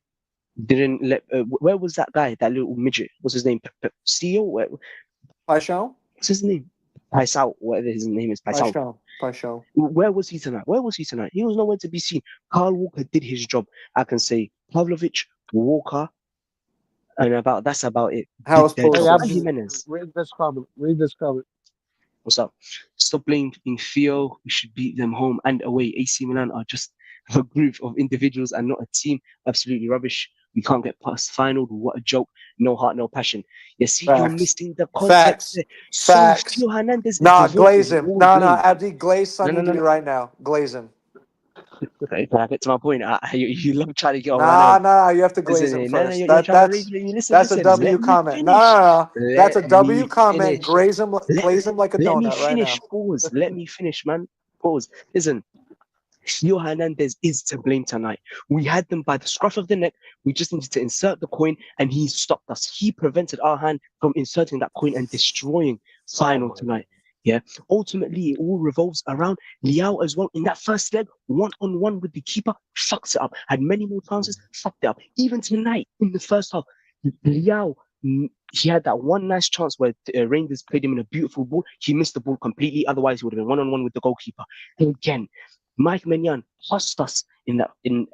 Didn't let. Where was that guy? That little midget. What's his name? CEO? Paixão? What's his name? Paisao, whatever his name is. Paisao. Paixão. Paixão. Where was he tonight? Where was he tonight? He was nowhere to be seen. Carl Walker did his job. I can say Pavlovich, Walker, and that's about it. How Did was their Hey, job. Pulisic? And Abdi, Jimenez. read this comment. Read this comment. What's up? Stop blaming Theo. We should beat them home and away. AC Milan are just a group of individuals and not a team. Absolutely rubbish. We can't get past final. What a joke. No heart, no passion. You see, you're Facts. missing the context Facts. there. So Facts. Theo Hernandez is Nah, devoid glaze of him. all Nah, blame. Abdi, glaze No, no, Sonny no, D no. right now. Glaze him. Okay, can I get to my point? You love trying to get on my Nah, nerve. nah, you have to glaze him Listen, no, first. you're trying to raise That's me. that's a Listen, W let me comment. No, finish. no, no. That's a Let W me comment. finish. Glaze him like a Let me donut right finish. now. Pause. Let me finish, man. Pause. Listen, Theo Hernandez is to blame tonight. We had them by the scruff of the neck. We just needed to insert the coin, and he stopped us. He prevented our hand from inserting that coin and destroying final tonight. Yeah. Ultimately, it all revolves around Liao as well. In that first leg, 1-on-1 with the keeper, fucks it up. Had many more chances, fucked it up. Even tonight, in the first half, Liao, he had that one nice chance where Rangers played him in a beautiful ball. He missed the ball completely. Otherwise, he would have been 1-on-1 with the goalkeeper. And again, Mike Menyan cost us in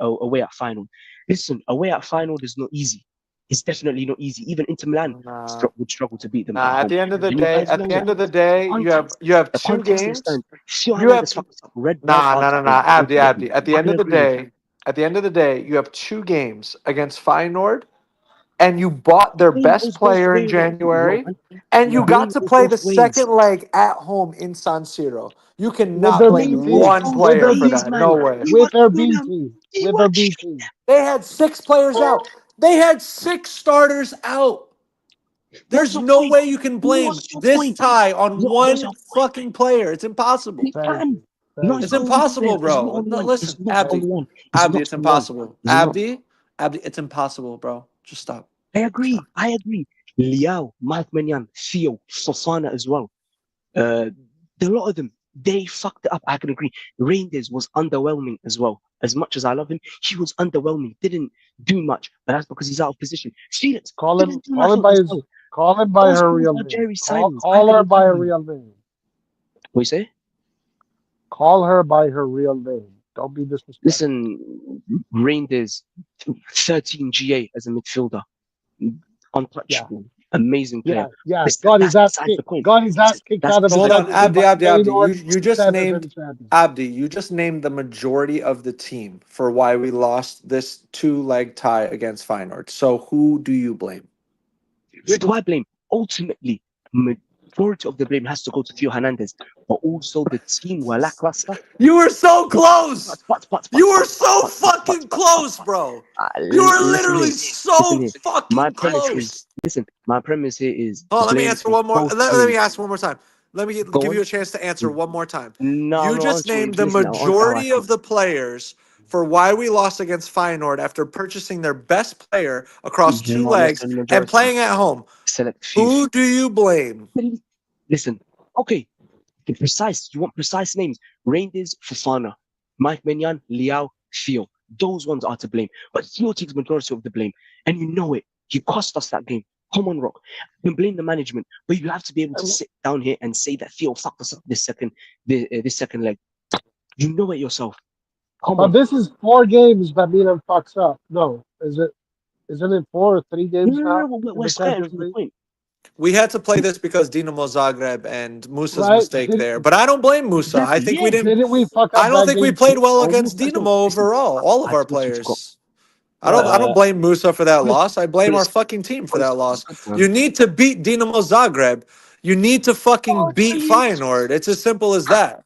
away at final. Listen, away at final is not easy. It's definitely not easy. Even Inter Milan Nah. would struggle to beat them at Nah, home. at And you guys know the end that. of the day, The two context is games. done. Theo You have Hernandez fucked us up. Redbird, nah, our nah, nah, time. nah. Abdi, Abdi. I can agree with that. At the end of the day, you have 2 games against Feyenoord, and you bought their Blame best goes both player in ways. No, January, man. and you got Blame to goes play the both ways. second leg at home in San Siro. You with cannot their blame B Blame goes team, one both with player their for B ways, that. No man. team, way. You with are their killing B them. team, You with are their B killing team. They had 6 players out. They had 6 starters out. What's There's your no point? way you can blame What's your this point? tie on What's one your point? fucking player. It's impossible. You Thank can. you, No, thank it's It's you, not on one player. impossible, It's not bro. on No, one. listen, It's not thank Abdi, on you. one. It's Abdi, not it's on one. impossible. It's not. Abdi, Abdi, it's impossible, bro. Just stop. I Stop. agree. I agree. Liao, Mike Manyan, Theo, Fofana as well. Uh, a lot of them, they fucked it up. I can agree. Reinders was underwhelming as well. As much as I love him, he was underwhelming. Didn't do much, but that's because he's out of position. Felix didn't do Call him nothing by as his, well. call him by Those her boys real are name. Jerry signings. I Call can her agree by her with you. real name. What you say? Call her by her real name. Don't be disrespectful. Listen, Reinders, 13 GA as a midfielder. Yeah, Untouchable. Amazing player. yeah. Listen, that's besides the point. Got his ass kicked That's out of So the hold besides on, the point. Abdi, championship by Abdi, Abdi. Feyenoord You just 7 named champions. Abdi. You just named the majority of the team for why we lost this 2-leg tie against Feyenoord. So who do you blame? Who do I blame? Ultimately, majority of the blame has to go to Theo Hernandez, but also the team were lackluster. You were so close. But, You were so fucking close, bro. You were listen literally here. Listen so here. My fucking premise is, close. listen, my premise here is Oh, let me blame answer one more. both Let me ways. ask one more time. Let me Go give you on. a chance to answer one more time. No, I'm You not just answering. named the Listen, I'll answer how I majority think. of the players for why we lost against Feyenoord after purchasing their best player across 2 legs Not necessarily and majority. playing at home. Select few. Who do you blame? Listen, okay, the precise. You want precise names? Reinders, Fofana, Mike Menyan, Liao, Theo. Those ones are to blame. But Theo takes majority of the blame, and you know it. He cost us that game. Come on, Rock. You can blame the management, but you have to be able to sit down here and say that Theo fucked us up this second leg. You know it yourself. Come But on. this is 4 games that Milan fucks up. No, is it? Isn't it 4 or 3 games now in We're the skirting Champions from the League? point. We had to play this because Dinamo Zagreb and Musa's Right? mistake there. But I don't blame Musa. I Exactly. think we Yeah. didn't Didn't we fuck I up don't that think we game played too? well Oh, against Musa as well. Dinamo Listen, overall. All of I our totally forgot. players. I Yeah. don't blame Musa for that Pulisic, loss. I blame our Pulisic, fucking team for that Pulisic was loss. good, man. You need to beat Dinamo Zagreb. You need to fucking Oh, beat please. Feyenoord. It's as simple as that.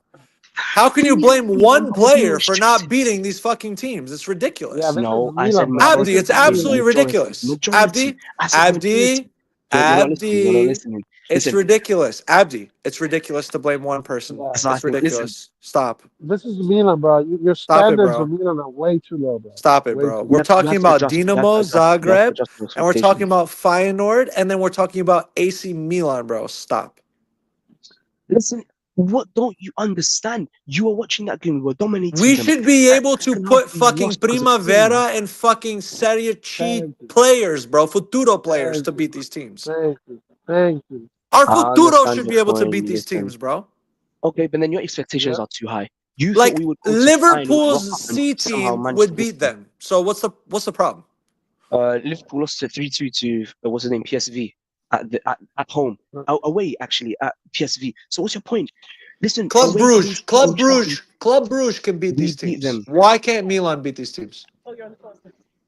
How can you Please, blame please, one with no player for not excuses. beating these fucking teams? It's Yeah, ridiculous. this is No, I said Milan, bro. This Abdi, is it's majority. absolutely Milan. Majority. ridiculous. Majority. Abdi, I said majority. Abdi, You're not listening. You're not Abdi. listening. It's Listen, ridiculous. Abdi, it's ridiculous to blame one person. Yeah. that's how I It's think. Listen, ridiculous. Stop. This is Milan, bro. Your Stop it, standards bro. of Milan are way too low, bro. Stop it, Way bro. too We're low. you talking have to about adjust. You have to Dinamo adjust. You have to Zagreb, adjust your and we're talking expectations. about Feyenoord, and then we're talking about AC Milan, bro. Stop. Listen, what don't you understand? You were watching that game. We were dominating We them. should be That able to second half, put we fucking lost because of Theo. Primavera and fucking Serie C Thank you. players, bro. Futuro players Thank to you. beat these teams. Thank you. Thank you. Our I Futuro understand should your be able to point. beat these Listen. teams, bro. Okay, but then your expectations Yeah. are too high. You thought Like we would go to final, rock Liverpool's up, and C somehow team manage to would miss beat them. them. So what's the problem? Liverpool lost to 3-2 to what's his name, PSV at home. Away actually at PSV. So what's your point? Listen, away games at Old Trafford, Club Bruges can beat we these beat teams. them. Why can't Milan beat these teams?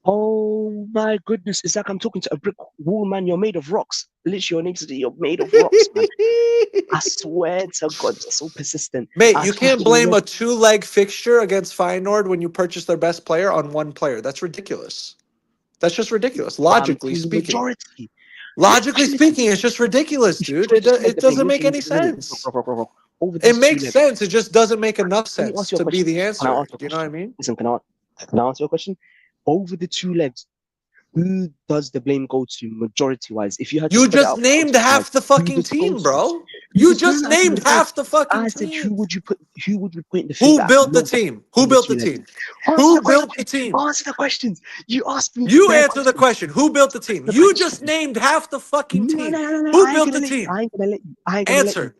Oh my goodness, it's like I'm talking to a brick wall, man. You're made of rocks. Literally, your name says you're made of rocks, man. I swear to God, you're so persistent. Mate, I you thought can't you blame already a 2-leg fixture against Feyenoord when you purchase their best player on one player. That's ridiculous. That's just ridiculous. Logically to the speaking. majority. Logically Listen, speaking, it's just ridiculous, if dude. you just spread It the blame, doesn't make any listen, sense. bro. Over It these two makes legs, sense. It just doesn't make enough let me sense ask you a to be question. the Can I answer. ask you a Do you know what I question? mean? Listen, can I answer your question? Over the two legs, who does the blame go to majority wise? If you had to You spread it just out named percentage wise, half the who fucking does it go team, to? bro. You You just no, just no, I said named majority. half the fucking I said team. who would you put in the field Who that built the knows that team? Who over the built two the legs? team? Answer the Who built the question. team? Answer the questions. You asked me You bare answer the questions. question. Who built the Answer team? the You just question. named half the fucking team. No. Who I ain't built gonna the let you. team? I ain't gonna let you. I ain't gonna let you. Answer.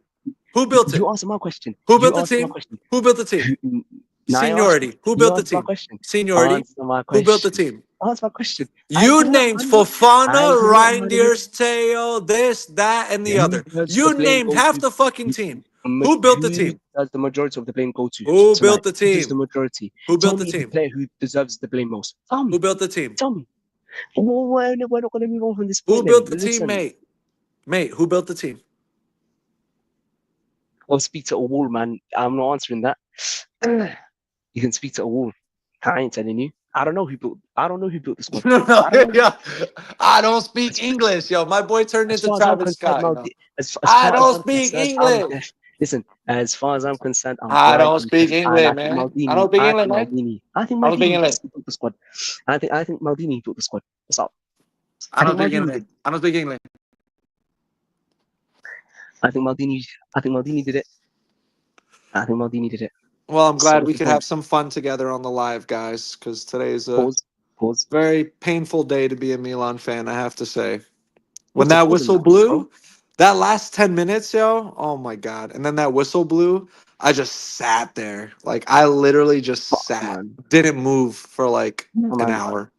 Who built You it? answer my question. Who built You the answer my team? question. Who built the team? Who, now I asked you. Seniority. Who You built the answer my team? question. Seniority. Answer my Who built the question. team? Answer my question. You named I Fofana, do not manage. Reindeer's tail, this, that, and the Who other. does the You blame named go half to? the fucking Who, team. Who built the who team? does the majority of the blame go to Who tonight? built the Who does the team? majority? Who Tell built the me the team? player who deserves the blame most. Tell Who me. built the team? Tell me. Well, we're not going to move on from this Who point built then. the team, Listen, mate? Mate, who built the team? I'll speak to a wall, man. I'm not answering that. You can speak to a wall. I ain't telling you. I don't know who built. I don't know who built the squad. I don't know. Yeah. I don't As, speak English, yo. My boy turned as into far as I'm Travis concerned, Scott, you know. as I far as don't I'm speak concerned, I'm English. deaf. Listen, as far as I'm concerned, I'm I bright don't speak deaf, and English, I think man. I Maldini. don't speak I English, think man. Maldini. I think I don't speak Maldini English. built the squad. I think Maldini built the squad. What's up? I I don't think speak Maldini English. did. I don't speak English. I think Maldini. I think Maldini did it. I think Maldini did it. Well, I'm So glad what's we the could point? have some fun together on the live, guys, because today's a Pause. Pause. very painful day to be a Milan fan, I have to say. When What's the that pause in whistle that, bro? blew, that last 10 minutes, yo, oh my God. And then that whistle blew, I just sat there. Like, I literally just Fuck, sat, man. didn't move for like No, an man. hour.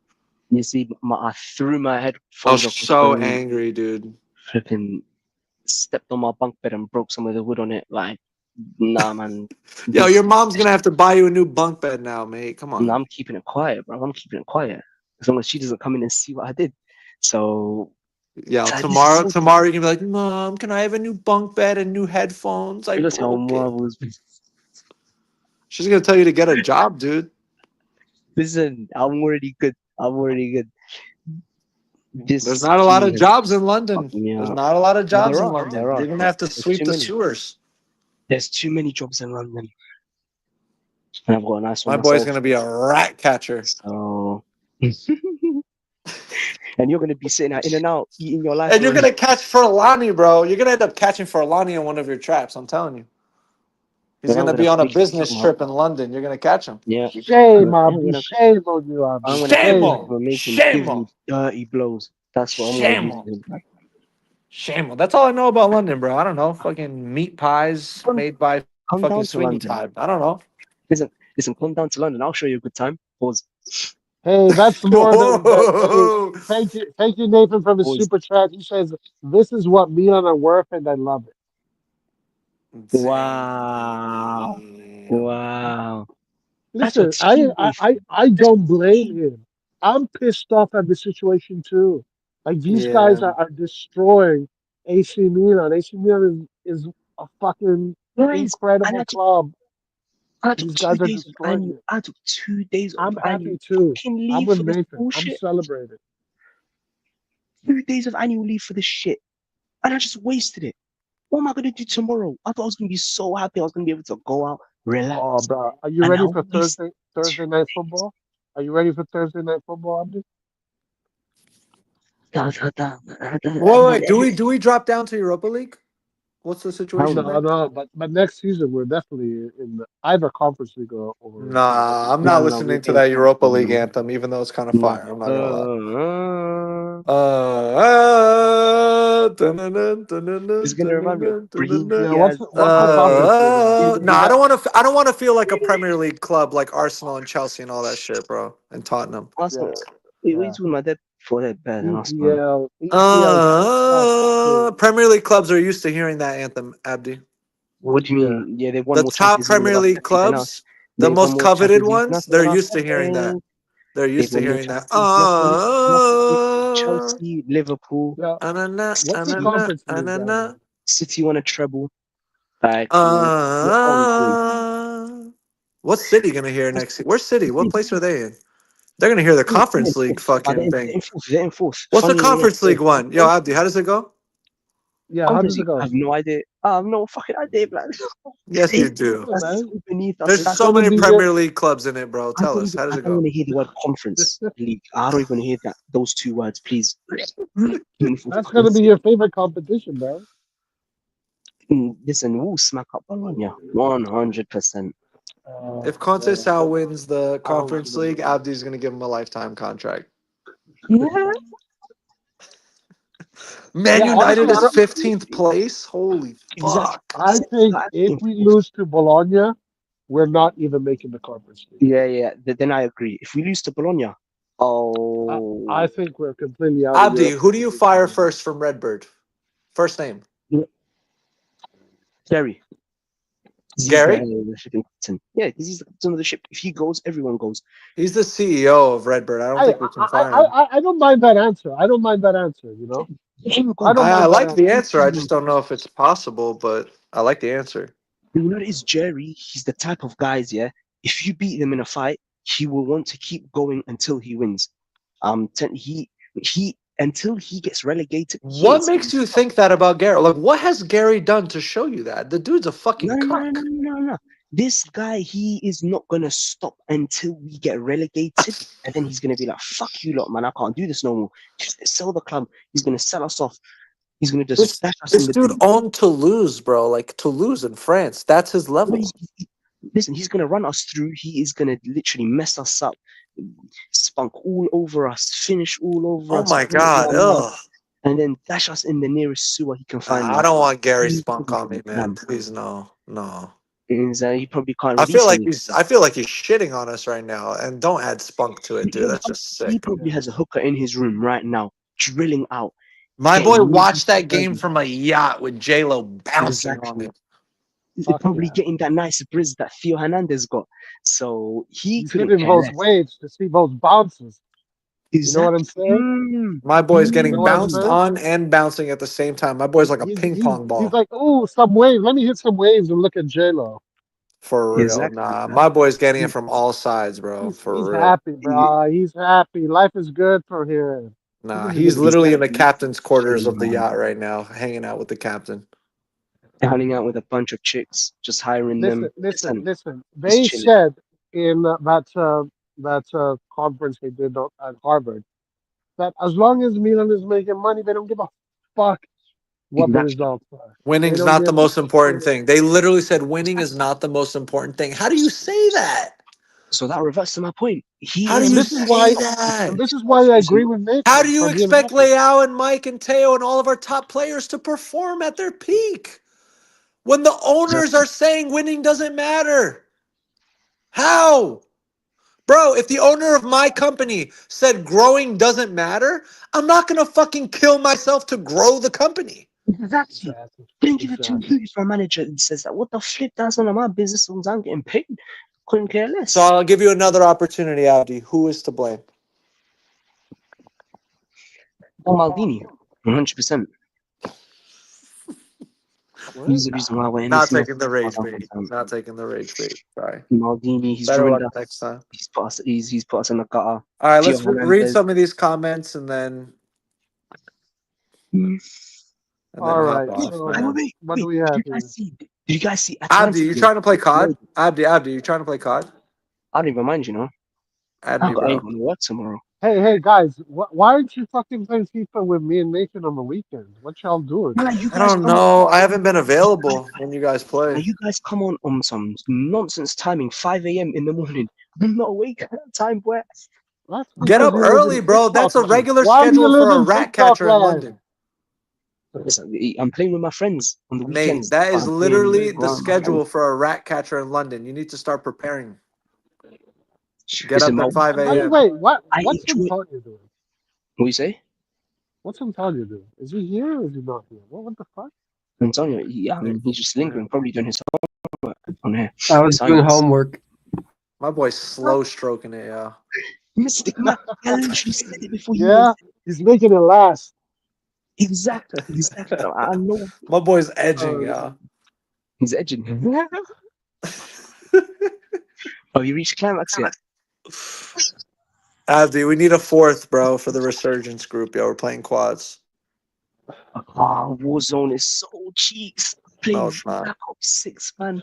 You see, I threw my I was headphones off the so phone, angry, dude. flipping stepped on my bunk bed and broke some of the wood on it. Like, nah, man. Yo, your This, mom's gonna have to buy you a new bunk bed now, mate. Come nah, on. I'm keeping it quiet, bro. I'm keeping it quiet as long as she doesn't come in and see what I did. So, Yeah, this is so. tomorrow you're gonna be like, Mom, can I have a new bunk bed and new headphones? I Look how broke it. marvelous. She's gonna tell you to get a job, dude. Listen, I'm already good. I'm already good. There's This not a lot key of has jobs in London. fucked me There's up. not a lot of jobs There in are. There London. are. You're gonna have to There's sweep too the many. sewers. There's too many jobs in London. And I've got a nice one My boy's myself. gonna be a rat catcher. So. And you're going to be sitting out in and out eating your life And you're away. gonna catch Furlani, bro. You're gonna end up catching Furlani in one of your traps. I'm telling you. He's Then I'm gonna going be to on a make him business come out. trip in London. You're gonna catch him. Yeah. Shame, I'm Abdi. gonna Shame on you, I'm Abdi. gonna catch Shame him Shame. on. and make him Shame give on. me dirty blows. That's what I'm gonna Shame do on. to him. Shame on. That's all I know about London, bro. I don't know. Fucking meat pies made by Come fucking down to Sweeney London. Todd. I don't know. Listen, come down to London. I'll show you a good time. Pause. Hey, that's more than that. Hey, Whoa. thank you, Nathan, from his Pause. super chat. He says, "This is what Milan are worth, and I love it." Wow. Damn. Wow. That's your Listen, team, Nathan. I That's don't your blame team. him. I'm pissed off at the situation too. Like these guys Yeah. are destroying AC Milan. AC Milan is a fucking Guys, and incredible club. I took These two guys are days of destroying annual. it. I took 2 days of I'm annual happy too. fucking I'm leave with for this Nathan. I'm bullshit. celebrating. 2 days of annual leave for this shit, and I just wasted it. What am I gonna do tomorrow? I thought I was gonna be so happy. I was gonna be able to go out, Oh, relax, bro, are you and ready I'll for waste Thursday night 2 days. football? Are you ready for Thursday night football, Abdi? Da, da, da, da, da, Wait. da. Do we drop down to Europa League? What's the Hell situation no. No, there? no, but next season we're definitely in either conference league or Europa Nah, I'm League. not No, we're listening to getting that Europa cancelled, League man. anthem, even though it's kind of No. fire. I'm not gonna lie. It's gonna remind me of Yeah, breezy ass. what's the conference league, Abdi? No, I don't want to. I don't want to feel like a Premier League club like Arsenal and Chelsea and all that shit, bro, and Tottenham. Yeah, Arsenal. What are you yeah. talking about? That for that better than us, man. EPL is just not that good. Premier League clubs are used to hearing that anthem, Abdi. What do you Yeah. mean? Yeah, they've won The more top Champions League with Premier us League definitely than us. clubs, the They've won most more coveted Champions League than ones, us they're than us. used to hearing that. They're They've used to won more hearing that. Champions League than us than us. Chelsea, Liverpool, Yeah. Anana, What's the City, conference league, guys? anana. City won a treble. Like, we're on point. What's City gonna hear That's next? Where's City? What City, place are they in? They're gonna hear the they're in Conference League fourth. Like, fucking they're thing. in fourth. They're in fourth. What's the Funnily enough, Conference League one? Yo, Abdi, how does it go? Yeah, how Conference does it League. I go? have no idea. I have no fucking idea, man. Yes, you It's do. good, That's man. so beneath us. There's It's so gonna many be your Premier League clubs in it, bro. Tell us, how does I it don't go? want to hear the word conference league. I don't even hear that. Those two words, please. Meaningful that's gonna fucking be your favorite competition, bro. Listen, we'll smack up Bologna. 100%. If Man, Conceicao wins the I hope Conference you don't League, win. Abdi's gonna give him a lifetime contract. Yeah. Man Yeah, United honestly, is 15th place. Holy Exactly. fuck. I think Exactly. if we lose to Bologna, we're not even making the conference league. Yeah. Then I agree. If we lose to Bologna, Oh, I think we're completely out of Abdi, Europe. who do you fire first from Redbird? First name. Jerry. He's Gary? the shipping captain. Yeah, because he's the captain of the ship. If he goes, everyone goes. He's the CEO of Redbird. I don't think we can fire him. I don't mind that answer. I don't mind that answer. You know, I don't I mind that like the answer. answer. I just don't know if it's possible, but I like the answer. You know, it is Jerry. He's the type of guys, yeah. If you beat him in a fight, he will want to keep going until he wins. He until he gets relegated. He What ain't makes saying you stop. think that about Gary? Like, what has Gary done to show you that? The dude's a No, fucking no, no, cuck. no, no, no. This guy, he is not gonna stop until we get relegated, and then he's gonna be like, "Fuck you, lot, man! I can't do this no more. Just sell the club. He's gonna sell us off. He's gonna just This dash us in this the dude bin." owned Toulouse, bro. Like Toulouse in France. That's his Bro, level. listen, he's gonna run us through. He is gonna literally mess us up, spunk all over us, finish all over Oh us, my put it in god. our mouth, Ugh. and then dash us in the nearest sewer he can find, I man. don't want Gary He Spunk probably on me, man. can. Please, no, no. He probably can't release me. I feel like he's shitting on us right now. And don't add Spunk to it, dude. That's just He sick. probably has a hooker in his room right now, drilling out, My boy getting new watched that bitches game ready. from a yacht with J Lo bouncing on Exactly. him. Fuck Probably yeah. getting that nice brizz that Theo Hernandez got. So he He's couldn't hitting care those less. waves to see those bounces. You know what I'm Exactly. saying? My boy's You know getting what I'm bounced saying? on and bouncing at the same time. My boy's like a ping pong He's ball. like, oh, some waves. Let me hit some waves and look at J Lo. For real. Exactly. Nah, my boy's getting it from all sides, bro. He's For real. happy, bro. He's happy. Life is good for him. Look Nah, at he's him. literally in the Exactly. captain's quarters of the Man. yacht right now, hanging out with the captain. Hanging out with a bunch of chicks, just hiring them. Listen. Just They chilling. said in that conference they did at Harvard that as long as Milan is making money, they don't give a fuck what the Exactly. results are. They Winning's don't not the give a most important shit. thing. They literally said winning is not the most important thing. How do you say that? So that reverts to my point. He How do ain't And you even this is gonna why say stop that? and this is why I listen, agree with How Nathan do you for being expect happy. Leao and Mike and Teo and all of our top players to perform at their peak when the owners exactly. are saying winning doesn't matter? How? Bro, if the owner of my company said growing doesn't matter, I'm not going to fucking kill myself to grow the company. Exactly. Exactly. Couldn't give a two Exactly. hoots for a manager that says that. What the flip? That's none of my business. As long as I'm getting paid. Couldn't care So less. I'll give you another opportunity, Abdi. Who is to blame? Oh, Maldini. 100%. What? He's the reason why we're in Not this mess. taking the Hold rage on, bait. hold on. Not taking the rage bait. Sorry. Maldini, he's Better ruined luck next us. time. He's put us in the gutter. All right, Theo let's read Hernandez. some of these comments and then Hmm. All we'll hop right. Wait, off, So man. what do wait. we Did have you here? guys see? Did you guys see Abdi, Atalanta you game? trying to play COD? Abdi, you trying to play COD? I don't even mind, you know. Add me, I ain't bro. going to work tomorrow. Hey, guys! Why aren't you fucking playing FIFA with me and Nathan on the weekends? What y'all doing? Man, you I guys don't come know. I haven't been available when you guys Now play. you guys come on some nonsense timing, 5 a.m. in the morning. I'm not awake at that time, boy. That's Get because up you live in early, bro. That's TikTok a land. regular Why do you schedule live for a in rat TikTok catcher in land? London. I'm playing with my friends on the Mate, weekends. that is I'm playing literally the around my friends. schedule for a rat catcher in London. You need to start preparing. Get Listen, up at 5 By the a.m. way, I what's enjoy. Antonio doing? What you say, What's Antonio doing? Is he here or is he not here? What the fuck? Antonio? I mean, he's just lingering, probably doing his homework on here. I was doing Assignments. homework. My boy's slow stroking it, yeah. Mystic man, I literally said it before you even Yeah, said he's making it last. it. Exactly. I know My boy's edging, Uh, yeah. he's edging. Oh, you reached climax yet? Abdi, we need a fourth, bro, for the resurgence group. Yeah, we're playing quads. Oh, Warzone is so cheeks. No, Playing it's not. Black Ops 6, man.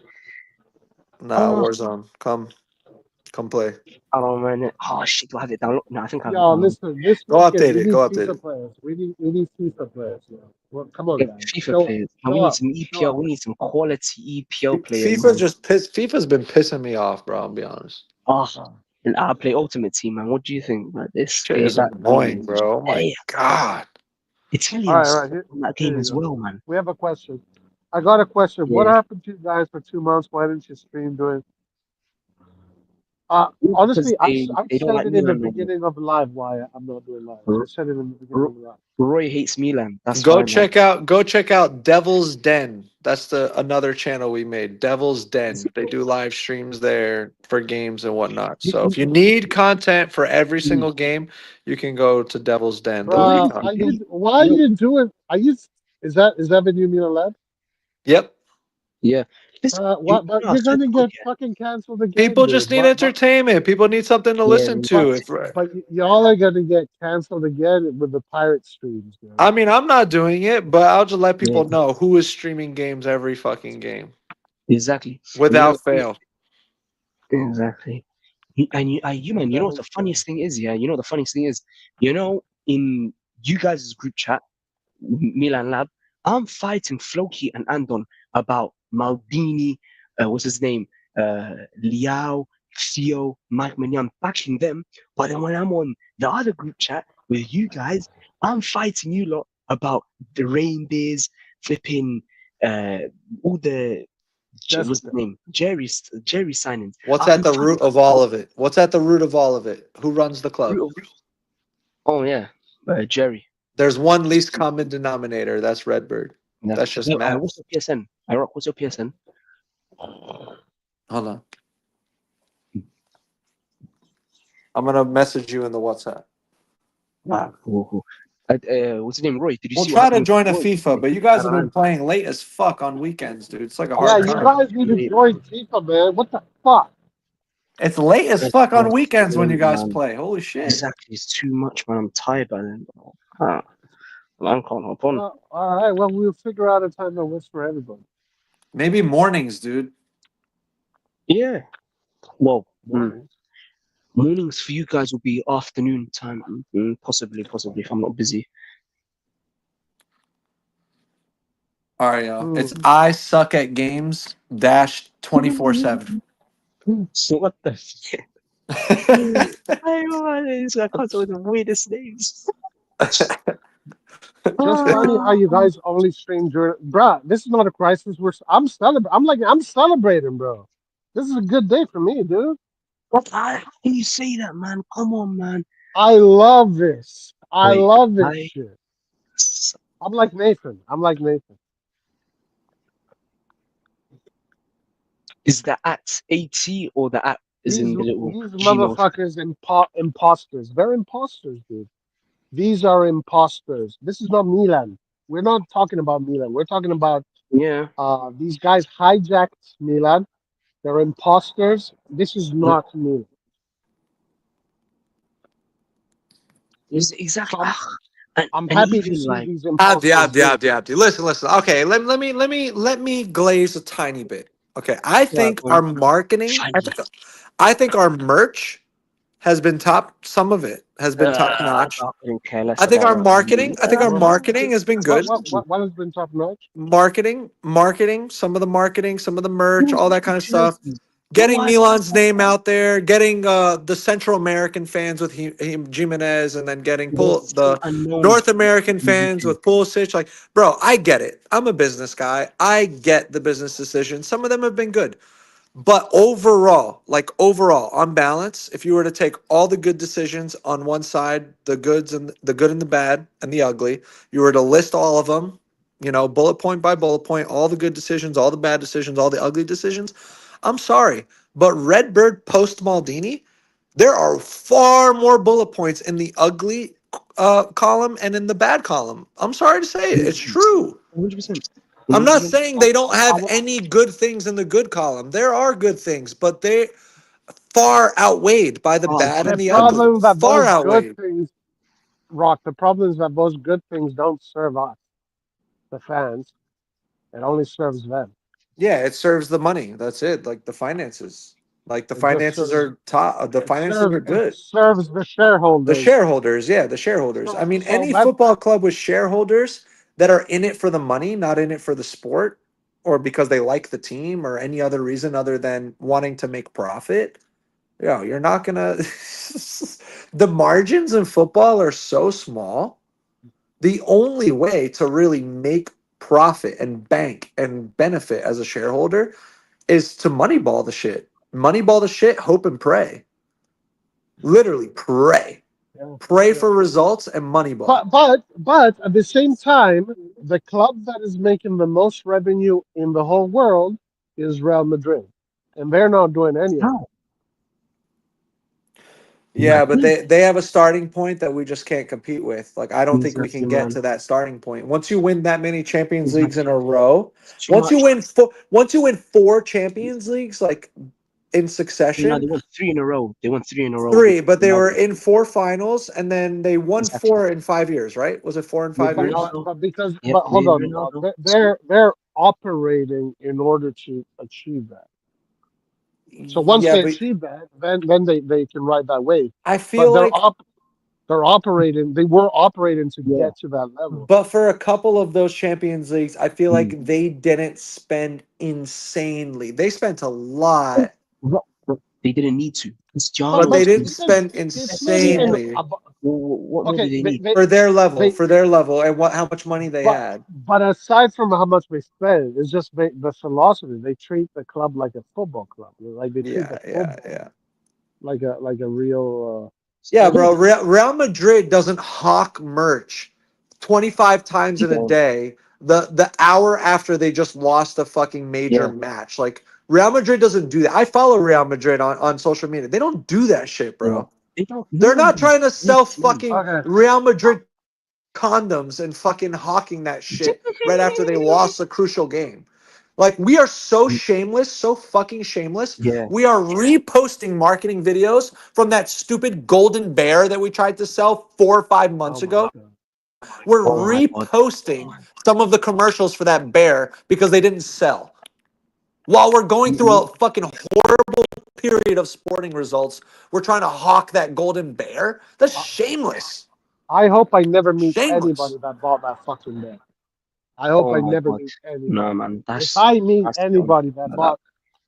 Nah, Oh, Warzone. Come play. I don't know, man. Oh, shit, do I have it downloaded? No, I think I have it yo, downloaded. listen, this Go weekend update we it. need Go update FIFA it. players. We need FIFA players. Yo. Well, come on, Yeah, guys. FIFA players. And we Show need up. some Show EPL. up. We need some quality EPL players, FIFA man. just pissed. FIFA's been pissing me off, bro. I'll be honest. Oh, and I play Ultimate Team, man. What do you think about this? Shit is annoying, bro. Oh my Hey, god. All right, Italians all right. on that Here game you as go. well, man. We have a question. I got a question. What Yeah. happened to you guys for 2 months? Why didn't you stream doing? because Honestly, I they don't said like it in the Milan no more. beginning of live why I'm not doing live. I R- said it in the beginning R- of the live. Roy hates Milan. That's Go why, man. check out Devil's Den. That's the another channel we made. Devil's Den. They do live streams there for games and whatnot. So if you need content for every Mm. single game, you can go to Devil's Den. They'll Roy, give you Bruh, content. why are you know, you doing? Are you? Is that the new Milan lab? Yep. yeah. Listen, What? But I you're swear gonna to God, get fucking canceled again, People just dude. need entertainment. People need something to yeah, listen But to. If y'all are gonna get canceled again with the pirate streams, dude. I mean, I'm not doing it, but I'll just let yeah, people know who is streaming games every fucking game exactly. And you know, without fail. exactly. You man, you know what the Devil's Den. funniest thing is? Yeah, you know the funniest thing is, in you guys' group chat, Milan Lab, I'm fighting Floki and Andon about Maldini, what's his name, Liao, Theo, Mike Mania. I'm backing them, but then when I'm on the other group chat with you guys, I'm fighting you lot about the reindeers, flipping, uh, all the Just what's his name, Jerry signings. What's I'm at the trying. root of all of it? What's at the root of all of it? Who runs the club? Oh yeah, Jerry. There's one least common denominator. That's Redbird. Yeah. That's just No, what's math. your PSN? I rock. What's your PSN? Hold on. I'm gonna message you in the WhatsApp. Cool, cool. What's his name? Roy. Did you We'll see what try to happened with join a Roy? FIFA, but you guys have been playing late as fuck on weekends, dude. It's like a yeah, hard you time. guys need to Late, join FIFA, man. What the fuck? It's late as That's fuck on not weekends when you late, guys man. play. Holy shit. Exactly. It's too much, man. I'm tired by then. Ah, man, can't hop on. All right. Well, we'll figure out a time that works for everybody. Maybe mornings, dude. Yeah. Well, Morning. mornings for you guys will be afternoon time. Possibly if I'm not busy. All right, y'all. Hmm. It's I suck at games dash 24/7. So what the shit? I can't with the weirdest names. Just funny how you guys only stream during. Bruh, this is not a crisis. I'm celebrating. I'm celebrating, bro. This is a good day for me, dude. How can you say that, man? Come on, man. I love this. I Wait, love this I shit. I'm like Nathan. I'm like Nathan. is the at AT or the at is These in the little these Gmail? motherfuckers imposters. They're imposters, dude. These are imposters. This is not Milan. We're not talking about Milan. We're talking about Yeah. these guys hijacked Milan. They're imposters. This is not Milan. Is exactly. So I'm And happy to even see like these Abdi, imposters Abdi, win. Abdi, Abdi. Listen. Okay, let me glaze a tiny bit. Okay, I yeah, think our marketing, shiny. I think our merch has been top. Some of it has been top I notch. don't care less I think about our that. marketing, I think our What marketing has been good. what has been top notch? Marketing, some of the marketing, some of the merch, all that kind of stuff. Jerseys. Getting What? Milan's name out there, getting the Central American fans with Jimenez, and then getting Still the unknown. North American fans with Pulisic. Like, bro, I get it. I'm a business guy. I get the business decisions. Some of them have been good. But overall, on balance, if you were to take all the good decisions on one side, the good and the bad and the ugly, you were to list all of them, bullet point by bullet point, all the good decisions, all the bad decisions, all the ugly decisions. I'm sorry, but Redbird post Maldini, there are far more bullet points in the ugly column and in the bad column. I'm sorry to say it. It's true. 100%. I'm not 100%. saying they don't I, have any good things in the good column. There are good things, but they far outweighed by the bad the and the ugly. problem that Far those good outweighed. things rock. The problem is that those good things don't serve us, the fans. It only serves them. Yeah, it serves the money. That's it. Like the finances. Like the It just finances serves. are top. The finances are It good. serves the The shareholders. shareholders, yeah, the shareholders. I mean, So any that football club with shareholders that are in it for the money, not in it for the sport, or because they like the team, or any other reason other than wanting to make profit. You're not gonna. The margins in football are so small. The only way to really make profit and bank and benefit as a shareholder is to moneyball the shit. Moneyball the shit, hope and pray. Literally pray. Yeah. Pray for results and Moneyball. But at the same time, the club that is making the most revenue in the whole world is Real Madrid, and they're not doing any of it. How? Yeah, but Madrid. they have a starting point that we just can't compete with. Like I don't think we Exactly, can get man. to that starting point. Once you win that many Champions Leagues in Exactly. a row, Too much. once you win 4 Champions Leagues like in You know, succession, they won 3 in a row. They won 3 in a row with 3, but they were Ronaldo. in 4 finals and then they won Exactly. 4 in 5 years, right? Was it 4 in With 5 years? Ronaldo. Yep, But hold with on, Ronaldo. they're operating in order to achieve that. So once Yeah, they but achieve that, then they can ride that wave. I But feel like they're operating. They were operating to Yeah. get to that level. but for a couple of those Champions Leagues, I feel Mm. like they didn't spend insanely. They spent a lot, They didn't need to. But Cristiano but they was but didn't playing because spend it's not even insanely what more do okay. they need? for their They level and how much money they but had. but aside from how much they spend, it's just the philosophy. They treat the club like a football club. Like they treat Yeah, the yeah, football yeah. like a real Yeah, sport. bro. Real Madrid doesn't hawk merch 25 times You in a don't. day. The hour after they just lost a fucking major Yeah. match. Like Real Madrid doesn't do that. I follow Real Madrid on social media. They don't do that shit, Yeah. bro. They don't. No They're one not does. trying to No sell one. fucking Okay, Real Madrid condoms and fucking hawking that shit right after they lost a crucial game. Like we are so shameless, so fucking shameless. Yeah. We are reposting marketing videos from that stupid golden bear that we tried to sell 4 or 5 months oh my ago. god. We're Oh my God. reposting some of the commercials for that bear because they didn't sell. While we're going through You a fucking horrible period of sporting results, we're trying to hawk that golden bear. That's shameless. I hope I never meet Shameless. anybody that bought that fucking day. I hope Oh I my never God. meet No, anybody. man. If I meet That's dumb. anybody that Like that. bought,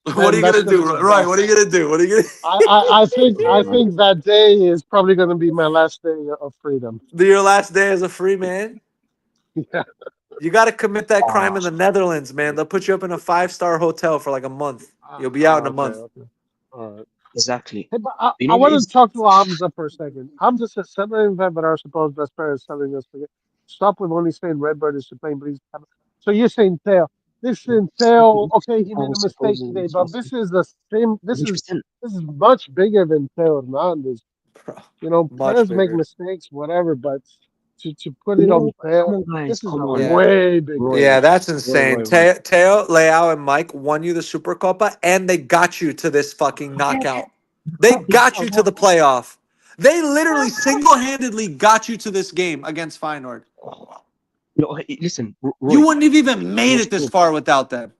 What are then you that's gonna gonna do, be the Right? What best. are you gonna do? What are you gonna? I Yeah, man. think that day is probably gonna be my last day of freedom. Do your last day as a free man? Yeah. You got to commit that crime Oh, in the Netherlands, man. They'll put you up in a 5-star hotel for like a month. You'll be out in a Okay. month. Okay. All right. exactly. Hey, but You I know what it want to is? talk to Hamza for a second. Hamza says seven event that are supposed best players selling us. Stop with only saying Redbird is to blame, please. So you're saying Theo. This is Theo. Okay, he I made a was mistake supposing today, this but was this is the same. 100%. This is much bigger than Theo Hernandez. Bro, You know, much players make bigger. mistakes, whatever, but to put it on No, Theo, come on, guys. this is a Come on. Yeah. way bigger Roy, Yeah, issue. that's insane. Roy. Teo, Leao, and Mike won you the Super Copa, and they got you to this fucking Yeah, knockout. They but got you to the playoff. They literally single-handedly got you to this game against Feyenoord. no, listen, You Roy. wouldn't have even made What's it this good? far without them.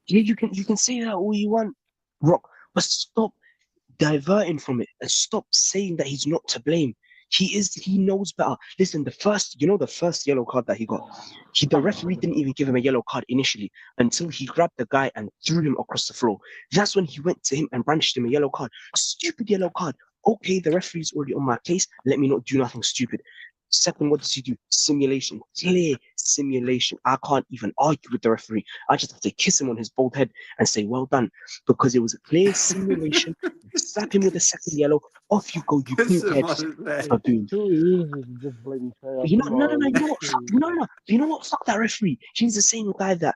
Yeah, you can say that all you want, Rock, but stop diverting from it and stop saying that he's not to blame. He knows better. Listen, the first yellow card that he got, the referee didn't even give him a yellow card initially until he grabbed the guy and threw him across the floor. That's when he went to him and brandished him a yellow card. Stupid yellow card. Okay, the referee's already on my case. Let me not do nothing stupid. Second, what does he do? Simulation. Clear simulation. I can't even argue with the referee. I just have to kiss him on his bald head and say, well done. Because it was a clear simulation. Slap him with a second yellow. Off you go. You Piss couldn't him care. on his head. It's Baboon. too easy to just blame Theo. You know, Come no, no, no. on, You know it's what? too No, easy. no. You know what? Fuck that referee. He's the same guy that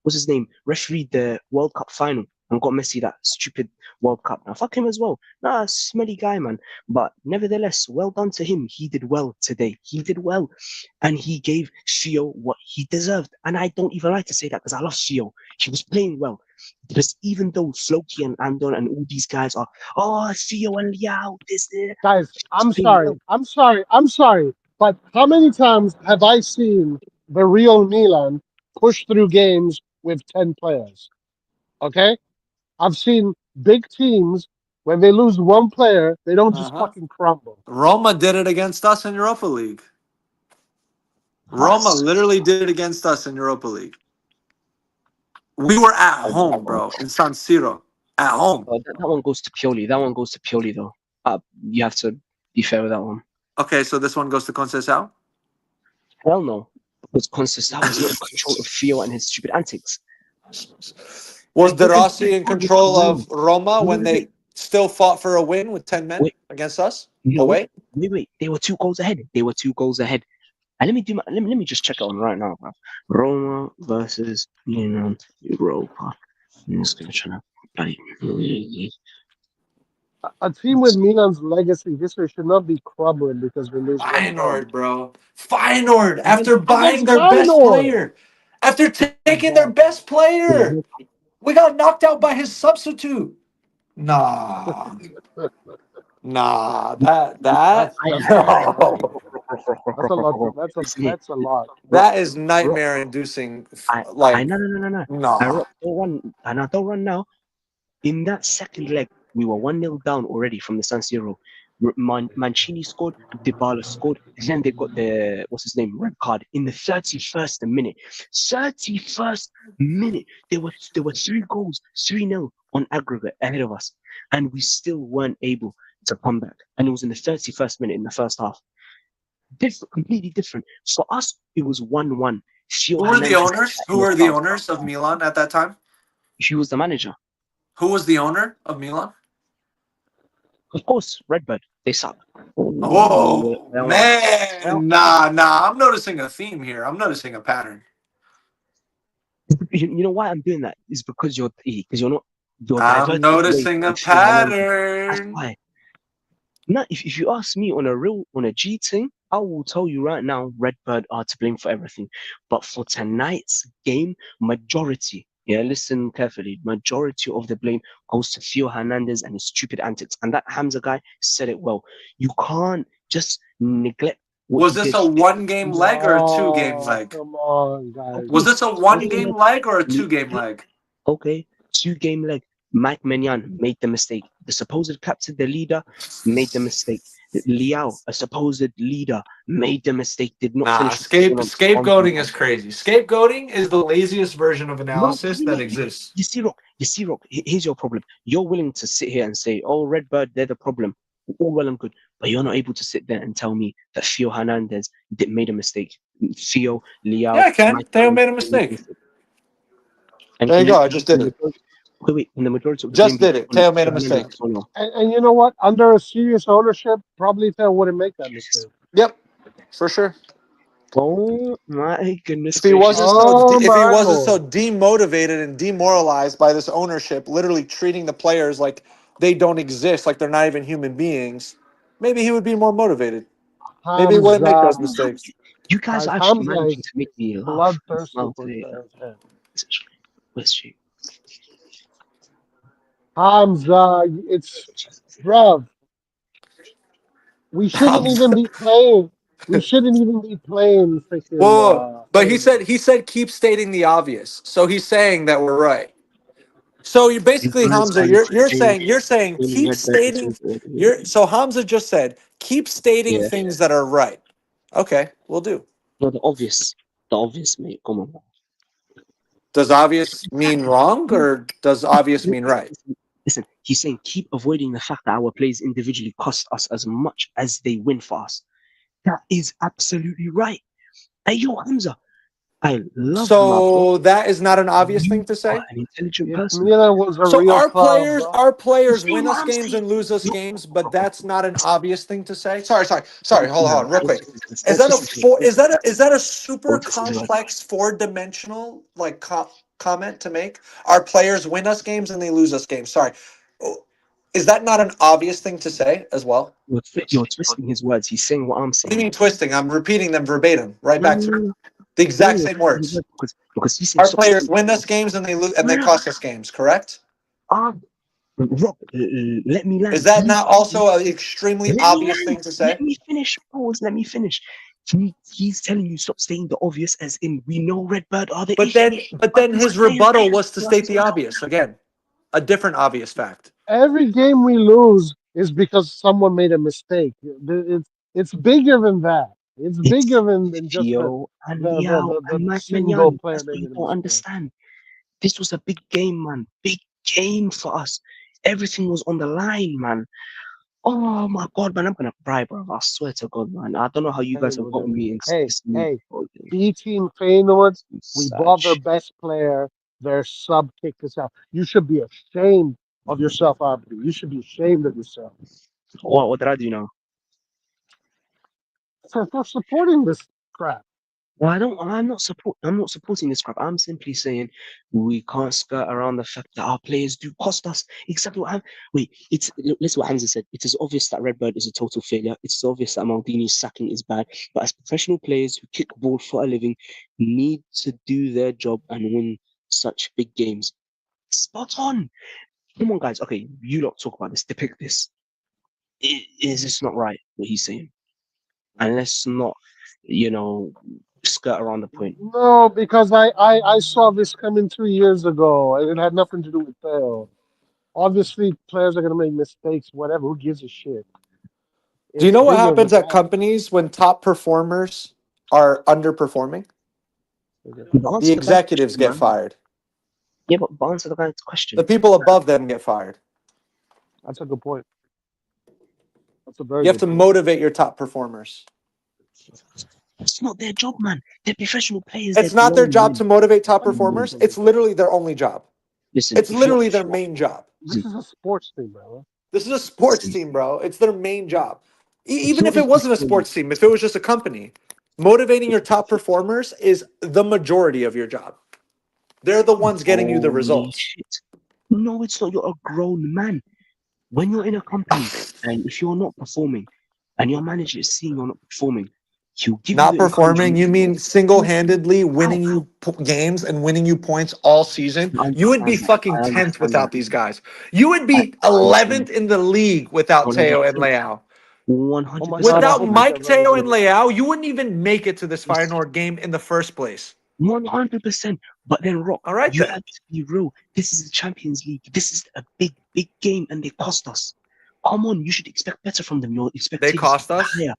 what's his name? Refereed the World Cup final and got Messi that stupid World Cup. Now fuck him as well. Nah, smelly guy, man. But nevertheless, well done to him. He did well today. He did well, and he gave Theo what he deserved. And I don't even like to say that because I love Theo. He was playing well. Because even though Floki and Andon and all these guys are, oh, Theo and Liao, this, Guys, he's I'm playing sorry. well. I'm sorry. I'm sorry. But how many times have I seen the real Milan push through games with 10 players? Okay? I've seen big teams, when they lose one player, they don't just Uh-huh. fucking crumble. Roma did it against us in Europa League. Roma That's literally did it against us in Europa League. We were at home, bro, in San Siro. At home. that one goes to Pioli. That one goes to Pioli, though. You have to be fair with that one. Okay, so this one goes to Conceicao? Hell no, because Conceicao was not in control of Theo and his stupid antics. Was De They can Rossi in find control a of Roma when win. they still fought for a win with 10 men Wait, against us no, away? wait. They were 2 goals ahead. They were 2 goals ahead. And let me just check it on right now, bro. Roma versus Europa. I'm just gonna try to A team with Milan's legacy history should not be crumbling because we lose 1-0. Feyenoord, bro. Feyenoord, Against after buying Against their best Feyenoord. player. After taking their Exactly. best player. We got knocked out by his substitute. Nah. Nah. That no. That's a lot. Listen here. That's a lot. Rock, That is rock. nightmare inducing. I Like, no. I nah. rock, don't run. And I don't run now. In that second leg, we were 1-0 down already from the San Siro. Mancini scored, Dybala scored, then they got the, what's his name, red card in the 31st minute. 31st minute. There were 3 goals, 3-0 on aggregate ahead of us. And we still weren't able to come back. And it was in the 31st minute in the first half. Different, completely different. For us, it was 1-1. Who Theo were the Hernandez, owners? Who he were the owners of Milan at that time? was the manager. Who was the owner of Milan? Of course, Redbird. They suck. Whoa, Well, man. Nah. I'm noticing a theme here. I'm noticing a pattern. you know why I'm doing that is because you're not you're I'm diverting away noticing from a Theo Hernandez. That's pattern. why. Now, if you ask me on a G thing, I will tell you right now, Redbird are to blame for everything. But for tonight's game, majority, yeah, listen carefully, majority of the blame goes to Theo Hernandez and his stupid antics. And that Hamza guy said it well. You can't just neglect what Was he this did. a one-game leg or a two-game Oh, leg? come on, guys. Was Okay, this a one-game leg or a two-game okay, leg? okay, 2 game leg. Mike Menyan made the mistake. The supposed captain, the leader, made the mistake. Liao, a supposed leader, made the mistake. Did not Nah, finish with one on scapegoating is crazy. Scapegoating is the laziest version of No, analysis that exists. You see, Rock. Here's your problem. You're willing to sit here and say, "Oh, Redbird, they're the problem." All well and good, but you're not able to sit there and tell me that Theo Hernandez made a mistake. Theo, Yeah, Liao, I can. Mike Theo Menyan made a made a mistake. mistake. And There you go. I just did it. in the majority of the blame Just be did put it. on Theo made a Theo Hernandez mistake. as well. And you know what? Under a serious ownership, probably Theo wouldn't make that mistake. Yep, for sure. Oh my goodness If he wasn't gracious! so Oh if he my wasn't so lord. demotivated and demoralized by this ownership, literally treating the players like they don't exist, like they're not even human beings, maybe he would be more motivated. Maybe he wouldn't make Hamza. those mistakes. You guys Guys, are actually Hamza managing is to make me laugh and bloodthirsty smile for today. Theo's head. Where's she? Hamza, it's bruv. We shouldn't even be playing. We shouldn't even be playing freaking Whoa, but he Feyenoord. said keep stating the obvious. So he's saying that we're right. So you You basically, guys Hamza, are you're saying saying keep Redbird stating you're so Hamza just said keep stating yeah, things that are right. Okay, we'll do. no, the obvious, mate. Come on. Does obvious mean wrong or does obvious mean right? Listen, he's saying keep avoiding the fact that our plays individually cost us as much as they win for us. That is absolutely right. Hey, yo, Hamza, I love my bro. So that is not an obvious You thing to are say. an intelligent If person. Milan was a So real club, bro. our You players see win what us I'm games saying? and lose us Yo, games, but that's not an obvious thing to say. Sorry. Hold on, real quick. Is don't that a twist it. four? Is that a super Don't twist his words. complex four-dimensional like comment to make? Our players win us games and they lose us games. Sorry, is that not an obvious thing to say as well? You're twisting his words. He's saying what I'm What do you saying. mean twisting? I'm repeating them verbatim, right No, back no, to no, you. no. The No, exact you're same twisting his words. words because he's saying Our stop players saying. win us games and No, they no, cost us games. Correct? Ah, Rob, let me Is land. that not also an extremely Let me obvious land. thing to Let say? me finish. Pause. Let me finish. He's telling you stop saying the obvious, as in we know Redbird are the issue. But But then he's his saying rebuttal was to state as the well. obvious again, a different obvious fact. Every game we lose is because someone made a mistake. It's bigger than that. It's It's bigger than just Theo and Liao and the Mike single Menyan. player That's what you making a don't mistake. understand. This was a big game, man. Big game for us. Everything was on the line, man. Oh my god, man, I'm gonna cry, bro. I swear to God, man. I don't know how you guys have Feyenoord, gotten me man. into Hey, this mood. hey, Bro. B team Feyenoord. We Sad bought their shit. best player. Their sub kicked us out. You should be ashamed of yourself, Abdi. You should be ashamed of yourself What did I do now? for supporting this crap. Well, I don't. I'm not supporting this crap. I'm simply saying we can't skirt around the fact that our players do cost us. Exactly what. Wait, listen what Hamza said. It is obvious that Redbird is a total failure. It's obvious that Maldini's sacking is bad. But as professional players who kick ball for a living, need to do their job and win such big games. Spot on. Come on, guys. Okay, you lot talk about this. Depict this. Is this not right? What he's saying? And let's not, skirt around the point. No, because I saw this coming 2 years ago, and it had nothing to do with Theo. Obviously, players are going to make mistakes, whatever. Who gives a shit? Do you It's know what bigger than happens at that. companies when top performers are underperforming? But The executives get man. fired. Yeah, but answer the guy's question. The people above them get fired. That's a good point. That's a very You have good to point. motivate your top performers. It's not their job, man. They're professional players. It's They're not their grown job men. to motivate top performers. It's literally their only job. Listen, It's if you're- literally if their you're- main job. This is a sports thing, bro. This is a sports team, bro. It's their main job. Even not if it even wasn't a sports. sports team, if it was just a company, motivating your top performers is the majority of your job. They're the ones getting you the Holy results. shit. No, it's not. You're a grown man. When you're in a company and if you're not performing and your manager is seeing you're not performing, he'll give Not you performing, encouragement. you mean single-handedly winning you games and winning you points all season? You would be fucking 10th without these guys. You would be 11th in the league without Teo and Leao. 100%. Oh my God, I Without hope Mike, it's Teo, and 11. Leao, you wouldn't even make it to this Feyenoord game in the first place. 100%. But then, Rock, All right, you then. have to be real. This is the Champions League. This is a big, big game, and they cost us. Come on, you should expect better from them. Your expectations They cost us? higher.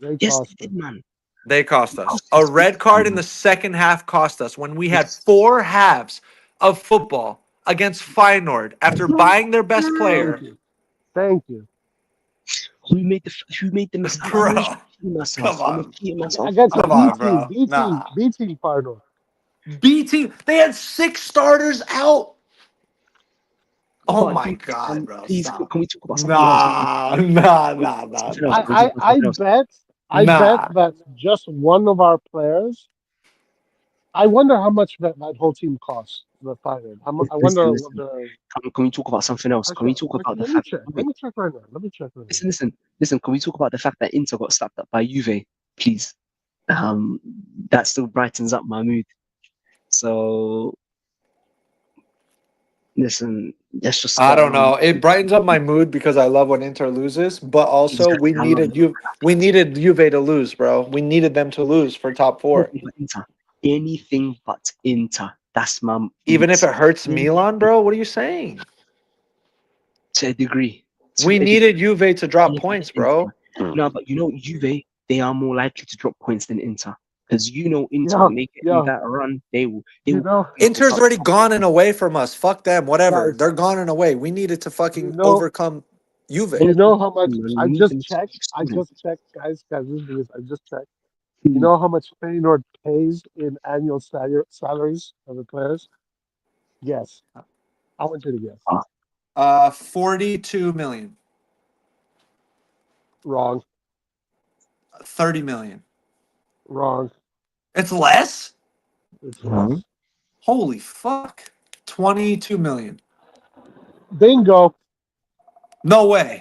They Yes, cost they us. did, man. They cost They us. cost A us red big card time, in the second half cost us when we had Yes. 4 halves of football against Feyenoord after buying their best player. Thank you. Thank you. Who made the mistake? Bro, I'm repeating myself. come I'm on. repeating myself. Against a Come B on, team, bro. B team, Nah. B team Feyenoord. B team, they had 6 starters out. Oh But my God, bro. please, Stop. can we talk about something else? Nah. Something else. Can we talk I about something else? bet Nah. that just one of our players. I wonder how much that whole team costs. The Feyenoord. I wonder what Listen. the. Can we talk about something else? Can we talk about the Let me fact? check. Wait, Let me check right now. Let me check right now. listen. Can we talk about the fact that Inter got slapped up by Juve, please? That still brightens up my mood. So, listen, let's just. I don't know. It brightens up my mood because I love when Inter loses, but also we needed Juve to lose, bro. We needed them to lose for top 4. Anything but Inter. That's my. Even if it hurts Milan, bro, what are you saying? To a degree. We needed Juve to drop points, bro. No, but Juve, they are more likely to drop points than Inter. Because Inter, Yeah, when they get in that run, they will. Inter's already gone and away from us. Fuck them, whatever. Guys, They're gone and away. We needed to fucking you know, overcome Juve. you know how much I just checked, guys, listen to this. I just checked. You know how much Feyenoord pays in annual salaries of the players? Yes. I want you to guess. 42 million. Wrong. 30 million. Wrong. It's less? It's less. Holy fuck. 22 million. Bingo. No way.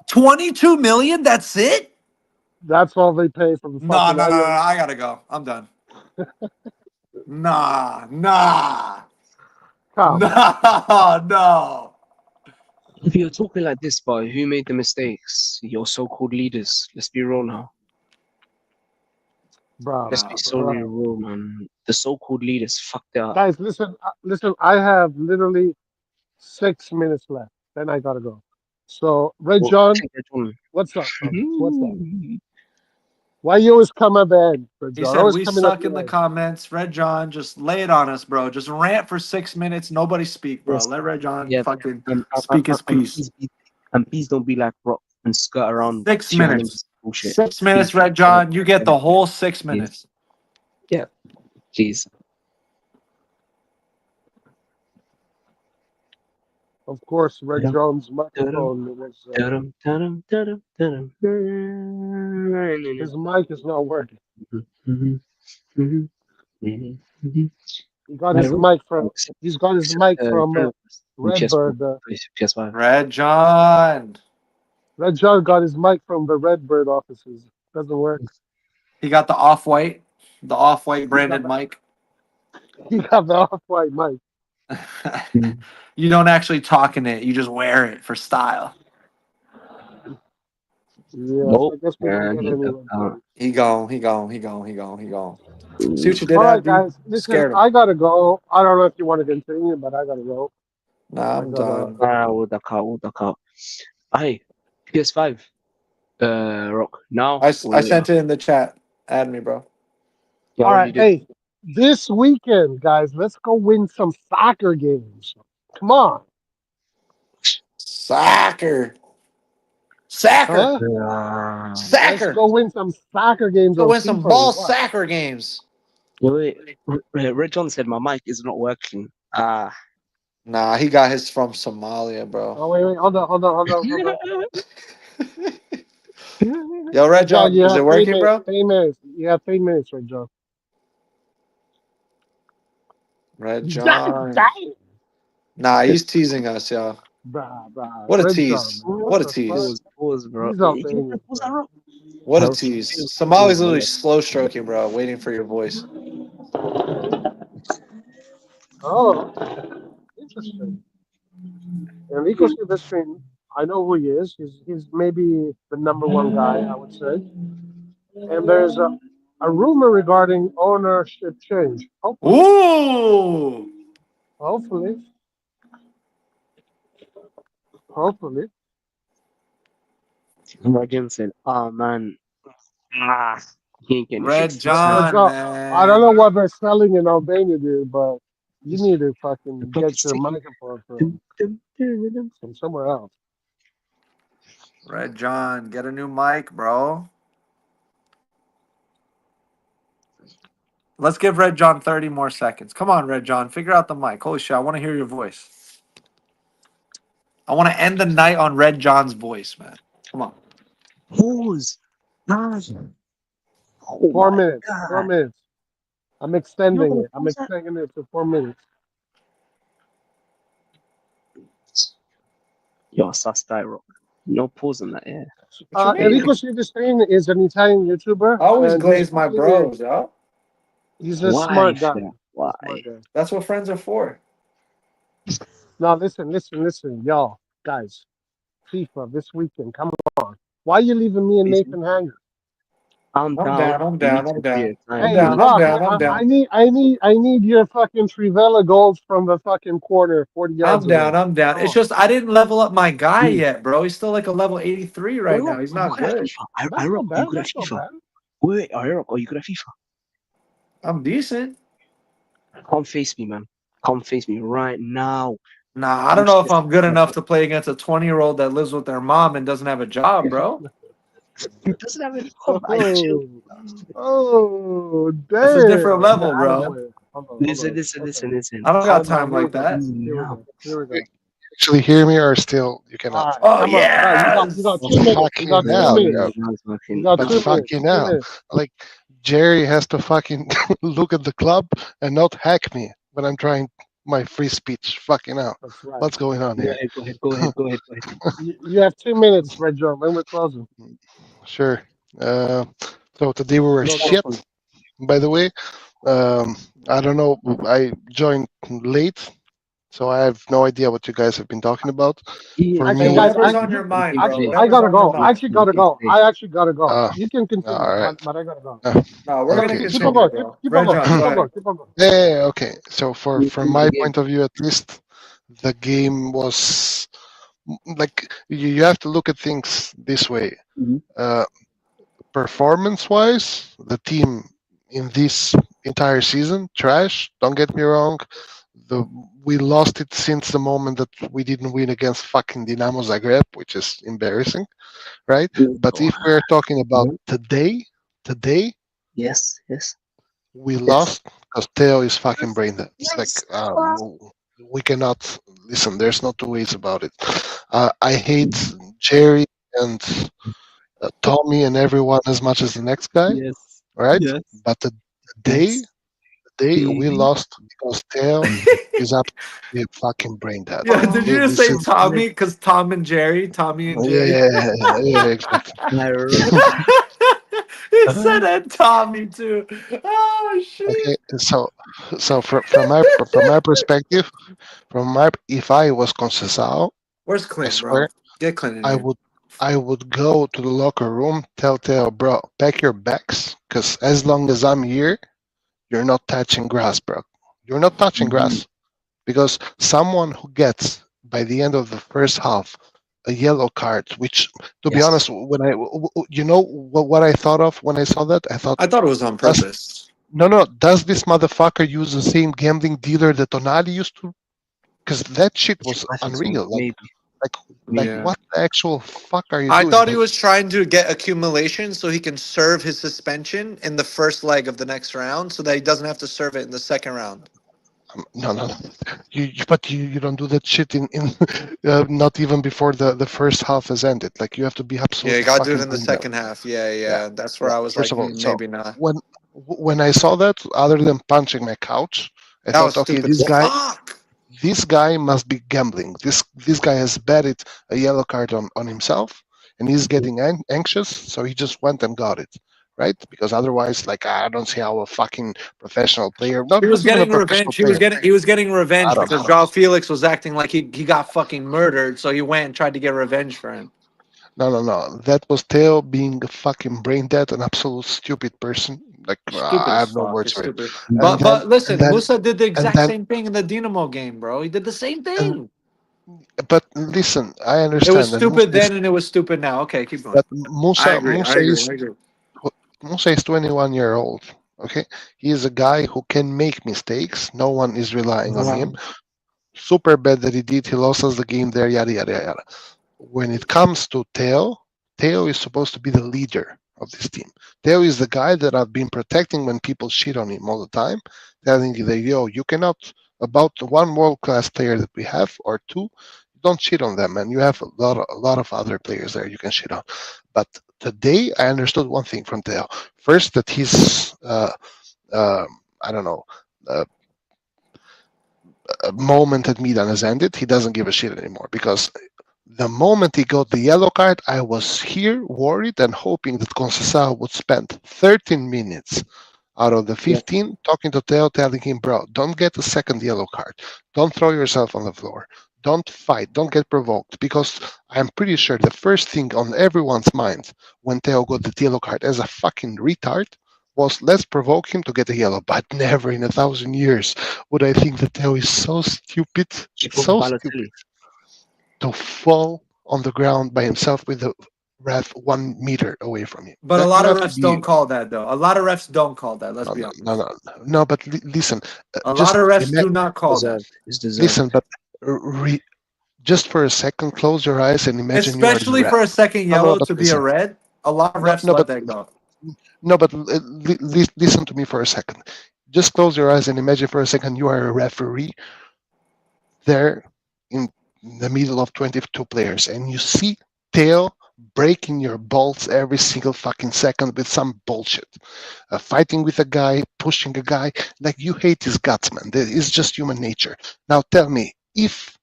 22 million? That's it? That's all they pay from the fucking No. I gotta go. I'm done. Nah. Come. No. If you're talking like this, boy, who made the mistakes? Your so-called leaders. Let's be real now. Bro, Let's be so real, man. The so-called leaders fucked up. Guys, listen. I have literally 6 minutes left. Then I gotta go. So, Red John, what's up, bro? What's up? Why you always come at the end, Red He John? said Always we coming at suck the in the end. comments. Red John, just lay it on us, bro. Just rant for 6 minutes. Nobody speak, bro. Let Red John fucking speak his piece. And please don't be like Rock and skirt around 6 minutes. Bullshit. 6 minutes, Red John. You get the whole 6 minutes. Yeah. Please. Of course, Red John's microphone was his mic is not working. He got his mic from he's got his mic from Redbird. PS5. Red John. Red John got his mic from the Redbird offices. Doesn't work. He got the off-white branded mic. He got the off-white mic. You don't actually talk in it. You just wear it for style. Yeah, Nope. so I guess we don't get any Redbird. He gone. See what you did, All right, Abdi? guys. Listen, Scared him. I gotta go. I don't know if you want to continue, but I gotta go. Nah, I'm done. We'll duck out. Hey, PS5. Rock. Now. I sent it in the chat. Add me, bro. You All already right, did. hey, this weekend, guys, let's go win some soccer games. Come on. Soccer. Huh? Let's Soccer. go win some soccer games. Go on win some FIFA. ball What? soccer games. Wait. Red John said my mic is not working. Nah, he got his from Somalia, bro. Oh, wait. Hold on. Yo, Red John, you is it have working, bro? 3 minutes. You have 3 minutes, Red John. Red John. Nah, he's teasing us, y'all. Bruh. What a Red tease. John, man. What a the tease. Pause, bro. He's Albanian, bro. What a tease. Somali's literally slow stroking, bro, waiting for your voice. Oh, interesting. Enrico Silvestri, I know who he is. He's maybe the #1 guy, I would say. And there's a rumor regarding ownership change. Ooh! Hopefully. Red said, "Oh man, he ain't getting Red fixed." John, I don't man. know what they're selling in Albania, dude, but you need to fucking clock get is your ticking. microphone from somewhere else. Red John, get a new mic, bro. Let's give Red John 30 more seconds. Come on, Red John. Figure out the mic. Holy shit, I want to hear your voice. I want to end the night on Red John's voice, man. Come on. Pause. Oh 4 my minutes. God. 4 minutes. I'm extending Yo, it. I'm what's that? extending it to 4 minutes. Yo, sus guy, Rock. No pause on that, yeah. What you Enrico mean? Silvestri is an Italian YouTuber. I always and glaze my bros, yo. He's a Why? smart guy. fam? Why? That's what friends are for. Now listen, y'all, guys. FIFA this weekend. Come on. Why are you leaving me and Nathan hanging? I'm I'm down. down. Hey, Rock, I need your fucking Trivella goals from the fucking corner, 40 yards away. I'm down. It's just I didn't level up my guy yet, bro. He's still like a level 83 right now. He's not good. That's not bad. That's not bad. Wait, Rock, are you good at FIFA? I'm decent. Come face me, man. Come face me right now. Nah, I don't know if I'm good enough to play against a 20-year-old that lives with their mom and doesn't have a job, bro. He doesn't have any Oh, damn. That's a different level, bro. Listen. I don't got time like that. Here we go. Actually hear me or still you cannot? Oh, yeah. You got 2 minutes. You got 2 minutes. You got 2 minutes. Fucking hell. Like Jerry has to fucking look at the club and not hack me when I'm trying my free speech. Fucking hell. That's right. What's going on here? Go ahead. You have 2 minutes, Red John. When we're closing. Sure. So today we were shit, by the way. I don't know. I joined late, so I have no idea what you guys have been talking about. For me, whatever's on your mind, bro. I gotta go. I actually gotta go. You can continue, all right. but I gotta go. No, we're gonna Keep on going. Keep on going. Yeah, okay. So from my point of view, at least, the game was like you have to look at things this way. Performance-wise, the team in this entire season trash. Don't get me wrong. We lost it since the moment that we didn't win against fucking Dinamo Zagreb, which is embarrassing, right? But if we're talking about today, yes, we lost because Theo is fucking brain dead. It's like we cannot listen. There's no two ways about it. I hate Jerry and Tommy and everyone as much as the next guy, Yes. right? Yes. But the day Yes. we Baby. lost because Theo is absolutely fucking brain dead. Yeah, did you just This say is Tommy? Because Tommy and Jerry. yeah, exactly. He said it, Tommy too. Oh Okay, shit! so from my perspective, if I was Conceição, Where's I Clint, bro? swear Get Clint in I here. would I would go to the locker room, tell Theo, bro, pack your bags, because as long as I'm here, you're not touching grass, bro. You're not touching grass because someone who gets by the end of the first half a yellow card, which to be Yes. honest, when what I thought of when I saw that, I thought, I thought it was on does purpose. no, does this motherfucker use the same gambling dealer that Tonali used to? Because that shit was I think so. unreal. Maybe. Like, Yeah. what the actual fuck are you I doing? thought he was trying to get accumulation so he can serve his suspension in the first leg of the next round so that he doesn't have to serve it in the second round. No. But you don't do that shit in not even before the first half has ended. Like you have to be Yeah, you absolutely got to do it fucking in the brain dead. second half. Yeah, Yeah, yeah. That's where yeah. I was First like, of all, so maybe not. when I saw that, other than punching my couch, I That was thought, okay, stupid as fuck. this guy must be gambling. This guy has betted a yellow card on himself, and he's getting anxious, so he just went and got it, right? Because otherwise, like I don't see how a fucking professional player, He was not even a getting professional revenge. player, He was getting I revenge don't because know. Joao Felix was acting like he got fucking murdered, so he went and tried to get revenge for him. No. That was Theo being a fucking brain dead, an absolute stupid person. Like Stupid I as have no fuck. words It's for it. stupid. And But and listen, then Musa did the and exact then same thing in the Dynamo game, bro. He did the same and thing. but listen, I It was understand, and stupid then and it was stupid now. Okay, keep going. But I Musa agree. I Musa agree. is I agree. Musa is 21-year old. Okay, he is a guy who can make mistakes. No one is relying on him. Super bad that he did. He lost us the game there. Yada yada yada. When it comes to Theo is supposed to be the leader of this team. Theo is the guy that I've been protecting when people shit on him all the time, telling you that you cannot about one world class player that we have or two, don't shit on them, and you have a lot of other players there you can shit on. But today I understood one thing from Theo. First, that his I don't know. Uh, moment at Milan has ended. He doesn't give a shit anymore because the moment he got the yellow card, I was here worried and hoping that Conceicao would spend 13 minutes out of the Yeah. 15 talking to Theo, telling him, bro, don't get a second yellow card. Don't throw yourself on the floor. Don't fight. Don't get provoked. Because I'm pretty sure the first thing on everyone's mind when Theo got the yellow card as a fucking retard was let's provoke him to get a yellow. But never in 1,000 years would I think that Theo is so stupid, so stupid Balotelli. to fall on the ground by himself with the ref 1 meter away from him. But a That lot you of have to refs be don't call that though. A lot of refs don't call that. Let's no be no no honest. no no. But listen, A lot just of refs do not call that. Deserved. It's deserved. listen. But re, just for a second, close your eyes and imagine you are the Especially ref. for a second No. yellow But to be a listen. red. A lot of No, refs no. let But that go. no. But listen to me for a second. Just close your eyes and imagine for a second you are a referee there in the middle of 22 players, and you see Theo breaking your balls every single fucking second with some bullshit. Fighting with a guy, pushing a guy, like you hate his guts, man. It's just human nature. Now tell me, if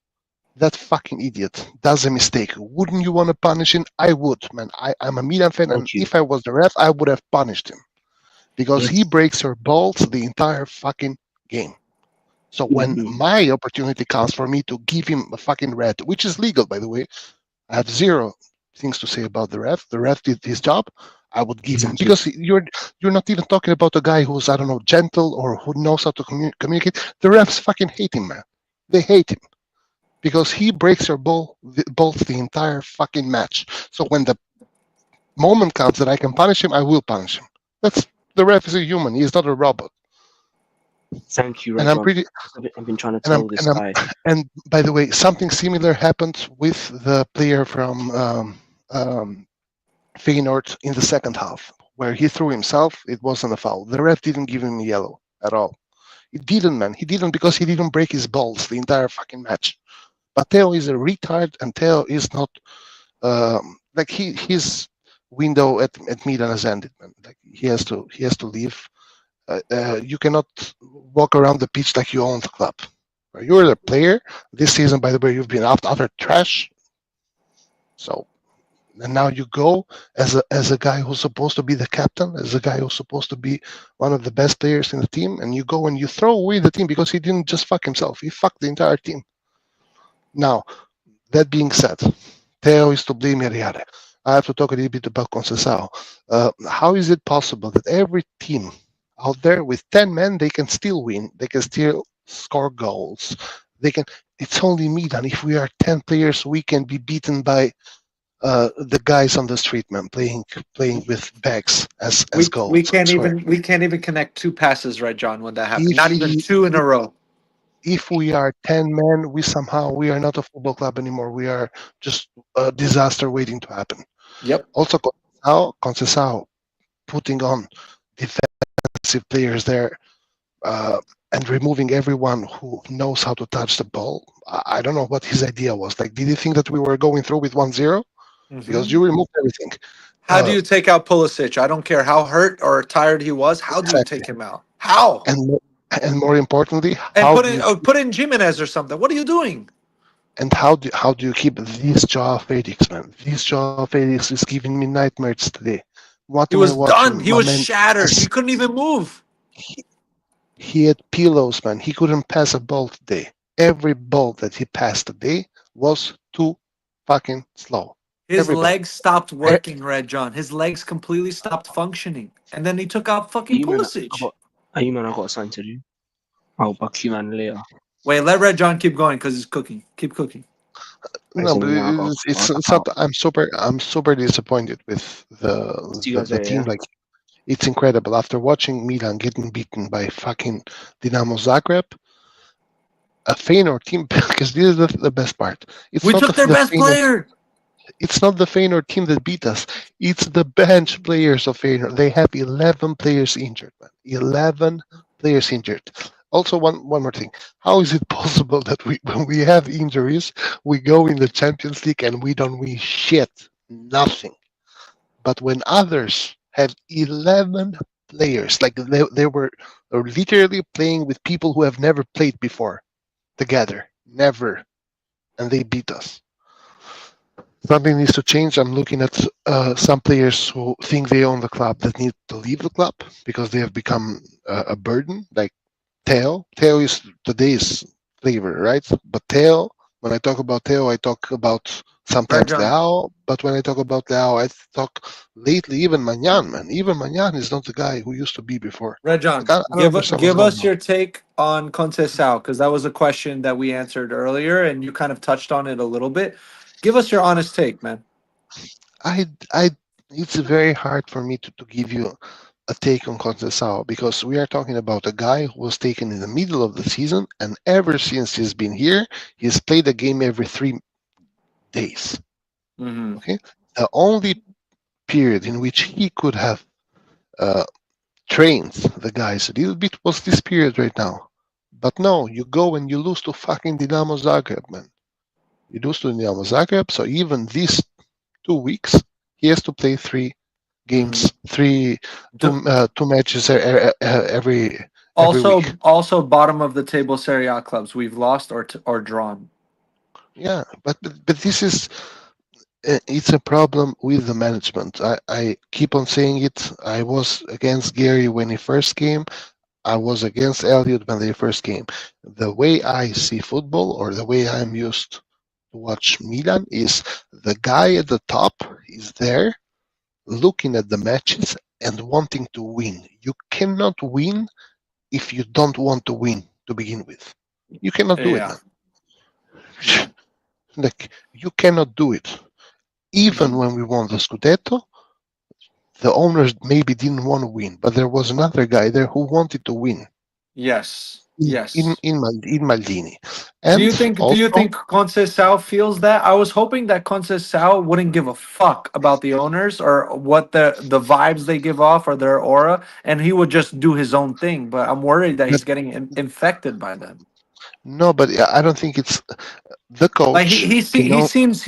that fucking idiot does a mistake, wouldn't you want to punish him? I would, man. I'm a Milan fan, and Thank you. if I was the ref, I would have punished him because he Yes. breaks your balls the entire fucking game. So when Mhm. my opportunity comes for me to give him a fucking red, which is legal, by the way, I have zero things to say about the ref. The ref did his job. I would give him Exactly. because you're not even talking about a guy who's I don't know gentle or who knows how to communicate. The refs fucking hate him, man. They hate him because he breaks your balls the entire fucking match. So when the moment comes that I can punish him, I will punish him. That's the ref is a human. He's not a robot. Thank you, And I'm Redbird. pretty I've been trying to and I'm tell this and I'm guy. and by the way, something similar happened with the player from Feyenoord in the second half, where he threw himself. It wasn't a foul. The ref didn't give him a yellow at all. He didn't, man. He didn't because he didn't break his balls the entire fucking match. But Theo is a retard, and Theo is not like his window at Milan has ended, man. Like he has to leave. You cannot walk around the pitch like you own the club. You're the player. This season, by the way, you've been utter trash. So, and now you go as a guy who's supposed to be the captain, as a guy who's supposed to be one of the best players in the team, and you go and you throw away the team because he didn't just fuck himself. He fucked the entire team. Now, that being said, Theo is to blame here. I have to talk a little bit about Conceicao. How is it possible that every team out there with 10 men, they can still win, they can still score goals, they can? It's only Milan. If we are 10 players, we can be beaten by the guys on the street, man, playing with bags as goals. We can't even connect 2 passes, right, John, when that happens. If Not even 2 in a row. If we are 10 men, we are not a football club anymore. We are just a disaster waiting to happen. Yep. Also, Conceicao putting on defensive players there and removing everyone who knows how to touch the ball. I don't know what his idea was. Like, did he think that we were going through with 1-0? Because you removed everything. How do you take out Pulisic? I don't care how hurt or tired he was. How do you take him out? How? And more importantly, and put in Jimenez or something. What are you doing? And how do you keep this Joao Felix, man? This Joao Felix is giving me nightmares today. He was done. He was shattered. He couldn't even move. He had pillows, man. He couldn't pass a ball today. Every ball that he passed today was too fucking slow. His legs stopped working, Red John. His legs completely stopped functioning. And then he took out fucking Pulisic. I got something to do. I'll back you, man, later. Wait, let Red John keep going because he's cooking. Keep cooking. No, but it's not. I'm super disappointed with the team. Like, it's incredible. After watching Milan getting beaten by fucking Dinamo Zagreb, a Feyenoord team, because this is the best part. We took their best player. It's not the Feyenoord team that beat us. It's the bench players of Feyenoord. They have 11 players injured, man. 11 players injured. Also, one more thing. How is it possible that when we have injuries, we go in the Champions League and we don't win shit? Nothing. But when others have 11 players, like they were literally playing with people who have never played before together. Never. And they beat us. Something needs to change. I'm looking at some players who think they own the club that need to leave the club because they have become a burden. Like Theo is today's flavor, right? But Theo, when I talk about Theo, I talk about sometimes Leao. But when I talk about Leao, I talk lately even Magnan, man. Even Magnan is not the guy who used to be before. Red John, give us your take on Conceicao, because that was a question that we answered earlier, and you kind of touched on it a little bit. Give us your honest take, man. It's very hard for me to give you a take on Conceicao because we are talking about a guy who was taken in the middle of the season, and ever since he's been here, he's played a game every 3 days. Okay, the only period in which he could have trained the guys a little bit was this period right now. But no, you go and you lose to fucking Dinamo Zagreb, man. You lose to Dinamo Zagreb, so even these 2 weeks, he has to play 3 games, two matches every week. Also, bottom of the table Serie A clubs, we've lost or drawn. Yeah, but this is it's a problem with the management. I keep on saying it. I was against Gary when he first came. I was against Elliot when they first came. The way I see football, or the way I'm used to watch Milan, is the guy at the top is there looking at the matches and wanting to win. You cannot win if you don't want to win to begin with. You cannot do it, man. Like, you cannot do it. Even when we won the Scudetto, the owners maybe didn't want to win, but there was another guy there who wanted to win. Yes. Yes. in Maldini, Do you and think also, Conceicao feels that? I was hoping that Conceicao wouldn't give a fuck about the owners or what the vibes they give off or their aura, and he would just do his own thing. But I'm worried that but he's getting infected by them. no, but I don't think it's the Like coach. he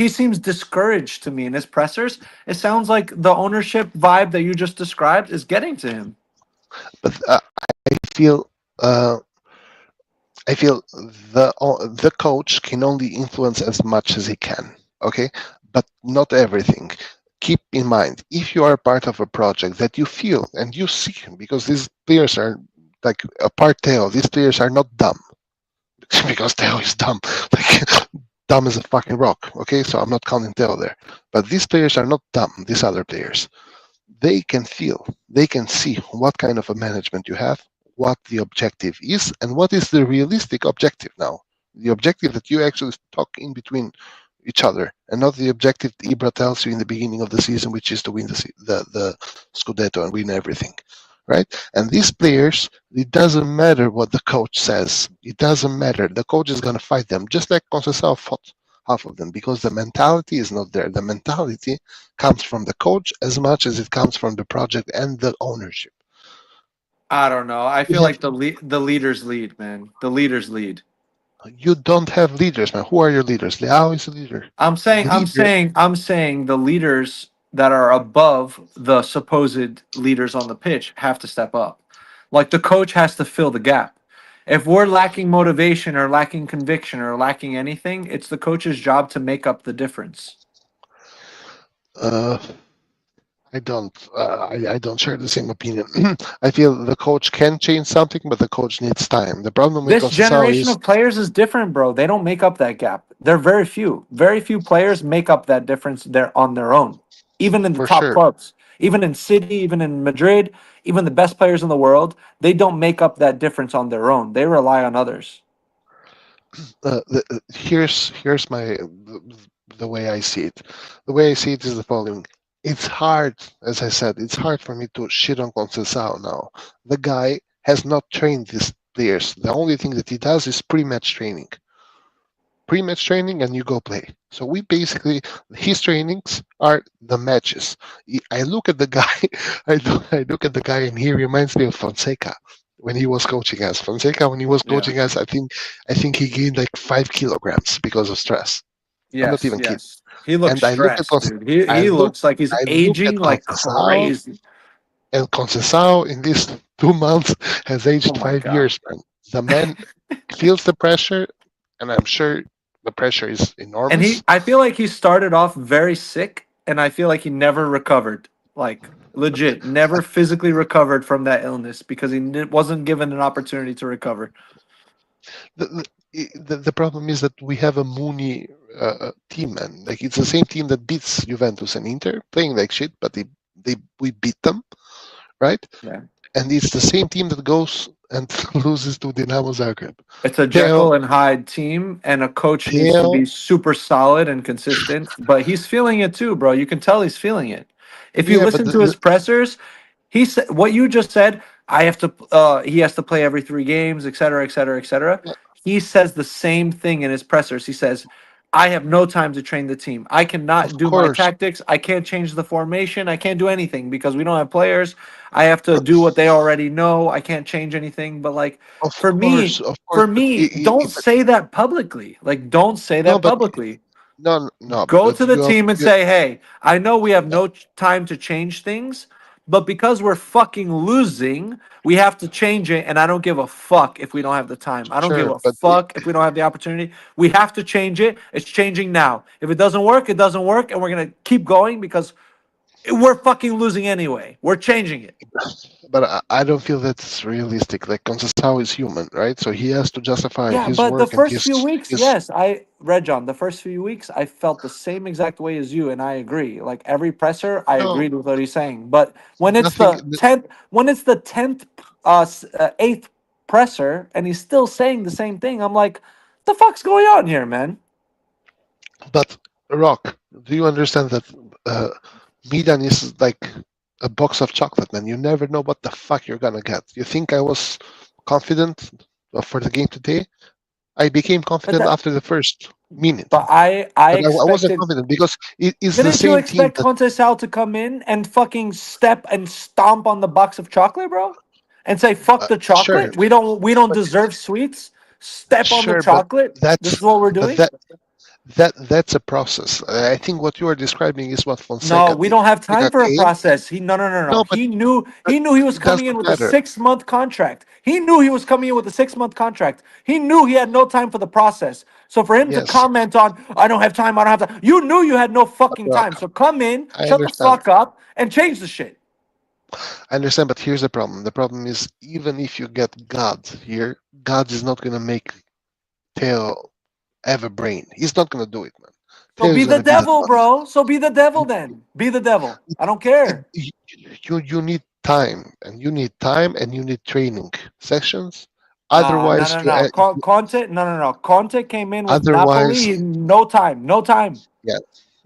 seems discouraged to me in his pressers. It sounds like the ownership vibe that you just described is getting to him. But I feel uh, I feel the coach can only influence as much as he can. Okay, but not everything. Keep in mind, if you are part of a project that you feel and you see, because these players are like apart Theo, these players are not dumb because Theo is dumb, like dumb as a fucking rock. Okay, so I'm not counting Theo there, but these players are not dumb. These other players, they can feel, they can see what kind of a management you have, what the objective is, and what is the realistic objective now. The objective that you actually talk in between each other, and not the objective Ibra tells you in the beginning of the season, which is to win the Scudetto and win everything, right? And these players, it doesn't matter what the coach says. It doesn't matter. The coach is going to fight them, just like Conceicao fought half of them, because the mentality is not there. The mentality comes from the coach as much as it comes from the project and the ownership. I don't know. I We feel have, like the leaders lead, man. The leaders lead. you don't have leaders, man. Who are your leaders? Leao is a leader. The leader, I'm saying the leaders that are above the supposed leaders on the pitch have to step up. Like the coach has to fill the gap. If we're lacking motivation or lacking conviction or lacking anything, it's the coach's job to make up the difference. uh, I don't. I don't share the same opinion. I feel the coach can change something, but the coach needs time. The problem with This Conceição generation is of players is different, bro. They don't make up that gap. They're very few. Very few players make up that difference there on their own. Even in the for top sure. clubs, even in City, even in Madrid, even the best players in the world, they don't make up that difference on their own. They rely on others. Here's the way I see it. The way I see it is the following. It's hard, as I said, it's hard for me to shit on Conceição now. The guy has not trained these players. The only thing that he does is pre-match training. Pre-match training and you go play. So we basically, his trainings are the matches. I look at the guy, I look at the guy and he reminds me of Fonseca when he was coaching us. Fonseca, when he was Yeah. coaching us, I think he gained like 5 kilograms because of stress. I'm not Yes. even kidding. Yes. He looks And I look at stressed, dude. I He look looks like he's I look at aging like Conceição, crazy. and Conceição in these 2 months has Oh aged my 5 years, man. The man feels the pressure, and I'm sure the pressure is And enormous. I feel like he started off very sick, and I feel like he never recovered. Like legit, never physically recovered from that illness because he wasn't given an opportunity to recover. The problem is that we have a Mooney team, man. Like it's the same team that beats Juventus and Inter, playing like shit, but we beat them, right? Yeah. And it's the same team that goes and loses to Dinamo Zagreb. It's a Jekyll and Hyde team, and a coach needs to Theo, be super solid and consistent. But he's feeling it too, bro. You can tell he's feeling it. If you yeah, but listen to his pressers, he said what you just said. I have to. He has to play every 3 games, et cetera, et cetera, et cetera. He says the same thing in his pressers. He says, "I have no time to train the team. I of cannot do my course, tactics. I can't change the formation. I can't do anything because we don't have players. I have to do what they already know. I can't change anything." But like of for me, course, of course. for But me, don't say that publicly. Like, don't say no, that but publicly. no. Go But to the team and you say, "Hey, I know we have no time to change things, but because we're fucking losing, we have to change it. And I don't give a fuck if we don't have the time. I don't give sure, a fuck if we don't have the opportunity. We have to change it. It's changing now. If it doesn't work, it doesn't work, and we're gonna keep going because we're fucking losing anyway. We're changing it." but I don't feel that's realistic. Like Conceição is human, right? So he has to justify Yeah, his but the work and first few weeks, his yes, I read John. The first few weeks, I felt the same exact way as you, and I agree. Like every presser, I no agreed with what he's saying. But nothing. when it's the 10th, eighth presser, and he's still saying the same thing, I'm like, the fuck's going on here, man? But Rock, do you understand that Milan is like a box of chocolate, man? You never know what the fuck you're gonna get. You think I was confident for the game today, I became But confident that, after the first minute. but I But I wasn't expected. confident because it is the Didn't you same team expect that Conceicao to come in and fucking step and stomp on the box of chocolate, bro, and say "fuck the sure, chocolate"? We don't but deserve sweets. Step on the sure, but chocolate. This that's is what we're but doing. that's a process. I think what you are describing is what No, Fonseca we did. don't have time Fonseca for a came. process. No. No, but He knew he was it does coming in not with a matter. 6 month contract. He knew he was coming in with a 6 month contract. He knew he had no time for the process. So for him to Yes, comment on, I don't have time, I don't have time. You knew you had no fucking time. Rock. So come in, I shut the understand. fuck up, and change the shit. I understand, but here's the problem. The problem is even if you get God here, God is not gonna make Theo have a brain. He's not gonna do it, man. So Theo be is the gonna be the devil, boss. bro. So be the devil then. Be the devil. I don't care. You need time, and you need time, and you need training sessions. Nah, no, Otherwise, no, no. Conte, no. Conte came in with otherwise, Napoli. No time. No time. yeah,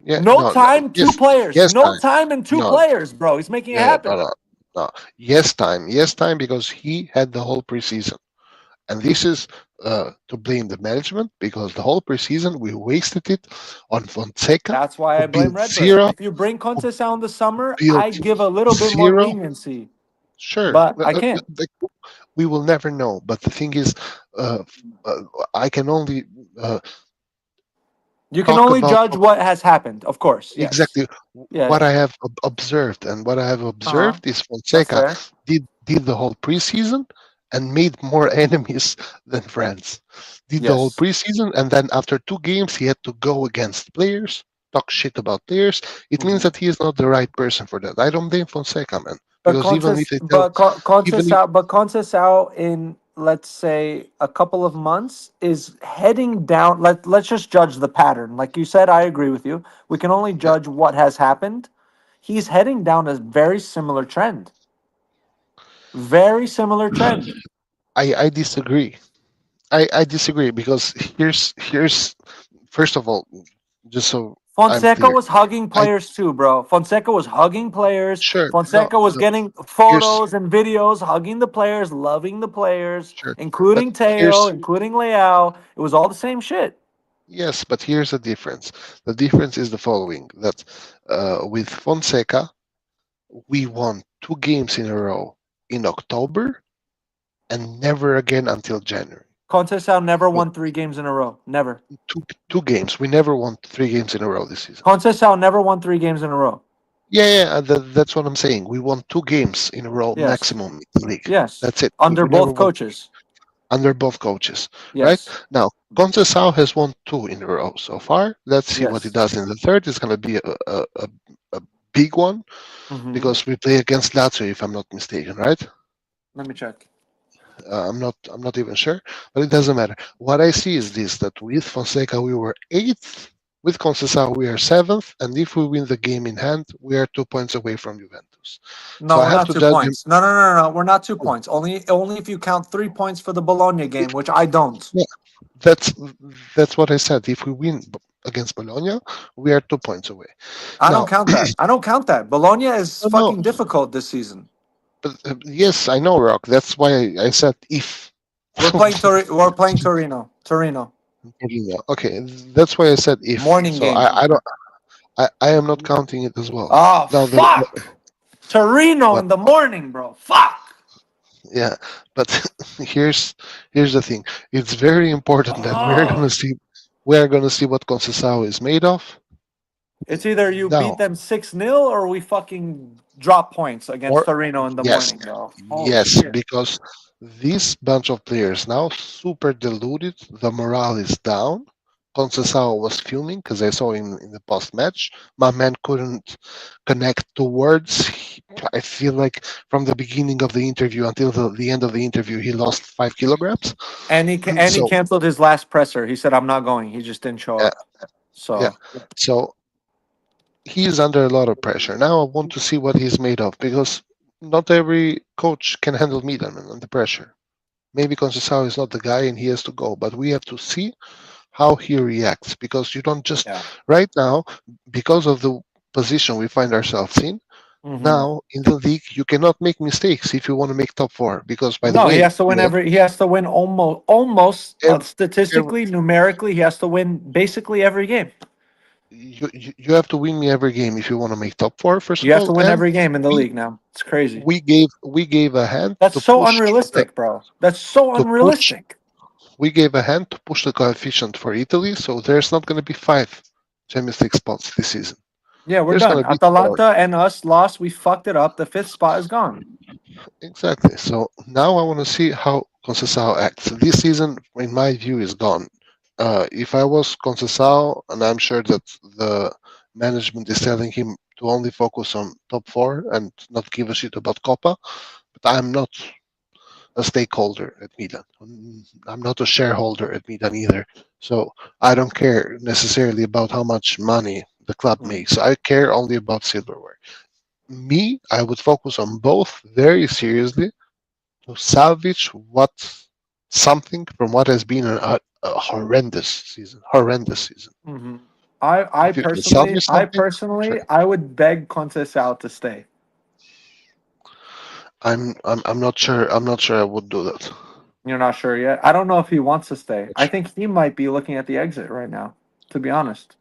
yeah, No no, no, time, two yes, players. yes, No time, time and two no, players, bro. He's making it yeah, no, happen. no, no, yes, time, because he had the whole preseason. And this is to blame the management because the whole preseason we wasted it on Fonseca, That's why who I blame built Redbird. zero, If you bring who Conceicao in the summer, I built give a little bit more zero. leniency, Sure, but I can't. we will never know. But the thing is, uh, uh, I can only uh, You can talk only about judge what has happened, of course. Yes. exactly Yeah. what I have observed, and what I have Uh huh. observed is That's Fonseca fair. did the whole preseason and made more enemies than friends. Did the whole Yes. preseason, and then after 2 games, he had to go against players, talk shit about players. It means Mhm. that he is not the right person for that. I don't blame Fonseca, man, But because even if they tell, even if Conceição in, let's say, a couple of months is heading down. Let's just judge the pattern. Like you said, I agree with you. We can only yeah, judge what has happened. He's heading down a very similar trend. Very similar trend. I disagree. I disagree because here's first of all, just so I'm Fonseca clear, was hugging I players too, bro. Fonseca was hugging players. sure no Fonseca was no getting here's photos and videos, hugging the players, loving the players, sure, but including Teo, here's including Leao. It was all the same shit. yes, but here's the difference. The difference is the following: that with Fonseca, we won 2 games in a row in October and never again until January. Conceição never So won 3 games in a row. Never. two games. We never won 3 games in a row this season. Conceição never won 3 games in a row. Yeah, that's what I'm saying. We won 2 games in a row Yes. maximum in the league. Yes. That's it. Under We never both won coaches. under both coaches, right? Yes. Now, Conceicao has won 2 in a row so far. Let's see what he Yes. does in the third. It's going to be a big one Hmm. because we play against Lazio, if I'm not mistaken, right? Let me check. I'm not even sure, but it doesn't matter. What I see is this: that with Fonseca we were eighth, with Conceicao we are seventh, and if we win the game in hand, we are 2 points away from Juventus. So No, I we're have not to two judge him. points. No. We're not 2 points. Only if you count 3 points for the Bologna game, which I don't. Yeah, that's that's what I said. If we win against Bologna, we are 2 points away. I don't Now, count that. I don't count that. Bologna is no, fucking difficult this season. but yes, I know, Rock. That's why I said if. We're playing Torino. Torino. Okay, that's why I said if. Morning So game. I don't. I am not counting it as well. Oh Now fuck! Torino what? in the morning, bro. Fuck. Yeah, but here's the thing. It's very important that Oh. we're gonna see what Conceicao is made of. It's either you beat Now, them 6-0 or we fucking drop points against or Torino in the yes, morning, bro. Holy yes, shit. because this bunch of players now super deluded. The morale is down. Conceicao was fuming because I saw him in the post match. My man couldn't connect two words. I feel like from the beginning of the interview until the end of the interview, he lost 5 kilograms. And he So canceled his last presser. He said, "I'm not going." He just didn't show yeah, up. yeah. So So he is under a lot of pressure. Now I want to see what he's made of because not every coach can handle Milan under pressure. Maybe Conceição is not the guy and he has to go, but we have to see how he reacts because you don't just yeah. right now because of the position we find ourselves in. Now in the league, you cannot make mistakes if you want to make top four. Because by the No, he way, has to win Milan, every. He has to win almost every, every, statistically, numerically, he has to win basically every game. you have to win me every game if you want to make top four. First You of have to all, win and every game in the we league now. It's crazy. we gave a hand That's to so push the unrealistic, bro. That's so to push unrealistic. we gave a hand to push the coefficient for Italy. So there's not going to be 5 Champions League spots this season. Yeah, we're There's going done. to be 4. Atalanta and us lost. We fucked it up. The fifth spot is gone. Exactly. So now I want to see how Conceicao acts. This season, in my view, is gone. If I was Conceicao, and I'm sure that the management is telling him to only focus on top four and not give a shit about Copa, but I'm not a stakeholder at Milan. I'm not a shareholder at Milan either. So I don't care necessarily about how much money the club Mm. makes. I care only about silverware. Me, I would focus on both very seriously to salvage what something from what has been a horrendous season. Horrendous season. hmm I If you can salvage something, sure. I would beg Conceicao to stay. I'm not sure. I'm not sure I would do that. You're not sure yet. I don't know if he wants to stay. Not I sure. think he might be looking at the exit right now. To be honest,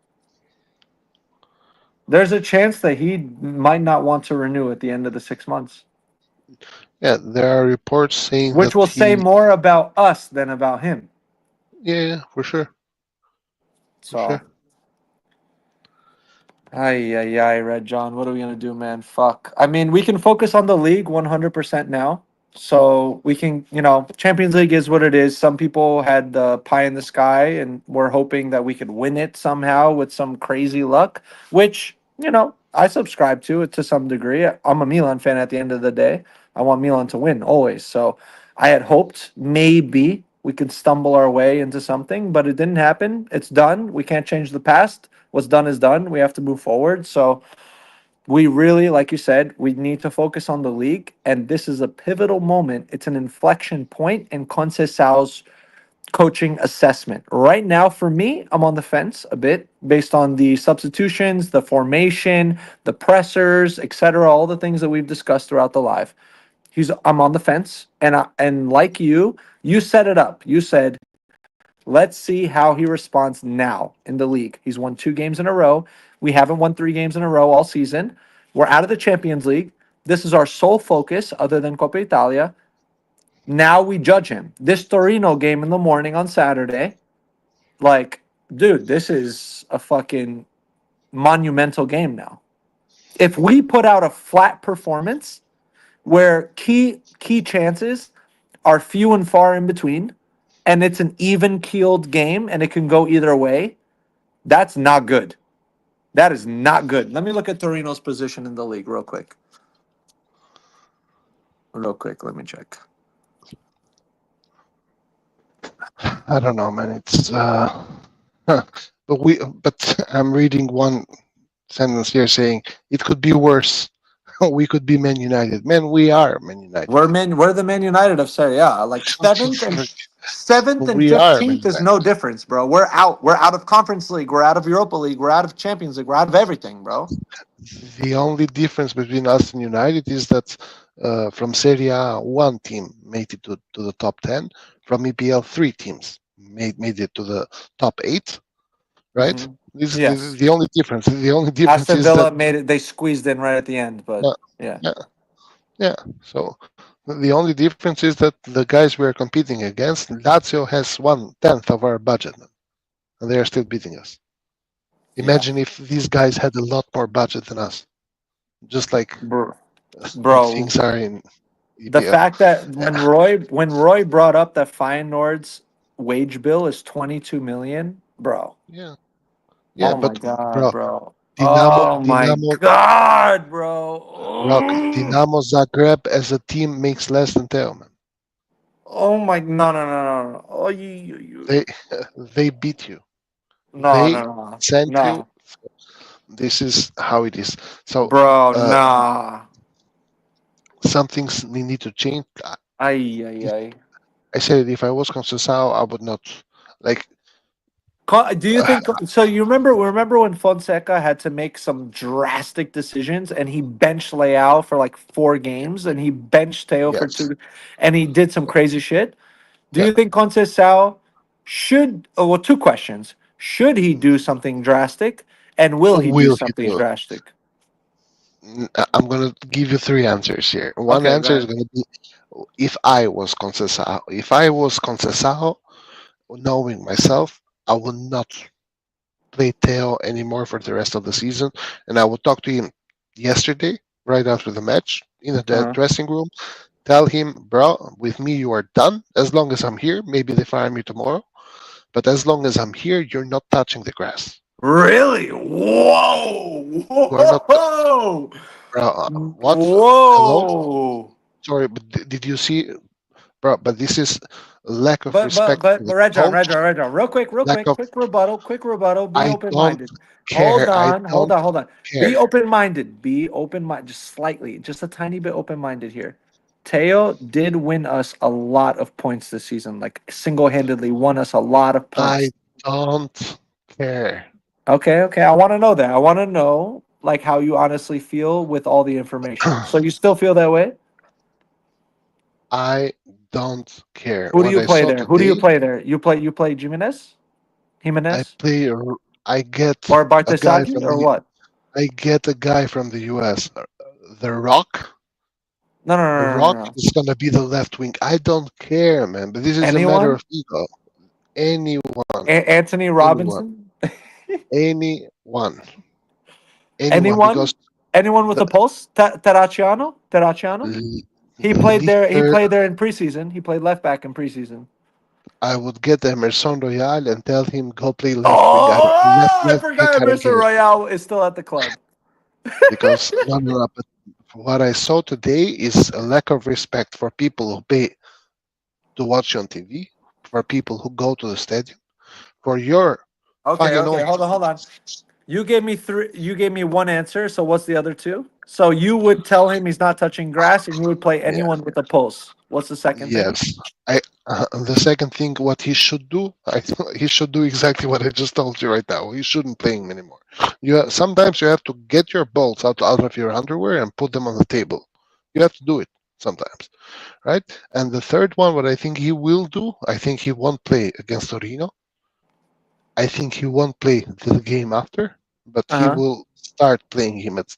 there's a chance that he might not want to renew at the end of the 6 months, Yeah, there are reports saying which that will say he. more about us than about him. Yeah, for sure, for So, sure. ay, Red John, what are we gonna do, man? Fuck. I mean, we can focus on the league 100% now. So we can, Champions League is what it is. Some people had the pie in the sky and were hoping that we could win it somehow with some crazy luck, which, I subscribe to it to some degree. I'm a Milan fan at the end of the day. I want Milan to win always. So I had hoped maybe we could stumble our way into something, but it didn't happen. It's done. We can't change the past. What's done is done. We have to move forward. So we really, like you said, we need to focus on the league. And this is a pivotal moment. It's an inflection point in Conceição's coaching assessment. Right now, for me, I'm on the fence a bit based on the substitutions, the formation, the pressers, etc., all the things that we've discussed throughout the live. I'm on the fence, and like you set it up. You said, let's see how he responds now in the league. He's won 2 games in a row. We haven't won 3 games in a row all season. We're out of the Champions League. This is our sole focus other than Coppa Italia. Now we judge him. This Torino game in the morning on Saturday, like, dude, this is a fucking monumental game now. If we put out a flat performance where key chances are few and far in between, and it's an even keeled game and it can go either way, that's not good. That is not good. Let me look at Torino's position in the league real quick. Let me check. I don't know, man. It's but I'm reading one sentence here saying it could be worse. We could be Man United. Man, we are Man United. We're the Man United of Serie A. Like seventh and We are Man 15th is United. no difference, bro. We're out. We're out of Conference League. We're out of Europa League. We're out of Champions League. We're out of everything, bro. The only difference between us and United is that from Serie A, one team made it to the top 10. From EPL, 3 teams made it to the top 8. Right? hmm This is Yes. the only difference. The only difference Aston is that Villa made it. They squeezed in right at the end, but uh, yeah. yeah, yeah. So the only difference is that the guys we are competing against, Lazio has 1/10 of our budget, and they are still beating us. Yeah. Imagine if these guys had a lot more budget than us, just like Bro, bro, things are in the EPL. fact that Yeah, when Roy brought up that Feyenoord's wage bill is 22 million, bro. yeah, yeah. Oh my But god, bro, bro. Dinamo, Oh my Dinamo, god, bro. Rock, Dinamo Zagreb as a team makes less than Teo, man. Oh my no. Oh you. They they beat you. No, They no, no. sent you. No. This is how it is. So Bro, uh, nah. some things need to change. Ay ay If, ay. I said if I was Conceição, I would not like. Do you think so? You remember when Fonseca had to make some drastic decisions, and he benched Leao for like 4 games, and he benched Teo for Yes. 2, and he did some crazy shit. Do Yeah. you think Conceicao should? Oh, well, 2 questions: should he do something drastic, and will he do Will he something do? drastic? I'm gonna give you 3 answers here. One Okay, go answer is ahead. gonna be if I was Concesao. If I was Concesao, knowing myself, I would not play Teo anymore for the rest of the season, and I would talk to him yesterday, right after the match, in the Uh-huh. dressing room. Tell him, bro, with me you are done. As long as I'm here, maybe they fire me tomorrow, but as long as I'm here, you're not touching the grass. Really? Whoa! You are not, Whoa! bro. What? Hello? Whoa! Sorry, but did you see, bro? But this is lack of But but respect but for but the Redjon, coach. Redjon, Redjon, real Lack of. quick rebuttal. Be I open don't minded. care. I Hold don't on, hold on. Be care. open minded. Be open minded, just slightly, just a tiny bit open minded here. Teo did win us a lot of points this season, like single handedly won us a lot of I points. don't care. Okay. I want to know that. I want to know like how you honestly feel with all the information. So you still feel that way? I don't care. Who do What you I play saw there? Who do you today, play there? You play Jimenez, I Jimenez, play. I get or a guy Bartesaki, from or the. what? I get a guy from the U.S. The Rock. No, no, no, The no, no, Rock no. No. is gonna be the left wing. I don't care, man. But this is a matter Anyone? of ego. Anyone, Anthony anyone, Robinson? anyone, anyone. Anyone? Because Anyone with the a pulse? Terracciano? Terracciano? He played there. He Licker, played there in preseason. He played left back in preseason. I would get Emerson Royal and tell him go play left wing. I don't Oh, I left back. forgot I don't Mr. give a shit Royale is still at the club. because no. But what I saw today is a lack of respect for people who pay to watch on TV, for people who go to the stadium, for your fucking Okay. own. Hold on. You gave me 3. You gave me one answer. So what's the other 2? So you would tell him he's not touching grass, and you would play Yeah. anyone with a pulse. What's the second thing? Yes. I. The second thing, what he should do, he should do exactly what I just told you right now. He shouldn't play him anymore. Sometimes you have to get your balls out of your underwear and put them on the table. You have to do it sometimes, right? And the third one, what I think he will do, I think he won't play against Torino. I think he won't play the game after, but Uh he huh. will start playing him at some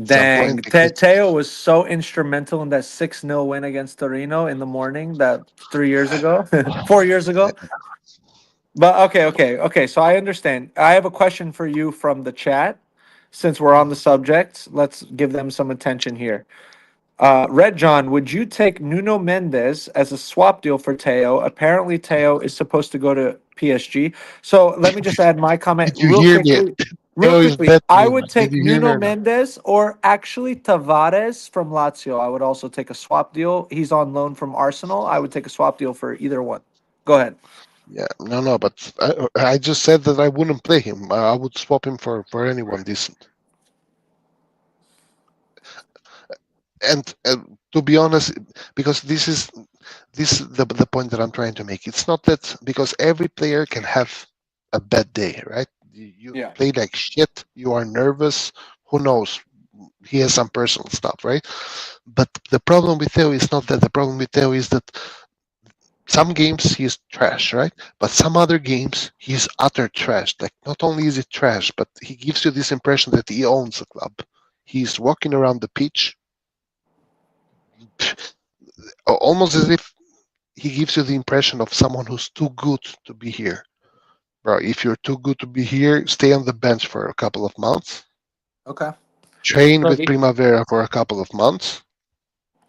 Dang, point because Teo was so instrumental in that 6-0 win against Torino in the morning that 3 years ago, 4 years yeah, ago. But okay. So I understand. I have a question for you from the chat. Since we're on the subject, let's give them some attention here. Red John, would you take Nuno Mendes as a swap deal for Teo? Apparently, Teo is supposed to go to PSG. So let me just add my comment did you real hear me? quickly. Real Theo is quickly, better I than would me. Did take you hear me Nuno or not? Mendes or actually Tavares from Lazio. I would also take a swap deal. He's on loan from Arsenal. I would take a swap deal for either one. Go ahead. Yeah, no, but I just said that I wouldn't play him. I would swap him for anyone decent. And to be honest, because this is the point that I'm trying to make. It's not that because every player can have a bad day, right? You Yeah. play like shit. You are nervous. Who knows? He has some personal stuff, right? But the problem with Theo is not that. The problem with Theo is that some games he's trash, right? But some other games he's utter trash. Like not only is it trash, but he gives you this impression that he owns the club. He's walking around the pitch almost as if he gives you the impression of someone who's too good to be here. Bro, if you're too good to be here, stay on the bench for a couple of months. Okay. Train So with the, Primavera for a couple of months,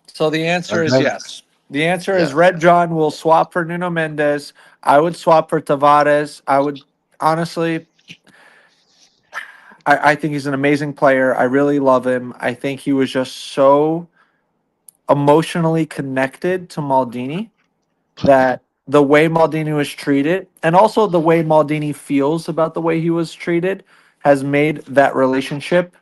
so the answer and is then yes. The answer yeah, is Red John will swap for Nuno Mendes. I would swap for Tavares. I would honestly, I think he's an amazing player. I really love him. I think he was just so emotionally connected to Maldini that the way Maldini was treated and also the way Maldini feels about the way he was treated has made that relationship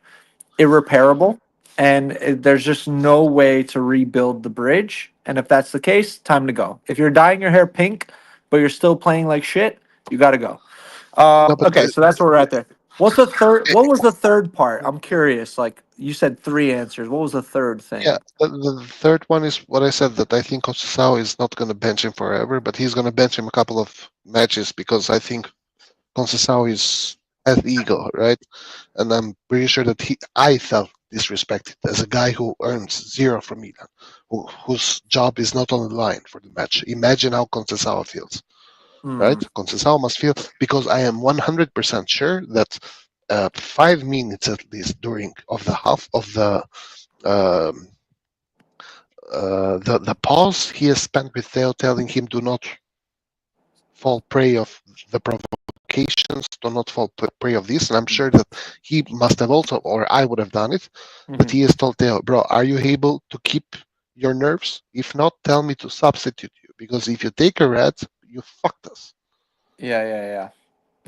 irreparable. And there's just no way to rebuild the bridge. And if that's the case, time to go. If you're dyeing your hair pink, but you're still playing like shit, you got to go. No, but Okay, so that's where we're at there. What's the third? eh, What was the third part? I'm curious. Like you said, three answers. What was the third yeah, thing? the third one is what I said, that I think Conceicao is not going to bench him forever, but he's going to bench him a couple of matches because I think Conceicao is has ego, right? And I'm pretty sure that I felt disrespected as a guy who earns zero from Milan, whose job is not on the line for the match. Imagine how Conceicao feels, right? Hmm. Conceição must feel, because I am 100% sure that 5 minutes at least during of the half of um the pause he has spent with Theo telling him, do not fall prey of the provocations, do not fall prey of this. And I'm sure that he must have also, or I would have done it, that he has told Theo, bro, are you able to keep your nerves? If not, tell me to substitute you, because if you take a red, you fucked us. Yeah, yeah, yeah.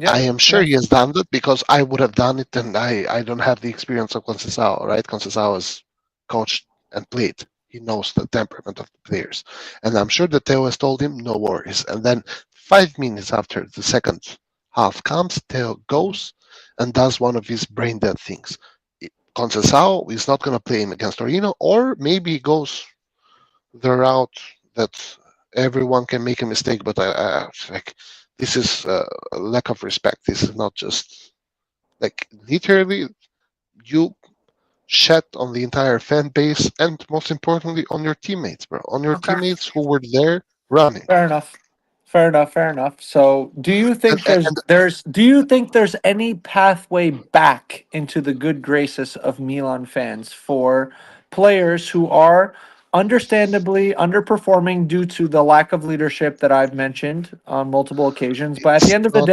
I Yep. am sure he has done that because I would have done it, and I don't have the experience of Conceicao, right? Conceicao has coached and played. He knows the temperament of the players. And I'm sure that Theo has told him, no worries. And then 5 minutes after the second half comes, Theo goes and does one of his brain dead things. Conceicao is not going to play him against Torino, or maybe he goes the route that everyone can make a mistake, but like, this is a lack of respect. This is not just like, literally, you shat on the entire fan base, and most importantly on your teammates, bro, on your Okay. teammates who were there running. Fair enough. Fair enough. Fair enough. So, do you And, think there's and there's do you think there's any pathway back into the good graces of Milan fans for players who are understandably underperforming due to the lack of leadership that I've mentioned on multiple occasions? But it's not.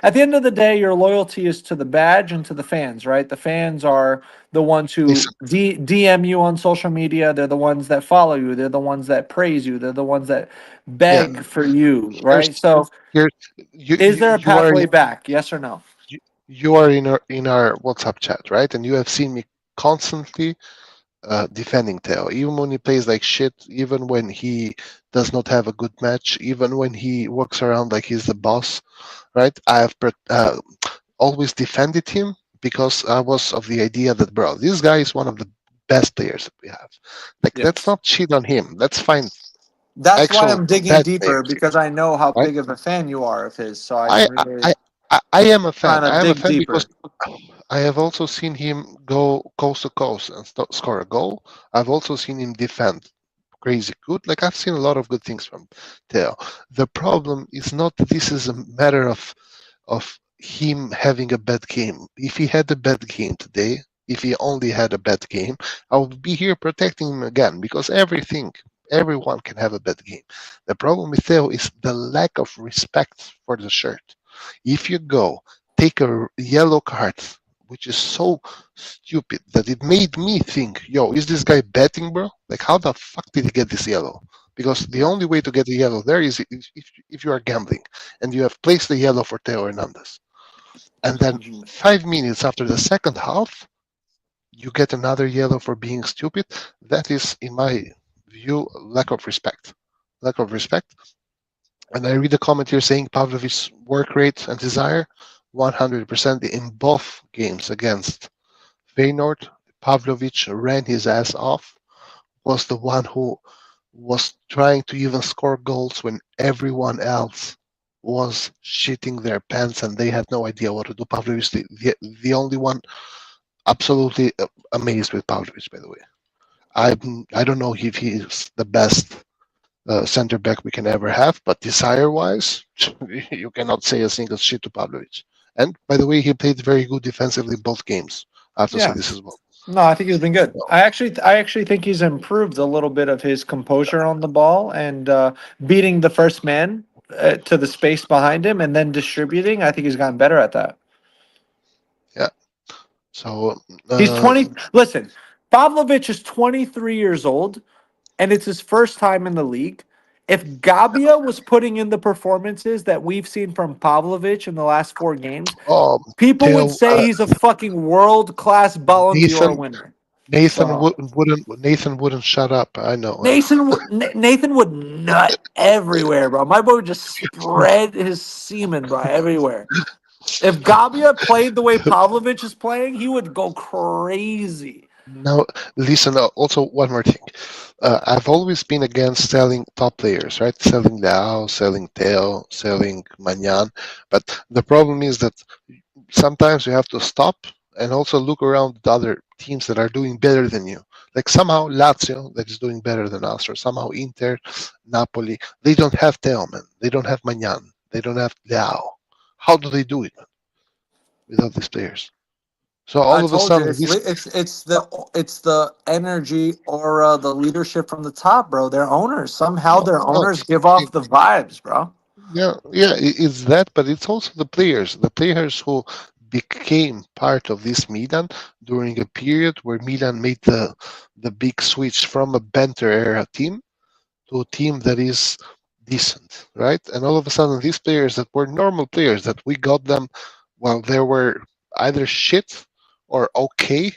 at the end of the day, your loyalty is to the badge and to the fans, right? The fans are the ones who Listen, DM you on social media. They're the ones that follow you. They're the ones that praise you. They're the ones that yeah, beg for you, here's right? So, here's you is you, there a you are in pathway back? Yes or no? you, you are in our WhatsApp chat, right? And you have seen me constantly defending Theo, even when he plays like shit, even when he does not have a good match, even when he walks around like he's the boss, right? I have always defended him because I was of the idea that, bro, this guy is one of the best players that we have. Like, let's Yes. not cheat on him. Let's find That's why actual I'm digging bad deeper players, because I know how right? big of a fan you are of his. So I, I'm I, really I, I am a trying fan. to I am a dig fan because deeper. I have also seen him go coast to coast and score a goal. I've also seen him defend crazy good. Like, I've seen a lot of good things from Theo. The problem is not that this is a matter of him having a bad game. If he had a bad game today, if he only had a bad game, I would be here protecting him again, because everyone can have a bad game. The problem with Theo is the lack of respect for the shirt. If you go take a yellow card, which is so stupid that it made me think, yo, is this guy betting, bro? Like, how the fuck did he get this yellow? Because the Yeah. only way to get the yellow there is if you are gambling and you have placed the yellow for Theo Hernandez. And then Mhm. 5 minutes after the second half, you get another yellow for being stupid. That is, in my view, lack of respect. Lack of respect. And I read a comment here saying Pavlovic's work rate and desire 100% in both games against Feyenoord. Pavlovic ran his ass off, was the one who was trying to even score goals when everyone else was shitting their pants and they had no idea what to do. Pavlovic, the only one absolutely amazed with Pavlovic, by the way. I don't know if he's the best center back we can ever have, but desire wise, you cannot say a single shit to Pavlovic. And by the way, he played very good defensively both games. I have to say Yeah. this as well. No, I think he's been good. So, I actually think he's improved a little bit of his composure on the ball and beating the first man to the space behind him and then distributing. I think he's gotten better at that. yeah. So He's 20. Listen, Pavlovich is 23 years old and it's his first time in the league. If Gabia was putting in the performances that we've seen from Pavlovich in the last 4 games, um, people would Theo, say he's a fucking world class Ballon d'Or Nathan winner. Nathan So wouldn't shut up. I know. Nathan would nut everywhere, bro. My boy would just spread his semen, bro, everywhere. If Gabia played the way Pavlovic is playing, he would go crazy. Now, listen. Also, one more thing. I've always been against selling top players, right? Selling Leao, selling Teo, selling Magnan. But the problem is that sometimes you have to stop and also look around the other teams that are doing better than you. Like somehow Lazio, that is doing better than us, or somehow Inter, Napoli, they don't have Teo, man. They don't have Magnan. They don't have Leao. How do they do it, man, without these players? So I all of a told you sudden, this it's the energy aura, the leadership from the top, bro. Their owners somehow no, their no, owners give off it, the vibes, bro. yeah, yeah, it's that, but it's also the players who became part of this Milan during a period where Milan made the big switch from a banter era team to a team that is decent, right? And all of a sudden, these players that were normal players that we got them while they were either shit or okay,